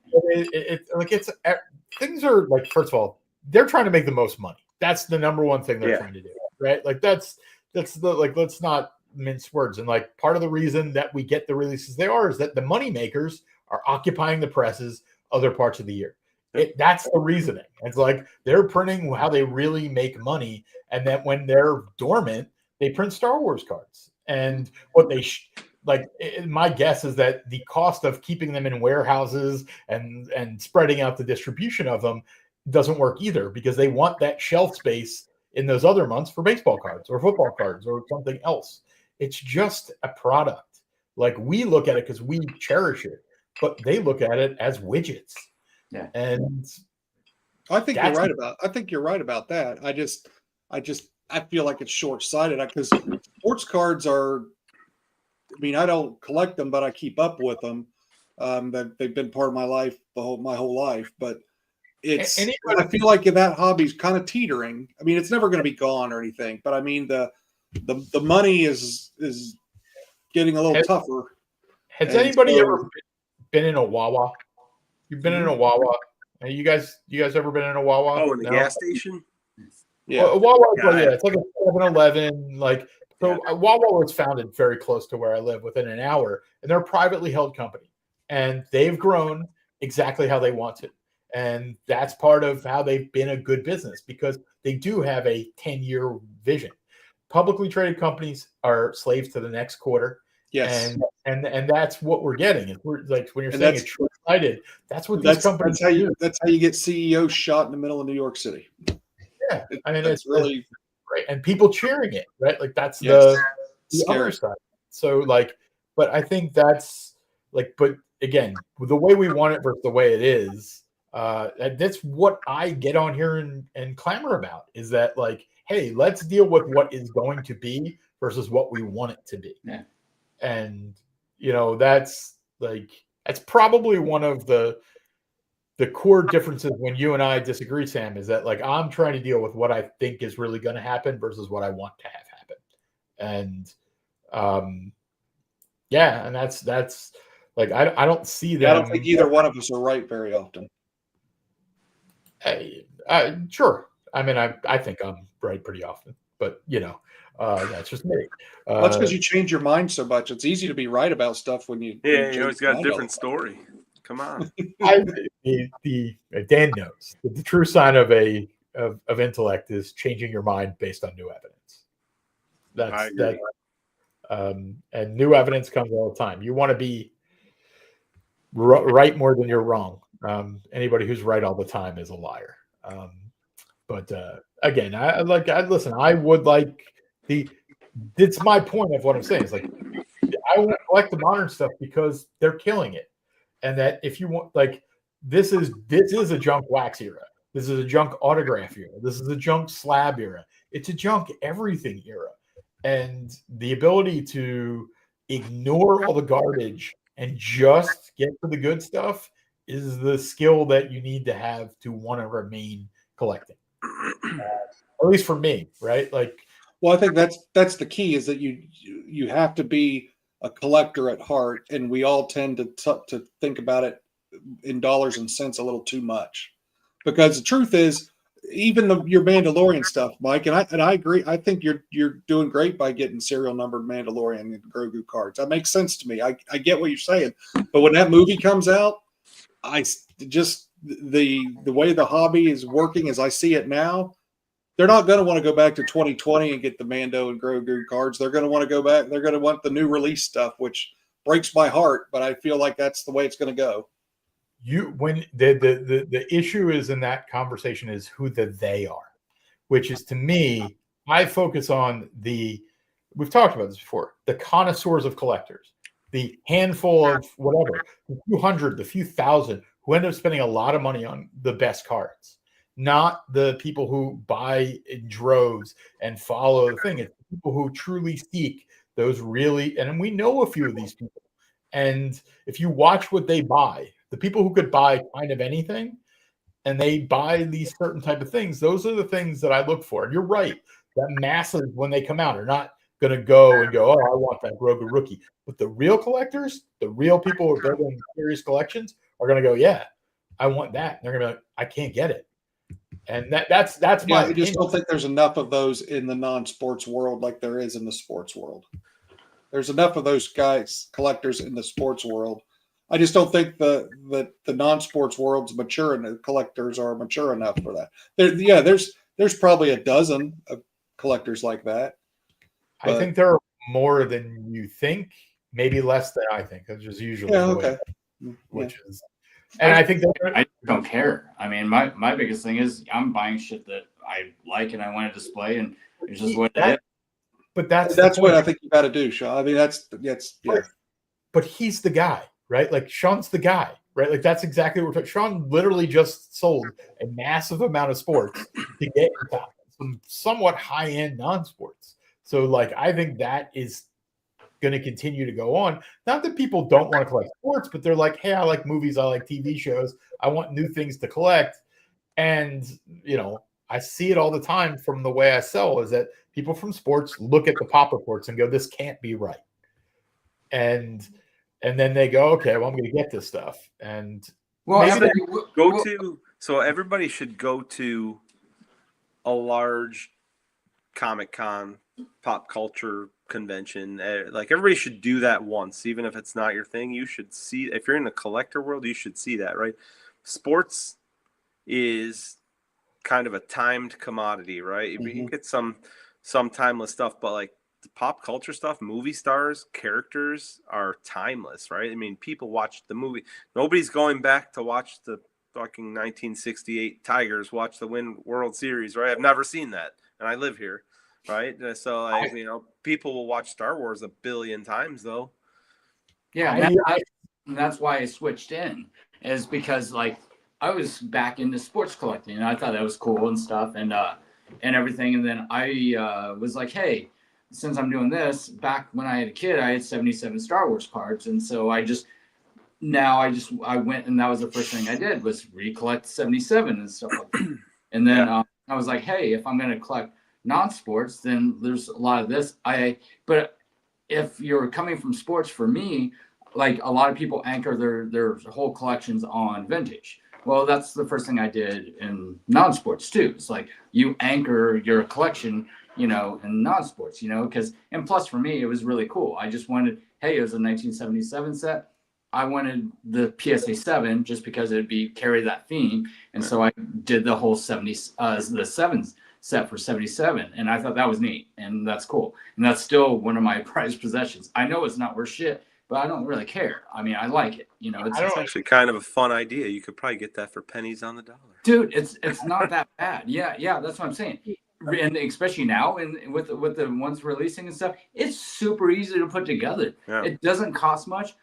Things are like, first of all, they're trying to make the most money. That's the number one thing they're Yeah. trying to do, right? Like that's the like, let's not mince words. And like part of the reason that we get the releases they are is that the money makers are occupying the presses other parts of the year. That's the reasoning. It's like they're printing how they really make money, and then when they're dormant, they print Star Wars cards. And what they my guess is that the cost of keeping them in warehouses and spreading out the distribution of them doesn't work either, because they want that shelf space in those other months for baseball cards or football cards or something else. It's just a product. Like we look at it because we cherish it, but they look at it as widgets. Yeah. And I think you're right about that. I feel like it's short-sighted because sports cards are. I mean, I don't collect them, but I keep up with them. They've been part of my life my whole life. But I feel like that hobby's kind of teetering. I mean, it's never going to be gone or anything. But I mean, the money is getting a little tougher. Has anybody ever been in a Wawa? You've been in a Wawa. You guys ever been in a Wawa? Oh, in the gas station? Yeah. Well, a Wawa, it's like a 7-Eleven. Like, so Wawa was founded very close to where I live, within an hour, and they're a privately held company. And they've grown exactly how they want to. And that's part of how they've been a good business, because they do have a 10-year vision. Publicly traded companies are slaves to the next quarter. Yes. And that's what we're getting. It's like when you're saying it's short-sighted, that's what these companies do. That's how you get CEOs shot in the middle of New York City. Yeah. I mean, it's really great. And people cheering it, right? Like that's scary. the other side. So like, but I think that's like, but again, the way we want it versus the way it is, that's what I get on here and clamor about, is that like, hey, let's deal with what is going to be versus what we want it to be. Yeah. And that's probably one of the core differences when you and I disagree, Sam, is that like I'm trying to deal with what I think is really going to happen versus what I want to have happen. And and that's like I don't see that. I don't think either one of us are right very often. Sure. I mean, I think I'm right pretty often, but that's just me. That's because you change your mind so much. It's easy to be right about stuff when you. Yeah, you always got a different story. Come on. Dan knows that the true sign of intellect is changing your mind based on new evidence. That's and new evidence comes all the time. You want to be right more than you're wrong. Anybody who's right all the time is a liar. But again, I listen. I would like it's my point of what I'm saying. It's like I want to collect the modern stuff because they're killing it, and that if you want, like, this is a junk wax era. This is a junk autograph era. This is a junk slab era. It's a junk everything era, and the ability to ignore all the garbage and just get to the good stuff is the skill that you need to have to want to remain collecting. At least for me, right? Like, well, I think that's the key, is that you have to be a collector at heart, and we all tend to think about it in dollars and cents a little too much, because the truth is, even your Mandalorian stuff, Mike, and I agree. I think you're doing great by getting serial numbered Mandalorian and Grogu cards. That makes sense to me. I get what you're saying, but when that movie comes out, I just the way the hobby is working as I see it now, they're not going to want to go back to 2020 and get the Mando and Grogu cards. They're going to want to go back. They're going to want the new release stuff, which breaks my heart, but I feel like that's the way it's going to go. When the issue is in that conversation is who they are, which is, to me, I focus on we've talked about this before, the connoisseurs of collectors, the handful of whatever, the few hundred, the few thousand who end up spending a lot of money on the best cards, not the people who buy in droves and follow the thing. It's people who truly seek those really, and we know a few of these people. And if you watch what they buy, the people who could buy kind of anything, and they buy these certain type of things, those are the things that I look for. And you're right, that masses when they come out are not going to go and go, oh, I want that Grogu rookie. But the real collectors, the real people who are building serious collections are going to go, yeah, I want that. And they're going to be like, I can't get it. And that's my I just don't think there's enough of those in the non-sports world like there is in the sports world. There's enough of those guys, collectors in the sports world. I just don't think the non-sports world's mature and the collectors are mature enough for that. There's probably a dozen of collectors like that. I think there are more than you think, maybe less than I think. That's just usually which is. And I think I don't care. I mean, my biggest thing is I'm buying shit that I like and I want to display, and it's just what it is. But that's what I think you got to do, Sean. I mean, that's yeah. But he's the guy, right? Like Sean's the guy, right? Like that's exactly what Sean literally just sold a massive amount of sports to get into some somewhat high-end non-sports. So like I think that is going to continue to go on. Not that people don't want to collect sports, but they're like, hey, I like movies, I like TV shows, I want new things to collect. And I see it all the time from the way I sell is that people from sports look at the pop reports and go, this can't be right. And then they go, okay, well, I'm going to get this stuff. And so everybody should go to a large Comic-Con pop culture convention. Like everybody should do that once, even if it's not your thing. You should see, if you're in the collector world, you should see that, right? Sports is kind of a timed commodity, right? Mm-hmm. You get some timeless stuff, but like the pop culture stuff, movie stars, characters are timeless, right? I mean, people watch the movie. Nobody's going back to watch the fucking 1968 Tigers watch the win World Series, right? I've never seen that, and I live here, right? So, like, people will watch Star Wars 1 billion times, though. Yeah, that's why I switched in, is because like I was back into sports collecting, and I thought that was cool and stuff, and everything. And then I was like, hey, since I'm doing this, back when I had a kid, I had 77 Star Wars cards, and so I went, and that was the first thing I did was recollect 77 and stuff like that. And then I was like, hey, if I'm going to collect non-sports, then there's a lot of this. But if you're coming from sports, for me, like a lot of people anchor their whole collections on vintage. Well, that's the first thing I did in non-sports too. It's like you anchor your collection, in non-sports, because, and plus for me, it was really cool. I just wanted, hey, it was a 1977 set. I wanted the PSA 7 just because it'd carry that theme. And so I did the whole the 7s set for 77. And I thought that was neat. And that's cool. And that's still one of my prized possessions. I know it's not worth shit, but I don't really care. I mean, I like it. It's actually kind of a fun idea. You could probably get that for pennies on the dollar. Dude, it's not that bad. Yeah, that's what I'm saying. And especially now, and with the ones releasing and stuff, it's super easy to put together. Yeah. It doesn't cost much.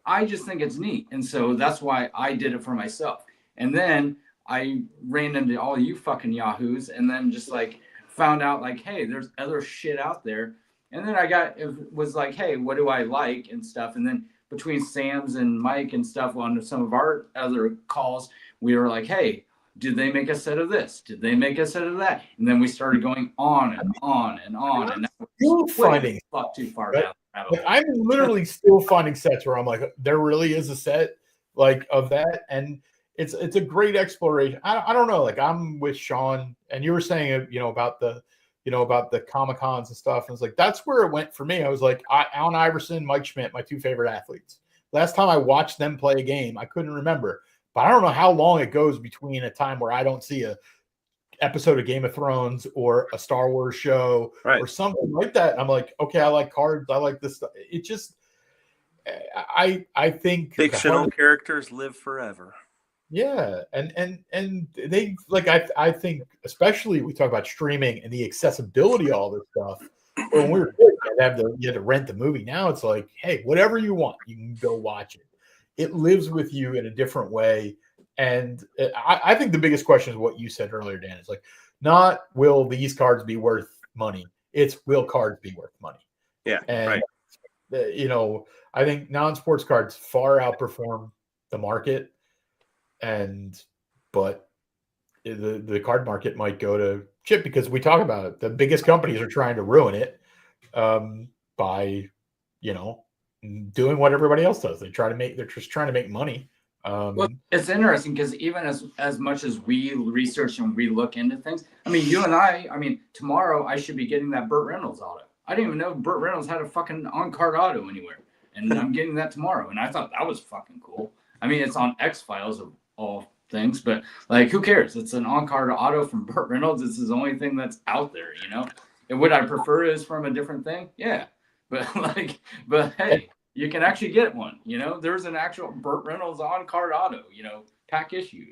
I just think it's neat. And so that's why I did it for myself. And then I ran into all you fucking yahoos and then just like found out like, hey, there's other shit out there. And then it was like, hey, what do I like and stuff. And then between Sam's and Mike and stuff on some of our other calls, we were like, hey, did they make a set of this? Did they make a set of that? And then we started going on and on and on. And still finding too far down. Like, I'm literally still finding sets where I'm like, there really is a set like of that, and it's a great exploration. I don't know, like I'm with Sean, and you were saying about the Comic-Cons and stuff, and it's like that's where it went for me. I was like, Allen Iverson, Mike Schmidt, my two favorite athletes. Last time I watched them play a game, I couldn't remember, but I don't know how long it goes between a time where I don't see a episode of Game of Thrones or a Star Wars show or something like that. I'm like, okay, I like cards. I like this stuff. It just, I think fictional characters live forever. Yeah. And they like, I think especially we talk about streaming and the accessibility of all this stuff. When we were kids, you had to rent the movie. Now it's like, hey, whatever you want, you can go watch it. It lives with you in a different way. And I think the biggest question is what you said earlier, Dan. It's like, not will these cards be worth money? It's will cards be worth money? Yeah, and, I think non-sports cards far outperform the market. But the card market might go to shit because we talk about it. The biggest companies are trying to ruin it by, doing what everybody else does. They're just trying to make money. Well, it's interesting because even as much as we research and we look into things, I mean, you and I mean, tomorrow I should be getting that Burt Reynolds auto. I didn't even know Burt Reynolds had a fucking on-card auto anywhere. And I'm getting that tomorrow. And I thought that was fucking cool. I mean, it's on X-Files of all things, but like, who cares? It's an on-card auto from Burt Reynolds. This is the only thing that's out there, And would I prefer it is from a different thing? Yeah. But hey, you can actually get one, There's an actual Burt Reynolds on-card auto, pack issued.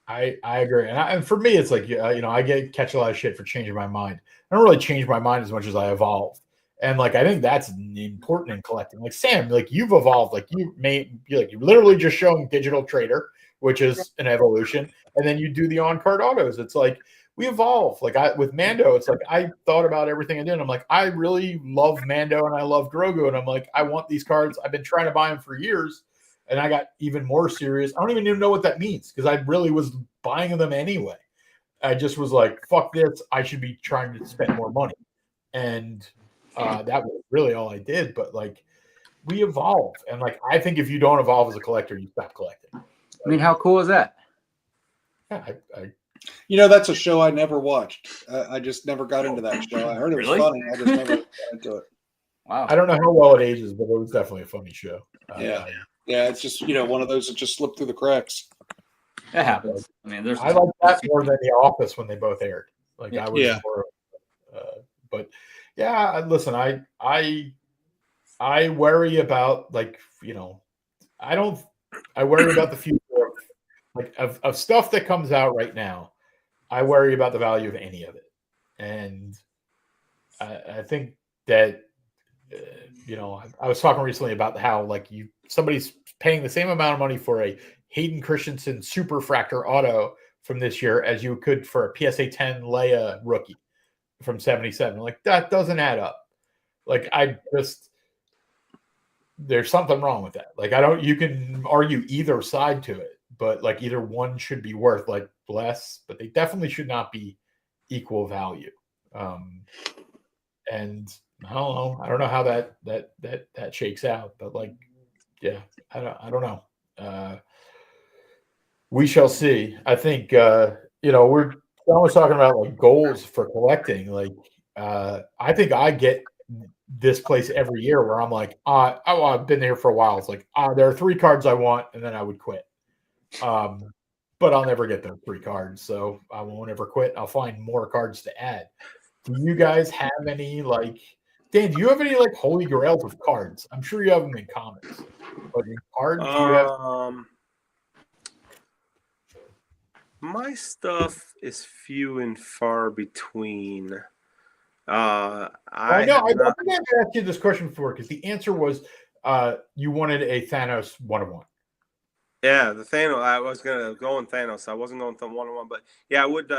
I agree. And for me, it's like, I catch a lot of shit for changing my mind. I don't really change my mind as much as I evolve. And like, I think that's important in collecting. Like Sam, like you've evolved, like you're literally just showing Digital Trader, which is an evolution. And then you do the on-card autos. It's like, we evolve. Like with Mando, it's like, I thought about everything I did. I'm like, I really love Mando and I love Grogu. And I'm like, I want these cards. I've been trying to buy them for years. And I got even more serious. I don't even know what that means because I really was buying them anyway. I just was like, fuck this. I should be trying to spend more money. And that was really all I did. But like, we evolve. And like, I think if you don't evolve as a collector, you stop collecting. I mean, how cool is that? Yeah, that's a show I never watched. I just never got into that show. I heard it was funny. I just never got into it. Wow. I don't know how well it ages, but it was definitely a funny show. Yeah. It's just, one of those that just slipped through the cracks. It happens. I mean, I like that more than The Office when they both aired. Like I was more, but yeah, listen, I worry about like, I worry about the future of stuff that comes out right now. I worry about the value of any of it. And I think that, I was talking recently about how like somebody's paying the same amount of money for a Hayden Christensen Superfractor auto from this year as you could for a PSA 10 Leia rookie from 77. Like that doesn't add up. Like there's something wrong with that. Like you can argue either side to it, but like either one should be worth like less, but they definitely should not be equal value. And I don't know how that shakes out, but like, yeah, I don't know. We shall see. I think, we're always talking about like goals for collecting. Like, I think I get this place every year where I'm like, I've been here for a while. It's like, there are 3 cards I want, and then I would quit. But I'll never get those 3 cards, so I won't ever quit. I'll find more cards to add. Do you guys have any like, Dan? Do you have any like holy grails of cards? I'm sure you have them in comics, but in cards, do you have? My stuff is few and far between. I know. I think I've asked you this question before because the answer was you wanted a Thanos 1-of-1. Yeah, the Thanos. I was gonna go on Thanos. I wasn't going to 1-on-1, but yeah, I would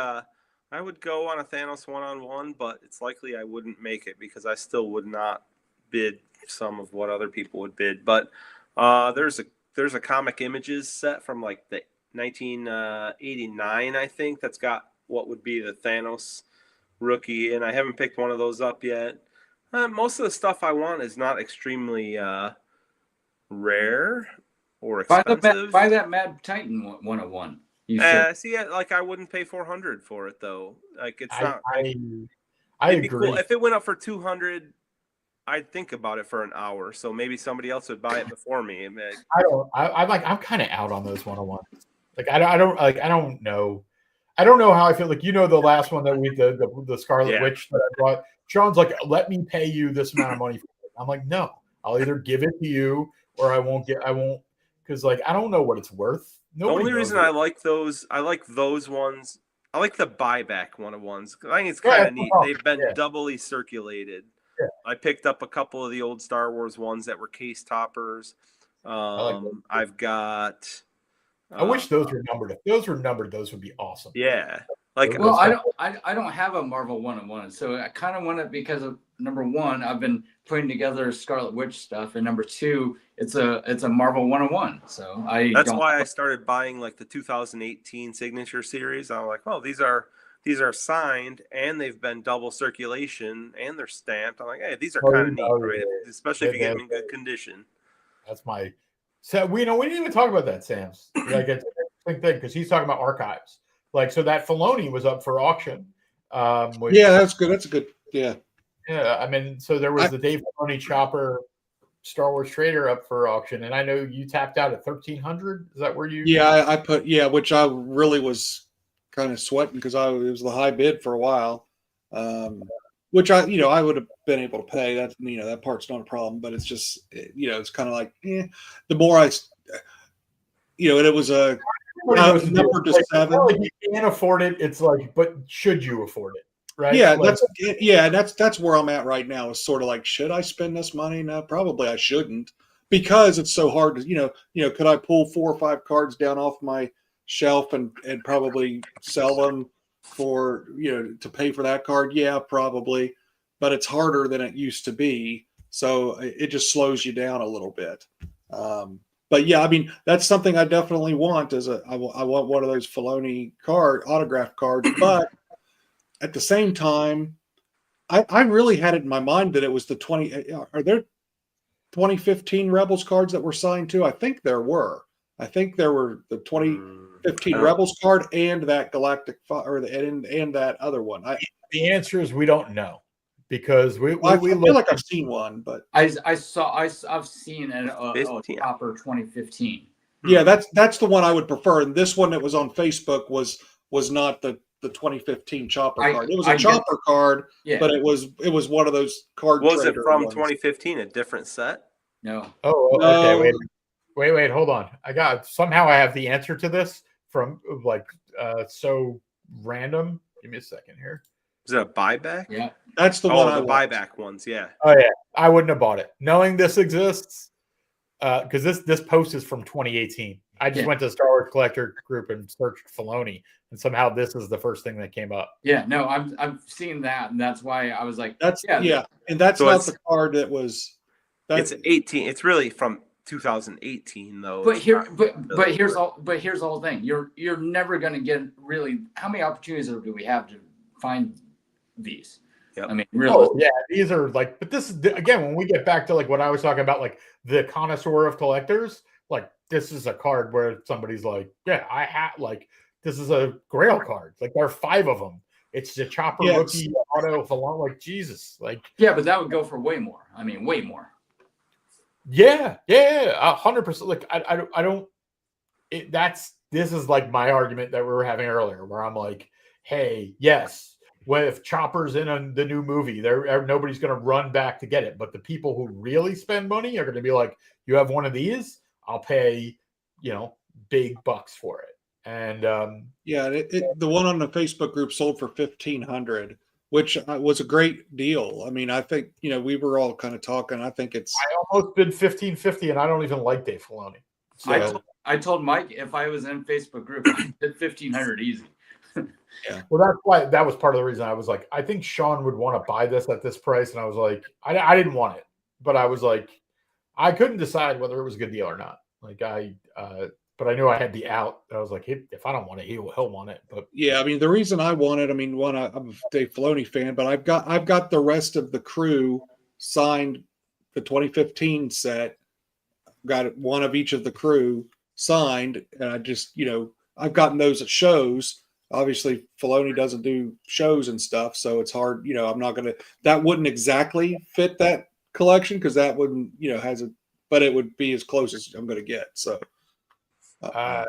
go on a Thanos 1-on-1, but it's likely I wouldn't make it because I still would not bid some of what other people would bid. But there's a Comic Images set from like the 1989, I think, that's got what would be the Thanos rookie, and I haven't picked one of those up yet. Most of the stuff I want is not extremely rare or expensive. Buy that Mad Titan 101. See, like I wouldn't pay $400 for it though. Like it's not. I agree. Cool. If it went up for $200, I'd think about it for an hour. So maybe somebody else would buy it before me. I'm kind of out on those 101s. Like I don't know. I don't know how I feel. Like the last one that the Scarlet Witch that I bought. Sean's like, let me pay you this amount of money for it. I'm like, no, I'll either give it to you or I won't because like I don't know what it's worth. The only reason I like those ones. I like the buyback 101s. I think it's kind of neat. They've been doubly circulated. Yeah. I picked up a couple of the old Star Wars ones that were case toppers. I've got. I wish those were numbered. If those were numbered, those would be awesome. Yeah, Like, Well, I don't have a Marvel 101, so I kind of want it because of number one, I've been putting together Scarlet Witch stuff, and number two, it's a Marvel 101. So that's why I started buying like the 2018 signature series. I'm like, oh, these are signed and they've been double circulation and they're stamped. I'm like, hey, these are kind of neat, right? Especially if you get them in good condition. That's my. So we didn't even talk about that, Sam's. Like it's a big thing because he's talking about archives. Like so that Filoni was up for auction. Which, Yeah, that's good. That's a good. Yeah. Yeah, I mean, so there was the Dave Filoni Chopper Star Wars Trader up for auction, and I know you tapped out at 1,300. Is that where you? Yeah, I put which I really was kind of sweating because it was the high bid for a while, which I would have been able to pay. That that part's not a problem, but it's just it's kind of like the more I and it was a number to 7. Like you can't afford it. It's like, but should you afford it? Right? Yeah, like, that's where I'm at right now. Is sort of like, should I spend this money? No, probably I shouldn't, because it's so hard to could I pull 4 or 5 cards down off my shelf and probably sell them for to pay for that card? Yeah, probably, but it's harder than it used to be, so it just slows you down a little bit. But yeah, I mean, that's something I definitely want. I want one of those Filoni autograph cards, but at the same time, I really had it in my mind that it was the 20. Are there 2015 Rebels cards that were signed too? I think there were. I think there were the 2015 Rebels card and that Galactic and that other one. The answer is we don't know because we feel like I've seen one, but I've seen a Chopper 2015. Yeah, that's the one I would prefer. And this one that was on Facebook was not the 2015 Chopper card. It was a Chopper card, but it was one of those cards. Was it from 2015? A different set? No. Oh, okay. Wait. Hold on. Somehow I have the answer to this from so random. Give me a second here. Is it a buyback? Yeah, that's the one. The buyback ones. Yeah. Oh yeah, I wouldn't have bought it knowing this exists. Because this post is from 2018. I just went to the Star Wars Collector group and searched Filoni, and somehow this is the first thing that came up. Yeah, no, I've seen that, and that's why I was like, and that's not the card that was. It's 18. It's really from 2018 though. But here's all the thing. You're never going to get really. How many opportunities do we have to find these? Yep. I mean, really. Yeah, these are like, but this is again when we get back to like what I was talking about, like the connoisseur of collectors. Like this is a card where somebody's like, yeah, I have like this is a Grail card. Like there are 5 of them. It's the Chopper rookie auto Filoni. Like Jesus, like yeah, but that would go for way more. I mean, way more. Yeah, 100%. Like I don't. This is like my argument that we were having earlier, where I'm like, hey, yes. Well, if Chopper's in the new movie, nobody's going to run back to get it. But the people who really spend money are going to be like, you have one of these, I'll pay, big bucks for it. And the one on the Facebook group sold for $1,500, which was a great deal. I mean, I think we were all kind of talking. I think I almost bid $1,550, and I don't even like Dave Filoni. So I told Mike if I was in Facebook group, I did $1,500 easy. Yeah. Well, that was part of the reason I was like, I think Sean would want to buy this at this price, and I was like, I didn't want it, but I was like, I couldn't decide whether it was a good deal or not. Like but I knew I had the out. I was like, if I don't want it, he'll want it. But yeah, I mean, the reason I want it, I mean, I'm a Dave Filoni fan, but I've got the rest of the crew signed, the 2015 set. Got one of each of the crew signed, and I just I've gotten those at shows. Obviously, Filoni doesn't do shows and stuff, so it's hard. I'm not going to. That wouldn't exactly fit that collection because that wouldn't, but it would be as close as I'm going to get. So, I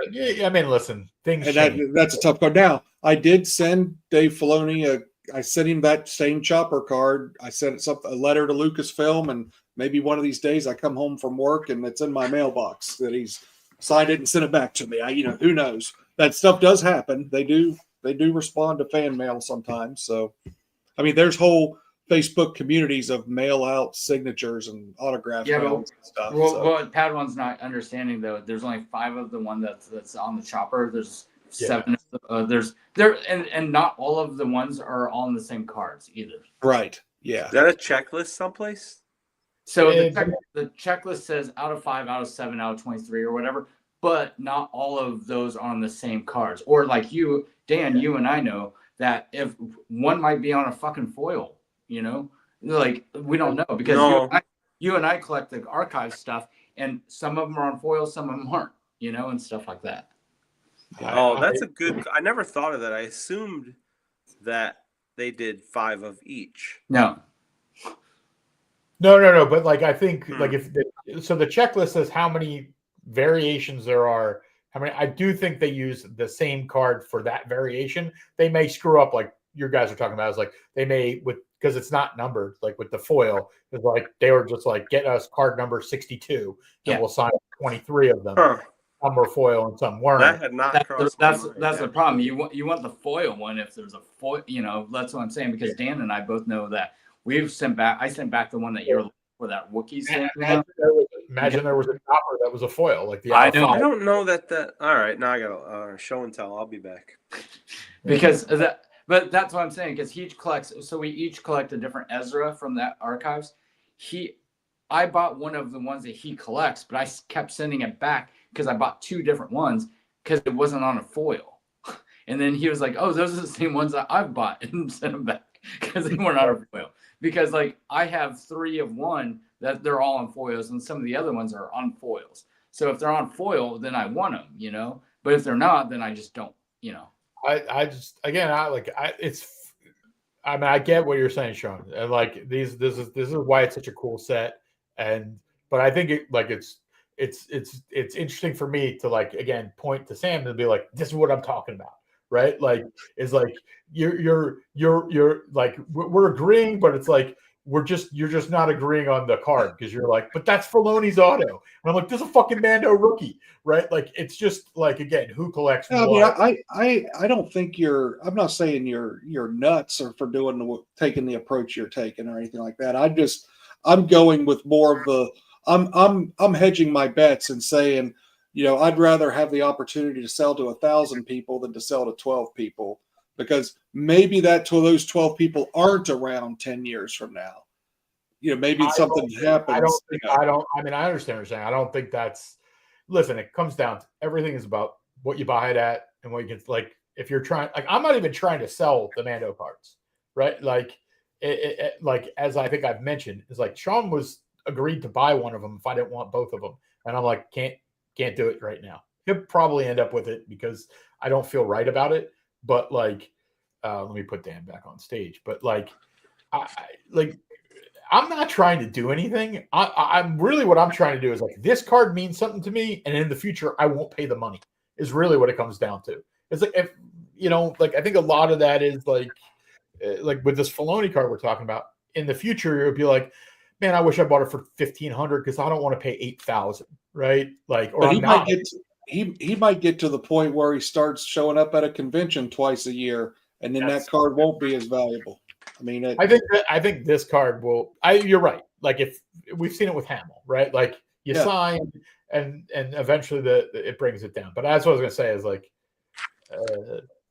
mean, listen, things. And that's a tough card. Now, I did send Dave Filoni I sent him that same Chopper card. I sent a letter to Lucasfilm, and maybe one of these days I come home from work and it's in my mailbox that he's signed it and sent it back to me. Who knows? That stuff does happen. They do respond to fan mail sometimes. So, I mean, there's whole Facebook communities of mail out signatures and autographs and stuff. What Padawan's not understanding though, there's only 5 of the one that's on the Chopper. There's 7. And not all of the ones are on the same cards either. Right. Yeah. Is that a checklist someplace? So the checklist says out of 5, out of 7, out of 23 or whatever, but not all of those are on the same cards. Or like you, Dan, you and I know that if one might be on a fucking foil, like we don't know because you and I collect the archive stuff, and some of them are on foil, some of them aren't, and stuff like that. Oh, that's a good. I never thought of that. I assumed that they did 5 of each. No. No. But like I think like so the checklist says how many variations there are. How many? I do think they use the same card for that variation. They may screw up like you guys are talking about. Is like they may because it's not numbered like with the foil. It's like they were just like get us card number 62, and we'll sign 23 of them. Huh. Some were foil and some weren't. That had not crossed my mind. That's the problem. You want the foil one if there's a foil. That's what I'm saying because Dan and I both know that we've sent back. I sent back the one that you're looking for that Wookiee stamp. Imagine there was a topper that was a foil like the. I know. I don't know that. All right, now I got show and tell. I'll be back. Because but that's what I'm saying because he each collects. So we each collect a different Ezra from that archives. I bought one of the ones that he collects, but I kept sending it back because I bought 2 different ones because it wasn't on a foil. And then he was like, "Oh, those are the same ones that I've bought," and sent them back because they weren't on a foil. Because like I have 3 of one that they're all on foils, and some of the other ones are on foils. So if they're on foil, then I want them, But if they're not, then I just don't, I just again I get what you're saying, Sean, and like this is why it's such a cool set, but I think it's interesting for me to like again point to Sam and be like, this is what I'm talking about, right? Like it's like you're like we're agreeing, but it's like you're just not agreeing on the card because you're like, but that's Filoni's auto, and I'm like, this is a fucking Mando rookie, right? Like it's just like again, who collects what? I don't think I'm not saying you're nuts or for taking the approach you're taking or anything like that. I'm going with more of the I'm hedging my bets and saying, I'd rather have the opportunity to sell to 1,000 people than to sell to 12 people. Because maybe those 12 people aren't around 10 years from now. Maybe something happens. I understand what you're saying. I don't think that's. Listen, it comes down to everything is about what you buy it at and what you get. Like, if you're trying, like, I'm not even trying to sell the Mando cards, right? Like, like as I think I've mentioned, is like Sean was agreed to buy one of them if I didn't want both of them, and I'm like, can't do it right now. He'll probably end up with it because I don't feel right about it. But like, let me put Dan back on stage. But like, I'm not trying to do anything. I'm really what I'm trying to do is like this card means something to me, and in the future I won't pay the money. Is really what it comes down to. It's like if like I think a lot of that is like with this Filoni card we're talking about. In the future, it would be like, man, I wish I bought it for $1,500 because I don't want to pay $8,000, right? Like, or he might get to the point where he starts showing up at a convention twice a year, and then that card won't be as valuable. I mean, I think this card will. You're right. Like if we've seen it with Hamill, right? Like you sign, and eventually it brings it down. But that's what I was gonna say is like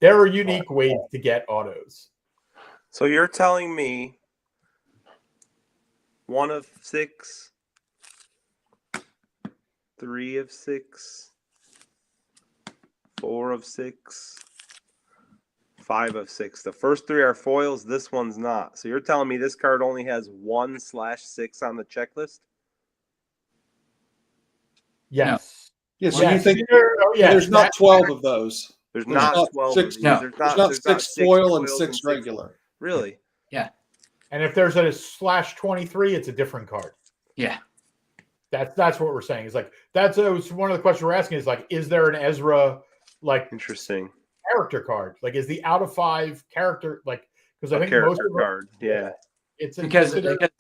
there are unique ways to get autos. So you're telling me 1 of 6, 3 of 6, 4 of 6, 5 of 6. The first 3 are foils. This one's not. So you're telling me this card only has 1/6 on the checklist? Yes. Yeah. So you think there's not 12 of those? There's not 12 of these. No. There's not 6 foil and 6 regular. Really? Yeah. And if there's a /23, it's a different card. Yeah. That's what we're saying. Is like that's one of the questions we're asking is like, is there an Ezra like interesting character card? Like, is the out of 5 character like because I think most of card, it's because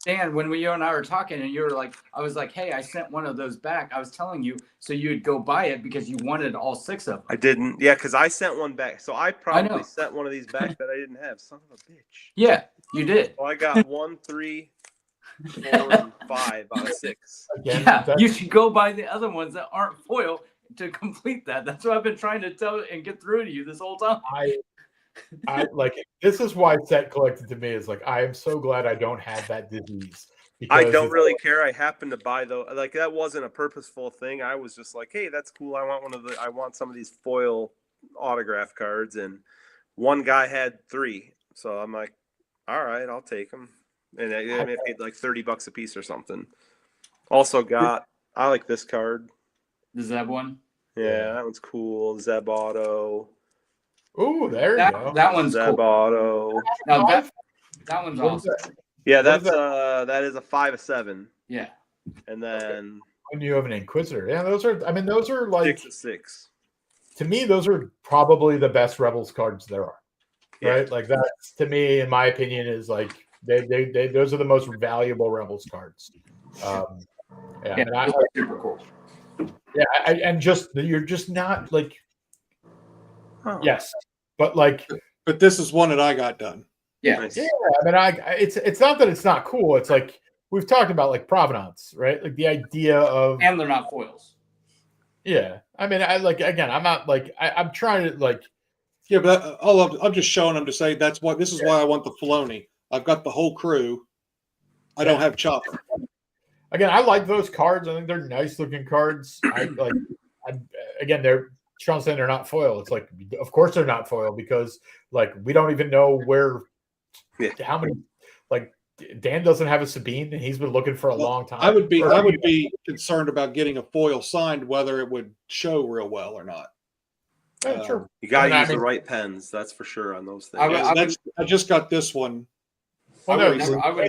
Dan, when you and I were talking, and you were like, I was like, hey, I sent one of those back. I was telling you so you'd go buy it because you wanted all 6 of them. I didn't. Yeah, because I sent one back. So I probably sent one of these back that I didn't have. Son of a bitch. Yeah, you did. Well, I got 1, 3, 4, and 5 out of 6. Again, you should go buy the other ones that aren't foil to complete that. That's what I've been trying to tell and get through to you this whole time. I like this is why set collecting to me is like I am so glad I don't have that disease. I don't really care. I happened to buy though. Like that wasn't a purposeful thing. I was just like, hey, that's cool. I want some of these foil autograph cards, and one guy had 3, so I'm like, all right, I'll take them. And I paid like $30 a piece or something. Also got, I like this card. The Zeb one. Yeah, that one's cool. Zeb Auto. Oh, there you go. That one's Zeb cool. Auto. Now that one's awesome. Yeah, that is a 5 of 7. Yeah. And then when you have an Inquisitor, yeah, those are like 6 of 6. To me, those are probably the best Rebels cards there are. Right? Like that's to me, in my opinion, is like they those are the most valuable Rebels cards. Super cool. Yeah, and just you're just not like yes, but this is one that I got done. Yeah, nice. Yeah. I mean, it's not that it's not cool. It's like we've talked about like provenance, right? Like the idea of and they're not foils. Yeah, I mean, I'm not like I'm trying to like. Yeah, but I'm just showing them to say this is why I want the Filoni. I've got the whole crew. I don't have Chopper. Again, I like those cards. I think they're nice looking cards. They're Sean saying they're not foil. It's like, of course they're not foil because like we don't even know how many. Like Dan doesn't have a Sabine, and he's been looking for a long time. I would be concerned about getting a foil signed, whether it would show real well or not. Sure. You got to use the right pens. That's for sure on those things. I just got this one. I would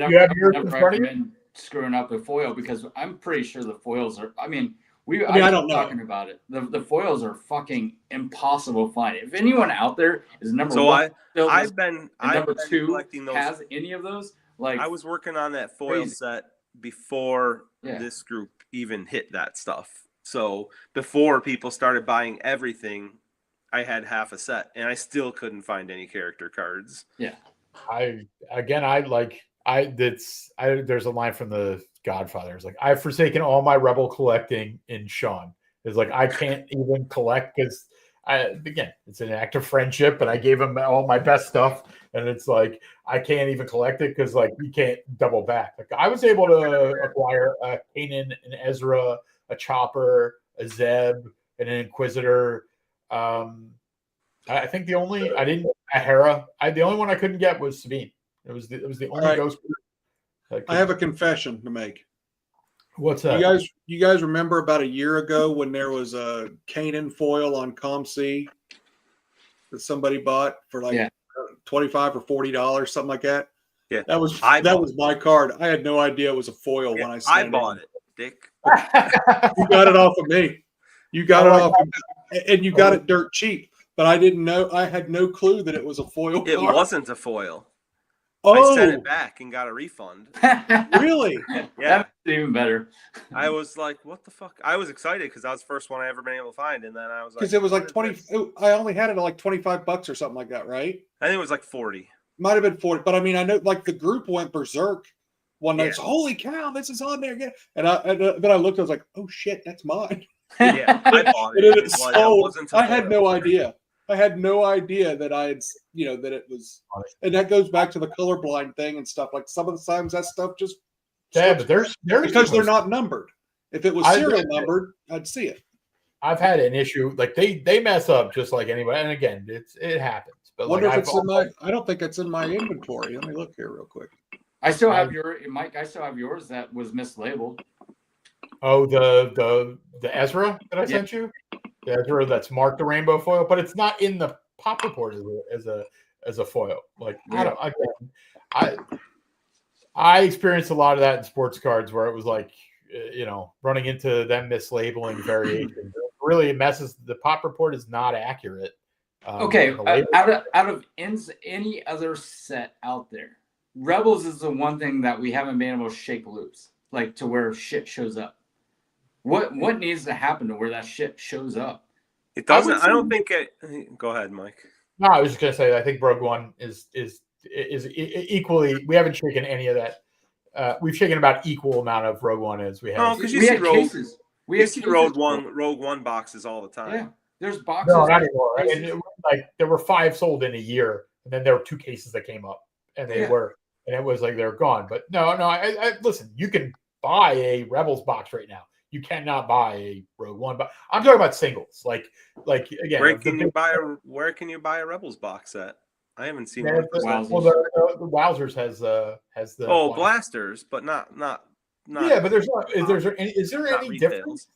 never recommend screwing up a foil because I'm pretty sure the foils are. I don't know. Talking about it. The foils are fucking impossible to find. If anyone out there is number one, I've been collecting those. Has any of those? Like I was working on that foil set before this group even hit that stuff. So before people started buying everything, I had half a set, and I still couldn't find any character cards. Yeah, there's a line from the Godfather. It's like I've forsaken all my Rebel collecting in Sean. It's like I can't even collect because it's an act of friendship, and I gave him all my best stuff, and it's like I can't even collect it because like you can't double back. Like I was able to acquire a Kanan, an Ezra, a Chopper, a Zeb, and an Inquisitor. I think the only one I couldn't get was Sabine. It was the only ghost. I have a confession to make. What's that? You guys remember about a year ago when there was a Kanan foil on ComC that somebody bought for like $25 or $40, something like that? Yeah, that was my card. I had no idea it was a foil when I bought it, Dick. You got it off of me. You got it off of me, and you got it dirt cheap. But I didn't know. I had no clue that it was a foil. It card. wasn't a foil. Oh. I sent it back and got a refund. Really? Yeah. That's even better. I was like, what the fuck? I was excited because that was the first one I ever been able to find. And then I was like, because it was like 20. I only had it at like $25 or something like that, right? I think it was like 40. Might have been 40. But I mean, I know like the group went berserk one night. Holy cow, this is on there again. And then I looked, I was like, oh shit, that's mine. Yeah, I bought it. I had no idea. I had no idea that I had, that it was, and that goes back to the colorblind thing and stuff. Like some of the times that stuff just, but there's because they're not numbered. If it was serial numbered, I'd see it. I've had an issue like they mess up just like anybody, and again, it happens. But wonder if it's in my. I don't think it's in my inventory. Let me look here real quick. I still have Mike. I still have yours that was mislabeled. Oh, the Ezra that I sent you. The Ezra that's marked the rainbow foil, but it's not in the pop report as a foil. Like I experienced a lot of that in sports cards where it was like running into them mislabeling variations. It really messes. The pop report is not accurate. Okay, out of any other set out there, Rebels is the one thing that we haven't been able to shake loose, like to where shit shows up. What needs to happen to where that shit shows up? It doesn't. I don't think it. Go ahead, Mike. No, I was just gonna say I think Rogue One is equally. We haven't shaken any of that. We've shaken about equal amount of Rogue One as we have. Oh, because you see Rogue. We You have see cases Rogue for- One boxes all the time. Yeah, there's boxes. No, not anymore. I cases. mean, it was like there were 5 sold in a year, and then there were 2 cases that came up, and they Yeah. were, and it was like they're gone. But no, I listen. You can buy a Rebels box right now. You cannot buy a Rogue One box. I'm talking about singles. Like again, Where can you buy a Rebels box at? I haven't seen one. Wowzers. Well, the Wowzers has the blasters, but not. Yeah, but there's not. Is there any retails. difference?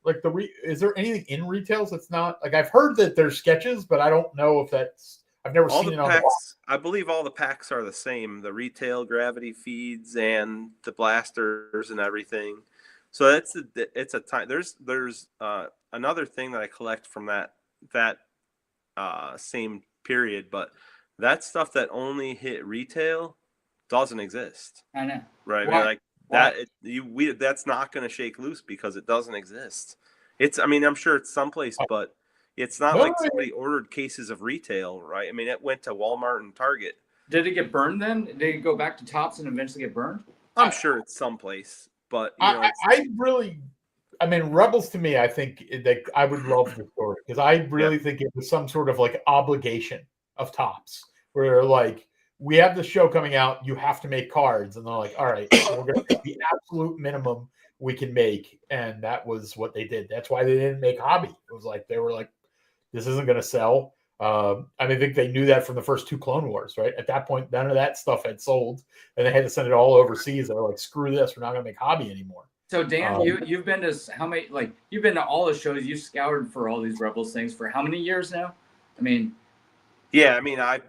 Like is there anything in retails that's not like I've heard that there's sketches, but I don't know if that's I've never All seen the it on packs, the box. I believe all the packs are the same. The retail gravity feeds and the blasters and everything. So it's a time. There's another thing that I collect from that same period, but that stuff that only hit retail doesn't exist. I know. Right? Why? I mean, like that. That's not going to shake loose because it doesn't exist. I mean, I'm sure it's someplace, but it's not like somebody ordered cases of retail, right? I mean, it went to Walmart and Target. Did it get burned then? Did it go back to Tops and eventually get burned? I'm sure it's someplace, but I mean, Rebels to me, I think that I would love the story because I really think it was some sort of like obligation of Tops where they're like, we have the show coming out, you have to make cards, and they're like, all right, we're going to make the absolute minimum we can make, and that was what they did. That's why they didn't make Hobby. It was like they were like, this isn't going to sell. I think they knew that from the first 2 Clone Wars, right? At that point, none of that stuff had sold, and they had to send it all overseas. They were like, screw this, we're not going to make Hobby anymore. So Dan, you've been to how many? Like you've been to all the shows. You've scoured for all these Rebels things for how many years now? I mean, yeah. I mean, I've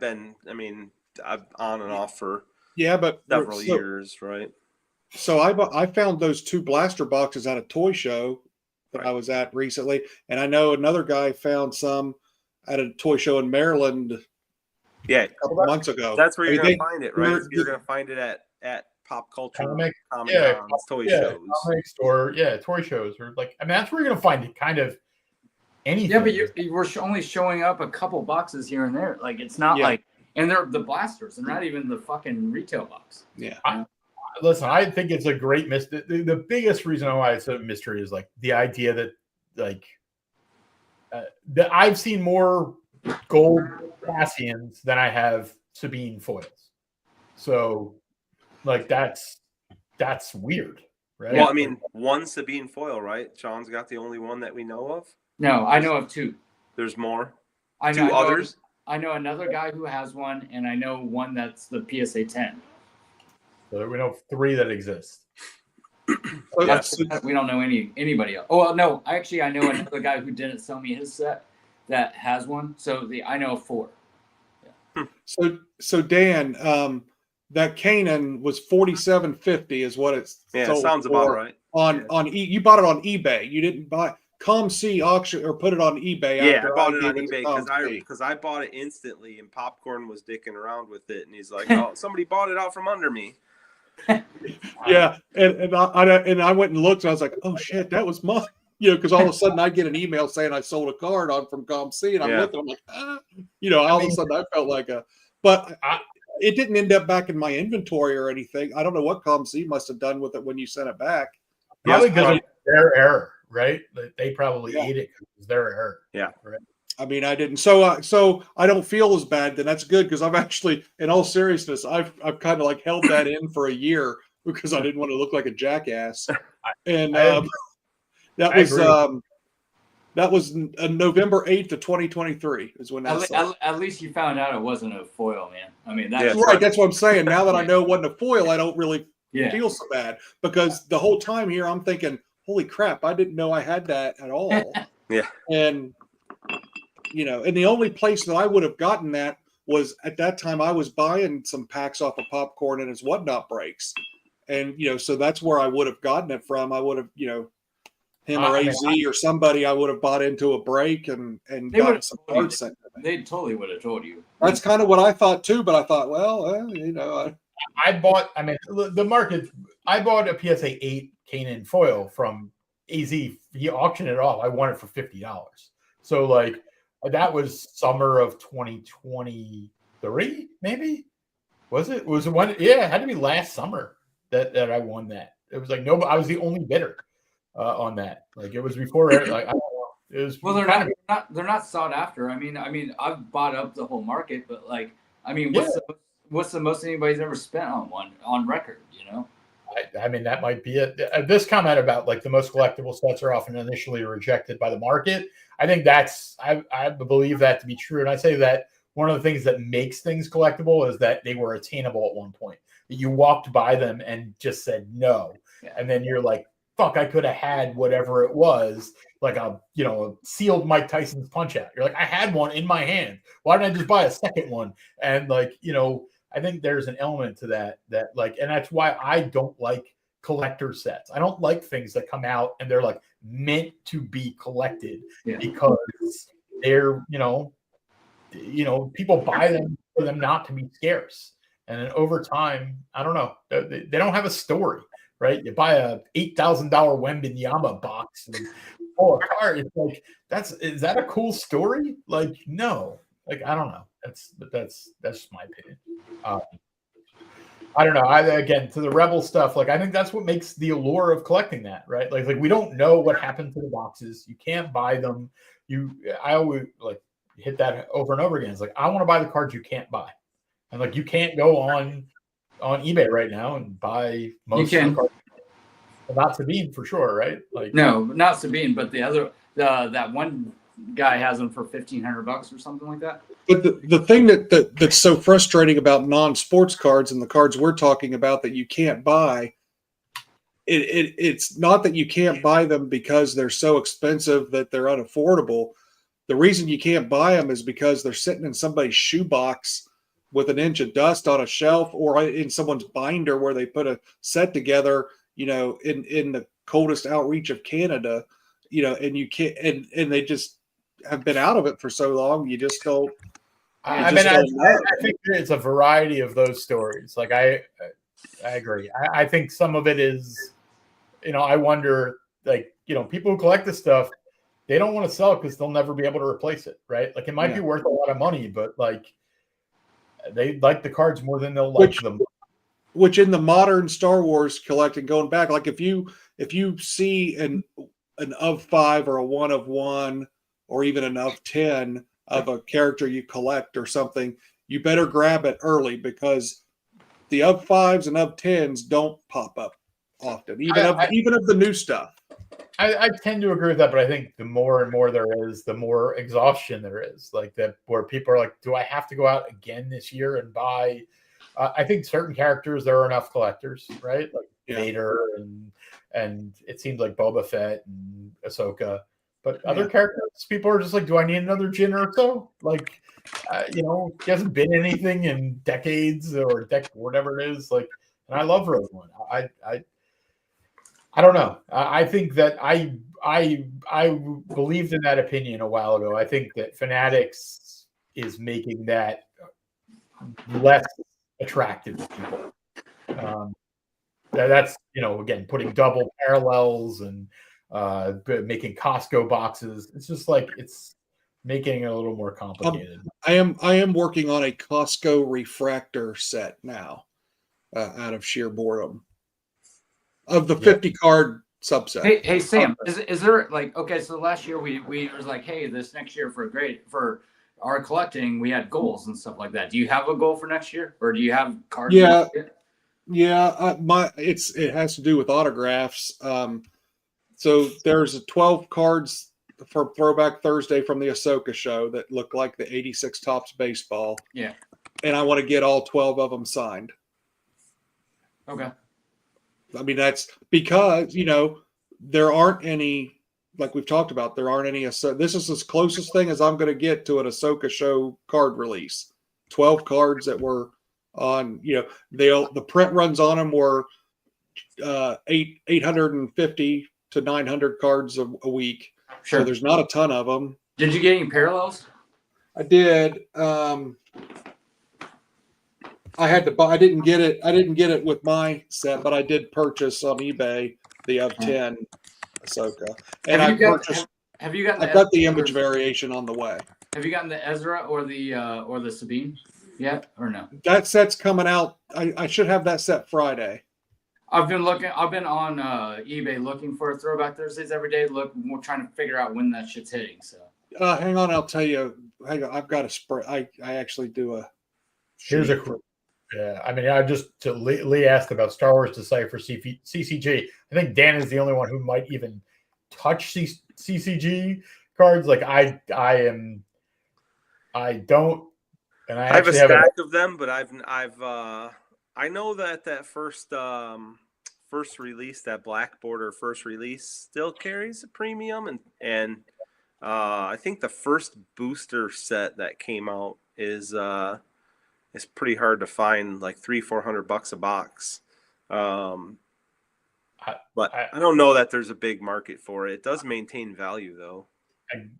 on and off for several years, right? So I found those 2 blaster boxes at a toy show that I was at recently, and I know another guy found some at a toy show in Maryland. Yeah, a couple months ago. That's where you're going to find it, right? You're going to find it at pop culture, toy shows, comic store, toy shows, or like I mean that's where you're going to find it. Kind of anything. Yeah, but you were only showing up a couple boxes here and there. Like it's not like, and they're the blasters. They're not even the fucking retail box. Yeah. Listen, I think it's a great mystery. The biggest reason why it's a mystery is like the idea that like that I've seen more gold Cassians than I have Sabine foils. So like that's weird, right? Well, I mean, one Sabine foil, right? Sean's got the only one that we know of. No, I know of 2. There's more. I know, 2 others. I know another guy who has one, and I know one that's the PSA 10. So we know 3 that exist. We don't know anybody else. Oh well, no, actually, I know another guy who didn't sell me his set that has one. So I know 4. Yeah. So Dan, that Kanan was $47.50 is what it's sold sounds for about right. You bought it on eBay. You didn't buy ComC auction or put it on eBay. Yeah, I bought it on eBay because I bought it instantly, and Popcorn was dicking around with it, and he's like, "Oh, somebody bought it out from under me." Yeah, and I went and looked, and I was like, "Oh shit, that was mine." Because all of a sudden I get an email saying I sold a card on from ComC, and I'm looking, I'm like, all of a sudden I felt like it didn't end up back in my inventory or anything. I don't know what ComC must have done with it when you sent it back. Probably because of their error, right? They probably ate it because it was their error. Yeah. Right. I mean, I didn't. So I don't feel as bad. Then that's good because I've actually, in all seriousness, I've kind of like held that in for a year because I didn't want to look like a jackass. And that was November 8th of 2023 is when that. At least you found out it wasn't a foil, man. I mean, that's right. That's what I'm saying. Now that I know it wasn't a foil, I don't really feel so bad because the whole time here I'm thinking, holy crap, I didn't know I had that at all. Yeah. And and the only place that I would have gotten that was at that time I was buying some packs off of Popcorn and his Whatnot breaks. And, so that's where I would have gotten it from. I would have, him or AZ or somebody I would have bought into a break and gotten some cards sent to me. They totally would have told you. That's kind of what I thought too, but I thought, I bought the market. I bought a PSA 8 Kanan foil from AZ. He auctioned it off. I won it for $50. So like that was summer of 2023, maybe. Was it? Was it one? Yeah, it had to be last summer that I won that. It was like I was the only bidder. on that. Like it was before. Like I don't know. It was Well, kind they're not sought after. I mean, I've bought up the whole market, but like, I mean, Yeah. what's the most anybody's ever spent on one on record? You know? I mean, that might be it. This comment about like the most collectible sets are often initially rejected by the market. I think I believe that to be true. And I say that one of the things that makes things collectible is that they were attainable at one point. That you walked by them and just said no. Yeah. And then you're like, fuck, I could have had whatever it was, like a sealed Mike Tyson's Punch Out. You're like, I had one in my hand. Why didn't I just buy a second one? And like, I think there's an element to that like, and that's why I don't like collector sets. I don't like things that come out and they're like meant to be collected because they're, people buy them for them not to be scarce. And then over time, I don't know, they don't have a story, right? You buy a $8,000 Wembanyama box and pull a card. It's like, is that a cool story? Like, no, like, I don't know. That's just my opinion. I don't know. Again, to the Rebel stuff, like I think that's what makes the allure of collecting that, right? Like we don't know what happened to the boxes. You can't buy them. I always like hit that over and over again. It's like I want to buy the cards you can't buy, and like you can't go on eBay right now and buy most of the cards. Not Sabine for sure, right? Like no, not Sabine, but the other that one guy has them for $1,500 or something like that. But the thing that's so frustrating about non-sports cards and the cards we're talking about that you can't buy, it's not that you can't buy them because they're so expensive that they're unaffordable. The reason you can't buy them is because they're sitting in somebody's shoebox with an inch of dust on a shelf or in someone's binder where they put a set together, in the coldest outreach of Canada, and you can't, and they just have been out of it for so long, you just don't. I think it's a variety of those stories. Like I agree. I think some of it is, I wonder, like, people who collect this stuff, they don't want to sell it because they'll never be able to replace it, right? Like it might be worth a lot of money, but like they like the cards more than they'll like them. Which in the modern Star Wars collecting, going back, like if you see an of 5 or a 1 of 1 or even an of 10 of a character you collect or something, you better grab it early because the of 5s and of 10s don't pop up often, even of the new stuff. I tend to agree with that, but I think the more and more there is, the more exhaustion there is. Like that, where people are like, "Do I have to go out again this year and buy?" I think certain characters there are enough collectors, right? Like Vader and it seems like Boba Fett and Ahsoka. But other characters, people are just like, do I need another Jin or so? Like, he hasn't been anything in decades or whatever it is. Like, and I love Rogue One. I don't know. I think that I believed in that opinion a while ago. I think that Fanatics is making that less attractive to people. That's again putting double parallels and making Costco boxes. It's just like it's making it a little more complicated. I am working on a Costco refractor set now, out of sheer boredom, of the 50 card subset. Hey Sam, is there like, okay, so last year we was like, hey, this next year for our collecting, we had goals and stuff like that. Do you have a goal for next year, or do you have cards? Yeah, it has to do with autographs. So there's 12 cards for Throwback Thursday from the Ahsoka show that look like the 86 Topps baseball. Yeah. And I want to get all 12 of them signed. Okay. I mean, that's because, there aren't any, like we've talked about, there aren't any. This is the closest thing as I'm going to get to an Ahsoka show card release. 12 cards that were on, the print runs on them were 850 to 900 cards a week. Sure. So there's not a ton of them. Did you get any parallels? I did. I had to buy. I didn't get it with my set, but I did purchase on eBay the of 10 Ahsoka, and Have you gotten? I've got the image variation on the way. Have you gotten the Ezra or the Sabine yet, or no? That set's coming out. I should have that set Friday. I've been on eBay looking for Throwback Thursdays every day. We're trying to figure out when that shit's hitting. So Hang on, I'll tell you. Hang on, I've got a spray. I actually do a. Here's a. Yeah, I mean, Lee asked about Star Wars Decipher CCG. I think Dan is the only one who might even touch CCG cards. Like I don't, and I have a actually stack of them, but I know that first release, that Black Border first release, still carries a premium, and I think the first booster set that came out is pretty hard to find, like $300-400 a box. But I don't know that there's a big market for it. It does maintain value though.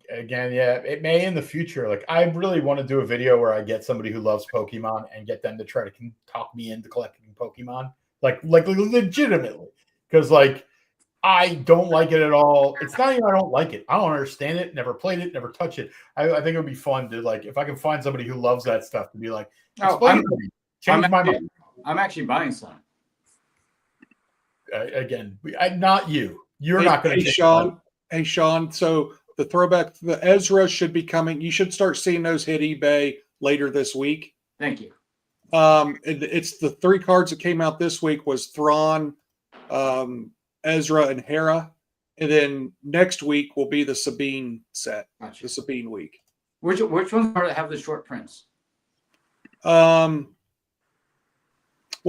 Again, yeah, it may in the future. Like I really want to do a video where I get somebody who loves Pokemon and get them to try to talk me into collecting Pokemon, like legitimately, because like I don't like it at all. It's not even I don't like it. I don't understand it. Never played it. Never touch it. I think it would be fun to like if I can find somebody who loves that stuff to be like, change my mind. I'm actually buying some. Again, not you. You're not going to. Hey Sean. So the Ezra should be coming. You should start seeing those hit eBay later this week. Thank you. It's the 3 cards that came out this week was Thrawn, Ezra, and Hera, and then next week will be the Sabine set. Gotcha. The Sabine week. Which ones have the short prints? Well,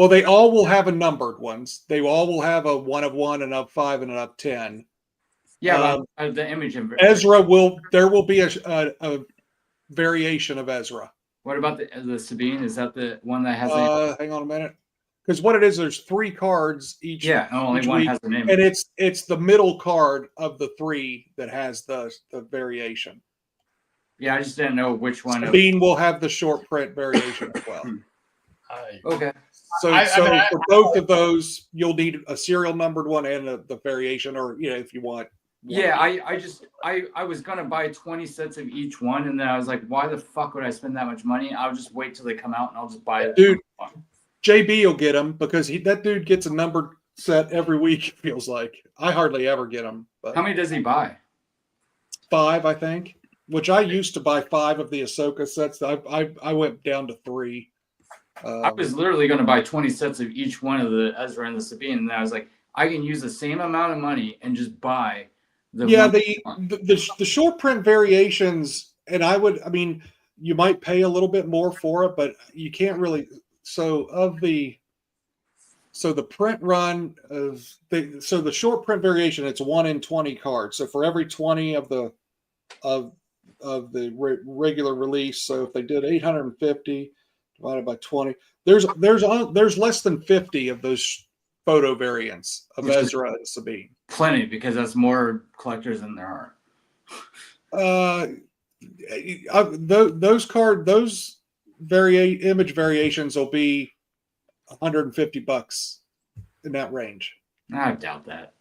they all will have a numbered ones. They all will have a 1 of 1, an up 5, and an up 10. Yeah, the image. Ezra there will be a variation of Ezra. What about the Sabine? Is that the one that has? Hang on a minute, because what it is, there's 3 cards each. Yeah, only one week, has the name, and it's the middle card of the 3 that has the variation. Yeah, I just didn't know which one. Sabine will have the short print variation as well. Okay. So for both of those, you'll need a serial numbered one and the variation, or if you want. Yeah, I was gonna buy 20 sets of each one, and then I was like, why the fuck would I spend that much money? I'll just wait till they come out and I'll just buy it. Dude, JB will get them because that dude gets a numbered set every week. It feels like I hardly ever get them. But how many does he buy? 5, I think. Which I used to buy 5 of the Ahsoka sets. I went down to 3. I was literally going to buy 20 sets of each one of the Ezra and the Sabine, and I was like, I can use the same amount of money and just buy the short print variations. And I mean, you might pay a little bit more for it, but you can't really. So the print run the short print variation, it's 1 in 20 cards. So for every 20 of the regular release, so if they did 850 divided by 20, there's less than 50 of those photo variants of Ezra and Sabine. Plenty, because that's more collectors than there are. Those image variations will be $150 in that range. I doubt that.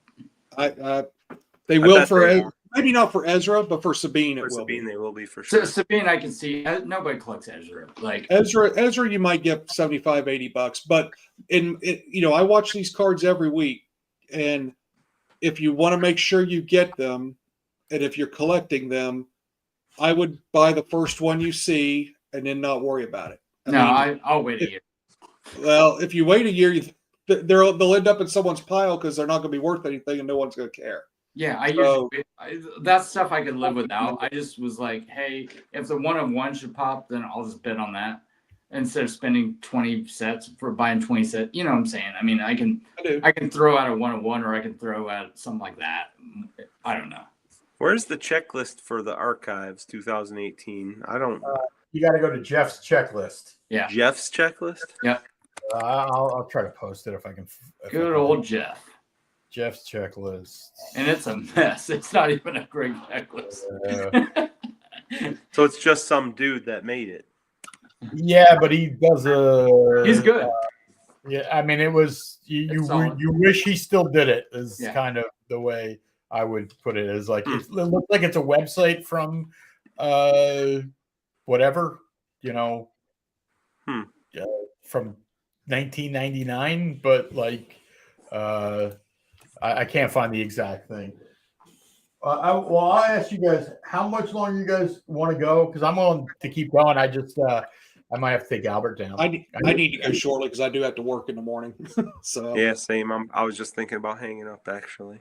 They will for maybe not for Ezra, but for Sabine it will. Sabine, be. They will be for sure. Sabine, I can see. Nobody collects Ezra. Like Ezra, you might get $75-80, but I watch these cards every week, and if you want to make sure you get them, and if you're collecting them, I would buy the first one you see and then not worry about it. I'll wait a year. Well, if you wait a year, they'll end up in someone's pile because they're not going to be worth anything and no one's going to care. Yeah, that stuff I could live without. I just was like, hey, if the 1 of 1 should pop, then I'll just bet on that instead of spending 20 sets for buying 20 sets. You know what I'm saying? I mean, I can throw out a 1 of 1, or I can throw out something like that. I don't know. Where's the checklist for the archives 2018? I don't. You got to go to Jeff's checklist. Yeah. Jeff's checklist. Yeah. I'll try to post it if I can. Good old Jeff. Jeff's checklist. And it's a mess. It's not even a great checklist. So it's just some dude that made it. Yeah, but he does he's good. Yeah, I mean, it was you wish he still did it. Is kind of the way I would put it. Is like it looks like it's a website from whatever, from 1999, but like I can't find the exact thing. I'll ask you guys how much longer you guys want to go because I'm willing to keep going. I just I might have to take Albert down. I need to go shortly because I do have to work in the morning. So Yeah, same. I was just thinking about hanging up actually.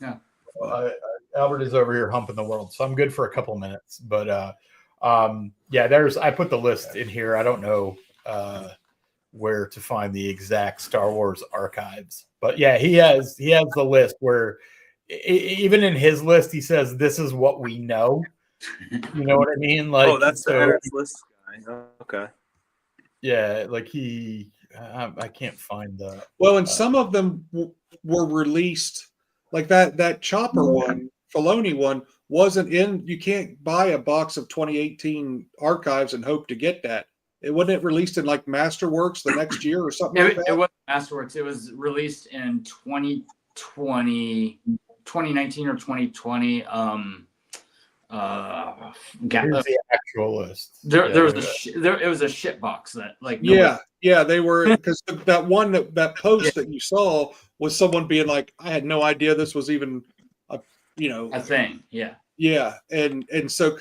Yeah. Albert is over here humping the world, so I'm good for a couple of minutes. But yeah, I put the list in here. I don't know where to find the exact Star Wars archives, but yeah, he has the list where even in his list he says this is what we know. You know what I mean? Like, oh, that's the NS list guy. Okay. Yeah, like I can't find the. Well, and some of them were released, like that Chopper one, Filoni one, wasn't in. You can't buy a box of 2018 archives and hope to get that. It wasn't released in like Masterworks the next year or something like that. It wasn't Masterworks. It was released in 2020, 2019 or 2020. Here's the actual list. There was it was a shit box that like yeah they were because that one that post that you saw was someone being like, I had no idea this was even a thing. And so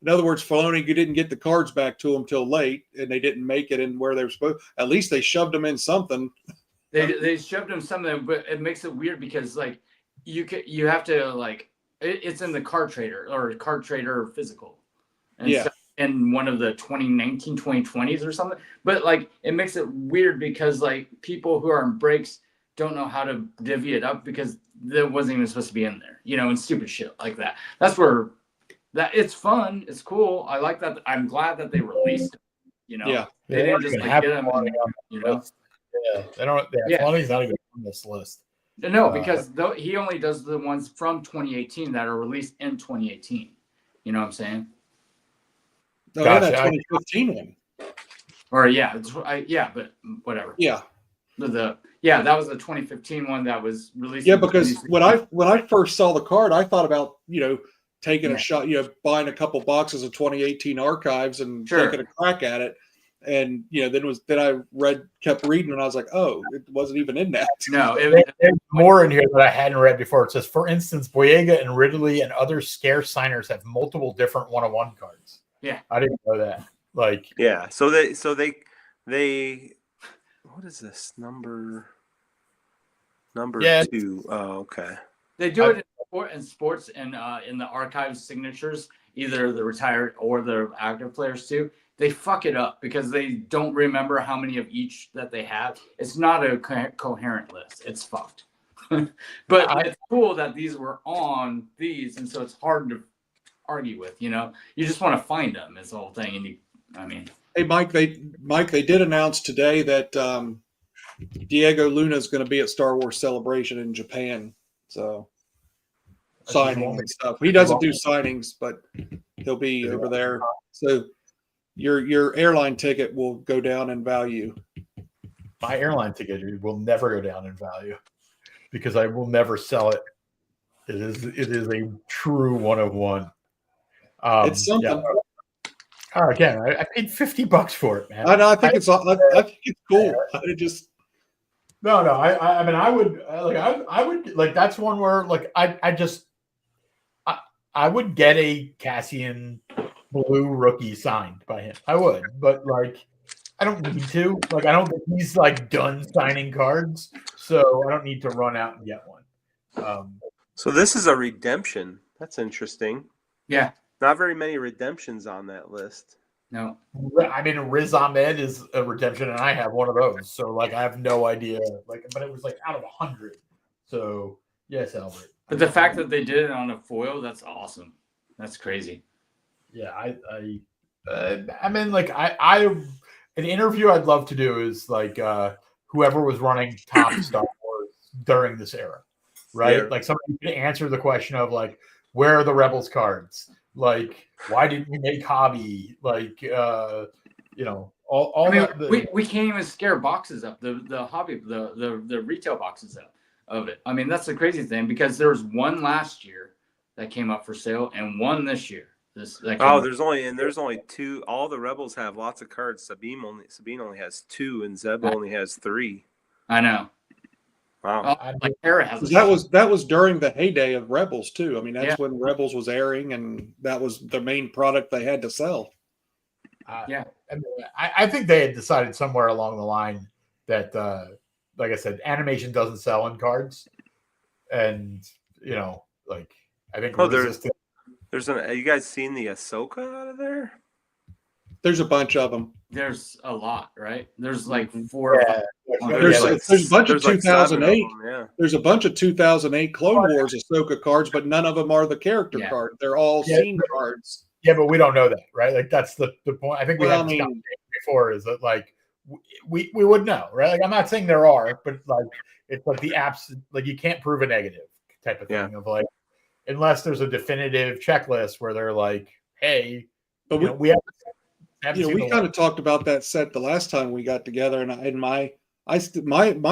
in other words, Filoni didn't get the cards back to them till late, and they didn't make it in where they were supposed. At least they shoved them in something. They shoved them something, but it makes it weird because like you have to like. It's in the Card Trader physical. And yeah. So, in one of the 2019, 2020s or something. But like, it makes it weird because like people who are in breaks don't know how to divvy it up because that wasn't even supposed to be in there, and stupid shit like that. That's where it's fun. It's cool. I like that. I'm glad that they released it, Yeah. They didn't just like get them, Yeah. They don't. Yeah. Filoni's not even on this list. No, because he only does the ones from 2018 that are released in 2018. You know what I'm saying? No, gotcha. That 2015 one. Or but whatever. Yeah. That was the 2015 one that was released. Yeah, because when I first saw the card, I thought about taking a shot, buying a couple boxes of 2018 archives and taking a crack at it. And then I kept reading, and I was like, "Oh, it wasn't even in that." No, there's more in here that I hadn't read before. It says, for instance, Boyega and Ridley and other scarce signers have multiple different 101 cards. Yeah, I didn't know that. Like, yeah, so they, what is this number 2? Oh, okay. They do it in sports and in the archive signatures, either the retired or the active players too. They fuck it up because they don't remember how many of each that they have. It's not a coherent list. It's fucked. But it's cool that these were on these, and so it's hard to argue with. You just want to find them. Is the whole thing. And hey, Mike, they did announce today that Diego Luna is going to be at Star Wars Celebration in Japan. So signing and stuff. He doesn't do signings, but he'll be over there. So. Your airline ticket will go down in value. My airline ticket will never go down in value because I will never sell it. It is a true 101. It's something. Yeah. Again, I paid $50 for it, man. I think it's cool. It just no. I mean, I would like that's one where like I would get a Cassian blue rookie signed by him. I would, but like I don't need to. Like I don't think he's like done signing cards, so I don't need to run out and get one. So this is a redemption. That's interesting. Yeah, not very many redemptions on that list. No, I mean Riz Ahmed is a redemption, and I have one of those. So like I have no idea. Like, but it was like out of 100. So yes, Albert. But the fact that they did it on a foil, that's awesome. That's crazy. Yeah, I mean, like an interview I'd love to do is like whoever was running top Star Wars during this era, right? Yeah. Like somebody can answer the question of like, where are the Rebels cards? Like, why didn't you make hobby? Like, all. I mean, we can't even scare boxes up the hobby the retail boxes up of it. I mean, that's the crazy thing because there was one last year that came up for sale and one this year. There's only 2. All the Rebels have lots of cards. Sabine only has 2, and Zeb only has 3. I know. Wow. Like Hera has a That was during the heyday of Rebels too. I mean, that's Yeah. when Rebels was airing, and that was the main product they had to sell. Yeah. I think they had decided somewhere along the line that, like I said, animation doesn't sell in cards, and like I think Oh, Resistance. you guys seen the Ahsoka out of there? There's a bunch of them. There's a lot, right? There's like 4 or 5. There's a bunch of like 2008. 7 of them, yeah. There's a bunch of 2008 Clone Wars Ahsoka cards, but none of them are the character Yeah. card. They're all scene cards. Yeah, but we don't know that, right? Like that's the point. I think we Well, had this conversation before. Is that like we would know, right? Like I'm not saying there are, but like it's like the apps, like you can't prove a negative type of thing of like unless there's a definitive checklist where they're like, hey, But we have. we kind of talked about that set the last time we got together, and my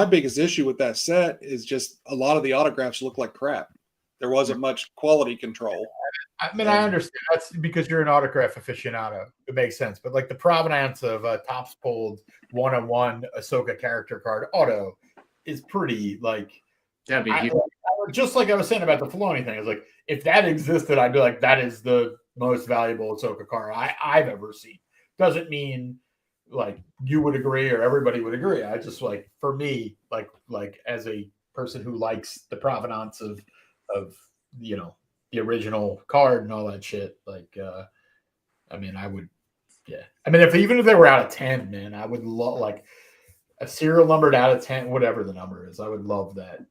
biggest issue with that set is just a lot of the autographs look like crap. There wasn't much quality control. I mean, I understand that's because you're an autograph aficionado. It makes sense, but like the provenance of a Topps pulled 1-on-1 Ahsoka character card auto is pretty like. That'd be huge. Just like I was saying about the Filoni thing, is like if that existed, I'd be like, that is the most valuable Ahsoka card I've ever seen. Doesn't mean like you would agree or everybody would agree. I just like for me, like as a person who likes the provenance of the original card and all that shit, like I mean I would I mean even if they were out of 10, man, I would love like a serial numbered out of 10, whatever the number is. I would love that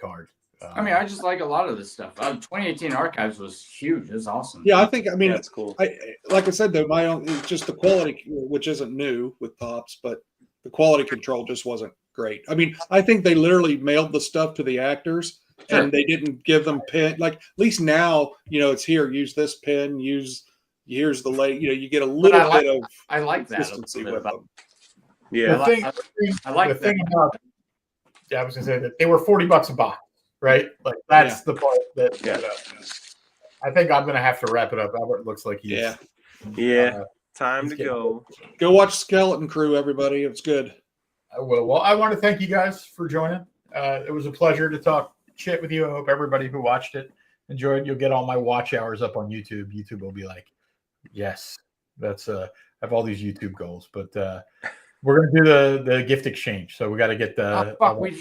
card. I mean, I just like a lot of this stuff. 2018 Archives was huge. It was awesome. Yeah, I mean, that's cool. Like I said, though, it's just the quality, which isn't new with Topps, but the quality control just wasn't great. I mean, I think they literally mailed the stuff to the actors and they didn't give them pin. Like at least now, it's here. Use this pin. Here's the late. You get a little bit of. I like that consistency with them. Yeah, I like the thing about. Yeah, I was gonna say that they were $40 a box. Right, like that's the part that I think I'm gonna have to wrap it up. Albert looks like he's time to go. Go watch Skeleton Crew, everybody. It's good. I will. Well, I want to thank you guys for joining. It was a pleasure to talk shit with you. I hope everybody who watched it enjoyed. You'll get all my watch hours up on YouTube. YouTube will be like, yes, that's I have all these YouTube goals, but we're gonna do the gift exchange. So we got to get the.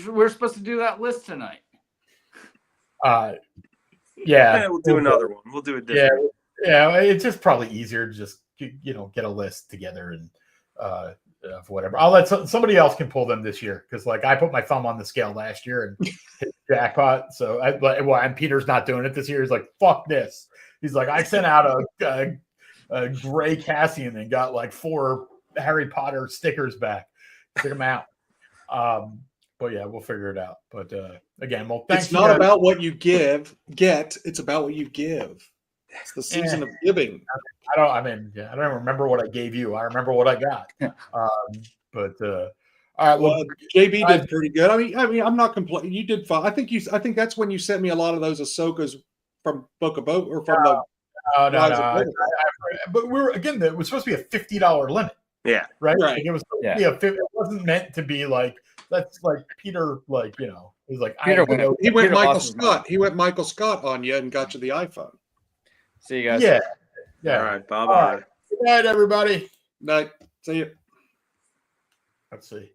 We're supposed to do that list tonight. We'll do another one. We'll do it different. Yeah, it's just probably easier to just get a list together and of whatever. I'll let somebody else can pull them this year because like I put my thumb on the scale last year and hit jackpot. So and Peter's not doing it this year. He's like, fuck this. He's like, I sent out a gray Cassian and got like 4 Harry Potter stickers back. Stick them out. But yeah, we'll figure it out. But again, well, thanks. It's not about what you get. It's about what you give. It's the season of giving. I don't even remember what I gave you. I remember what I got. But all right. Well, JB did pretty good. I mean, I'm not complaining. You did fine. I think that's when you sent me a lot of those Ahsokas from Book of Boba or from the. No. But it was supposed to be a $50 limit. Yeah. Right. Like it was. It wasn't meant to be like. That's like Peter, he's like, he went Michael Scott. He went Michael Scott on you and got you the iPhone. See you guys. Yeah. All right. Bye-bye. Good night, everybody. Night. See you. Let's see.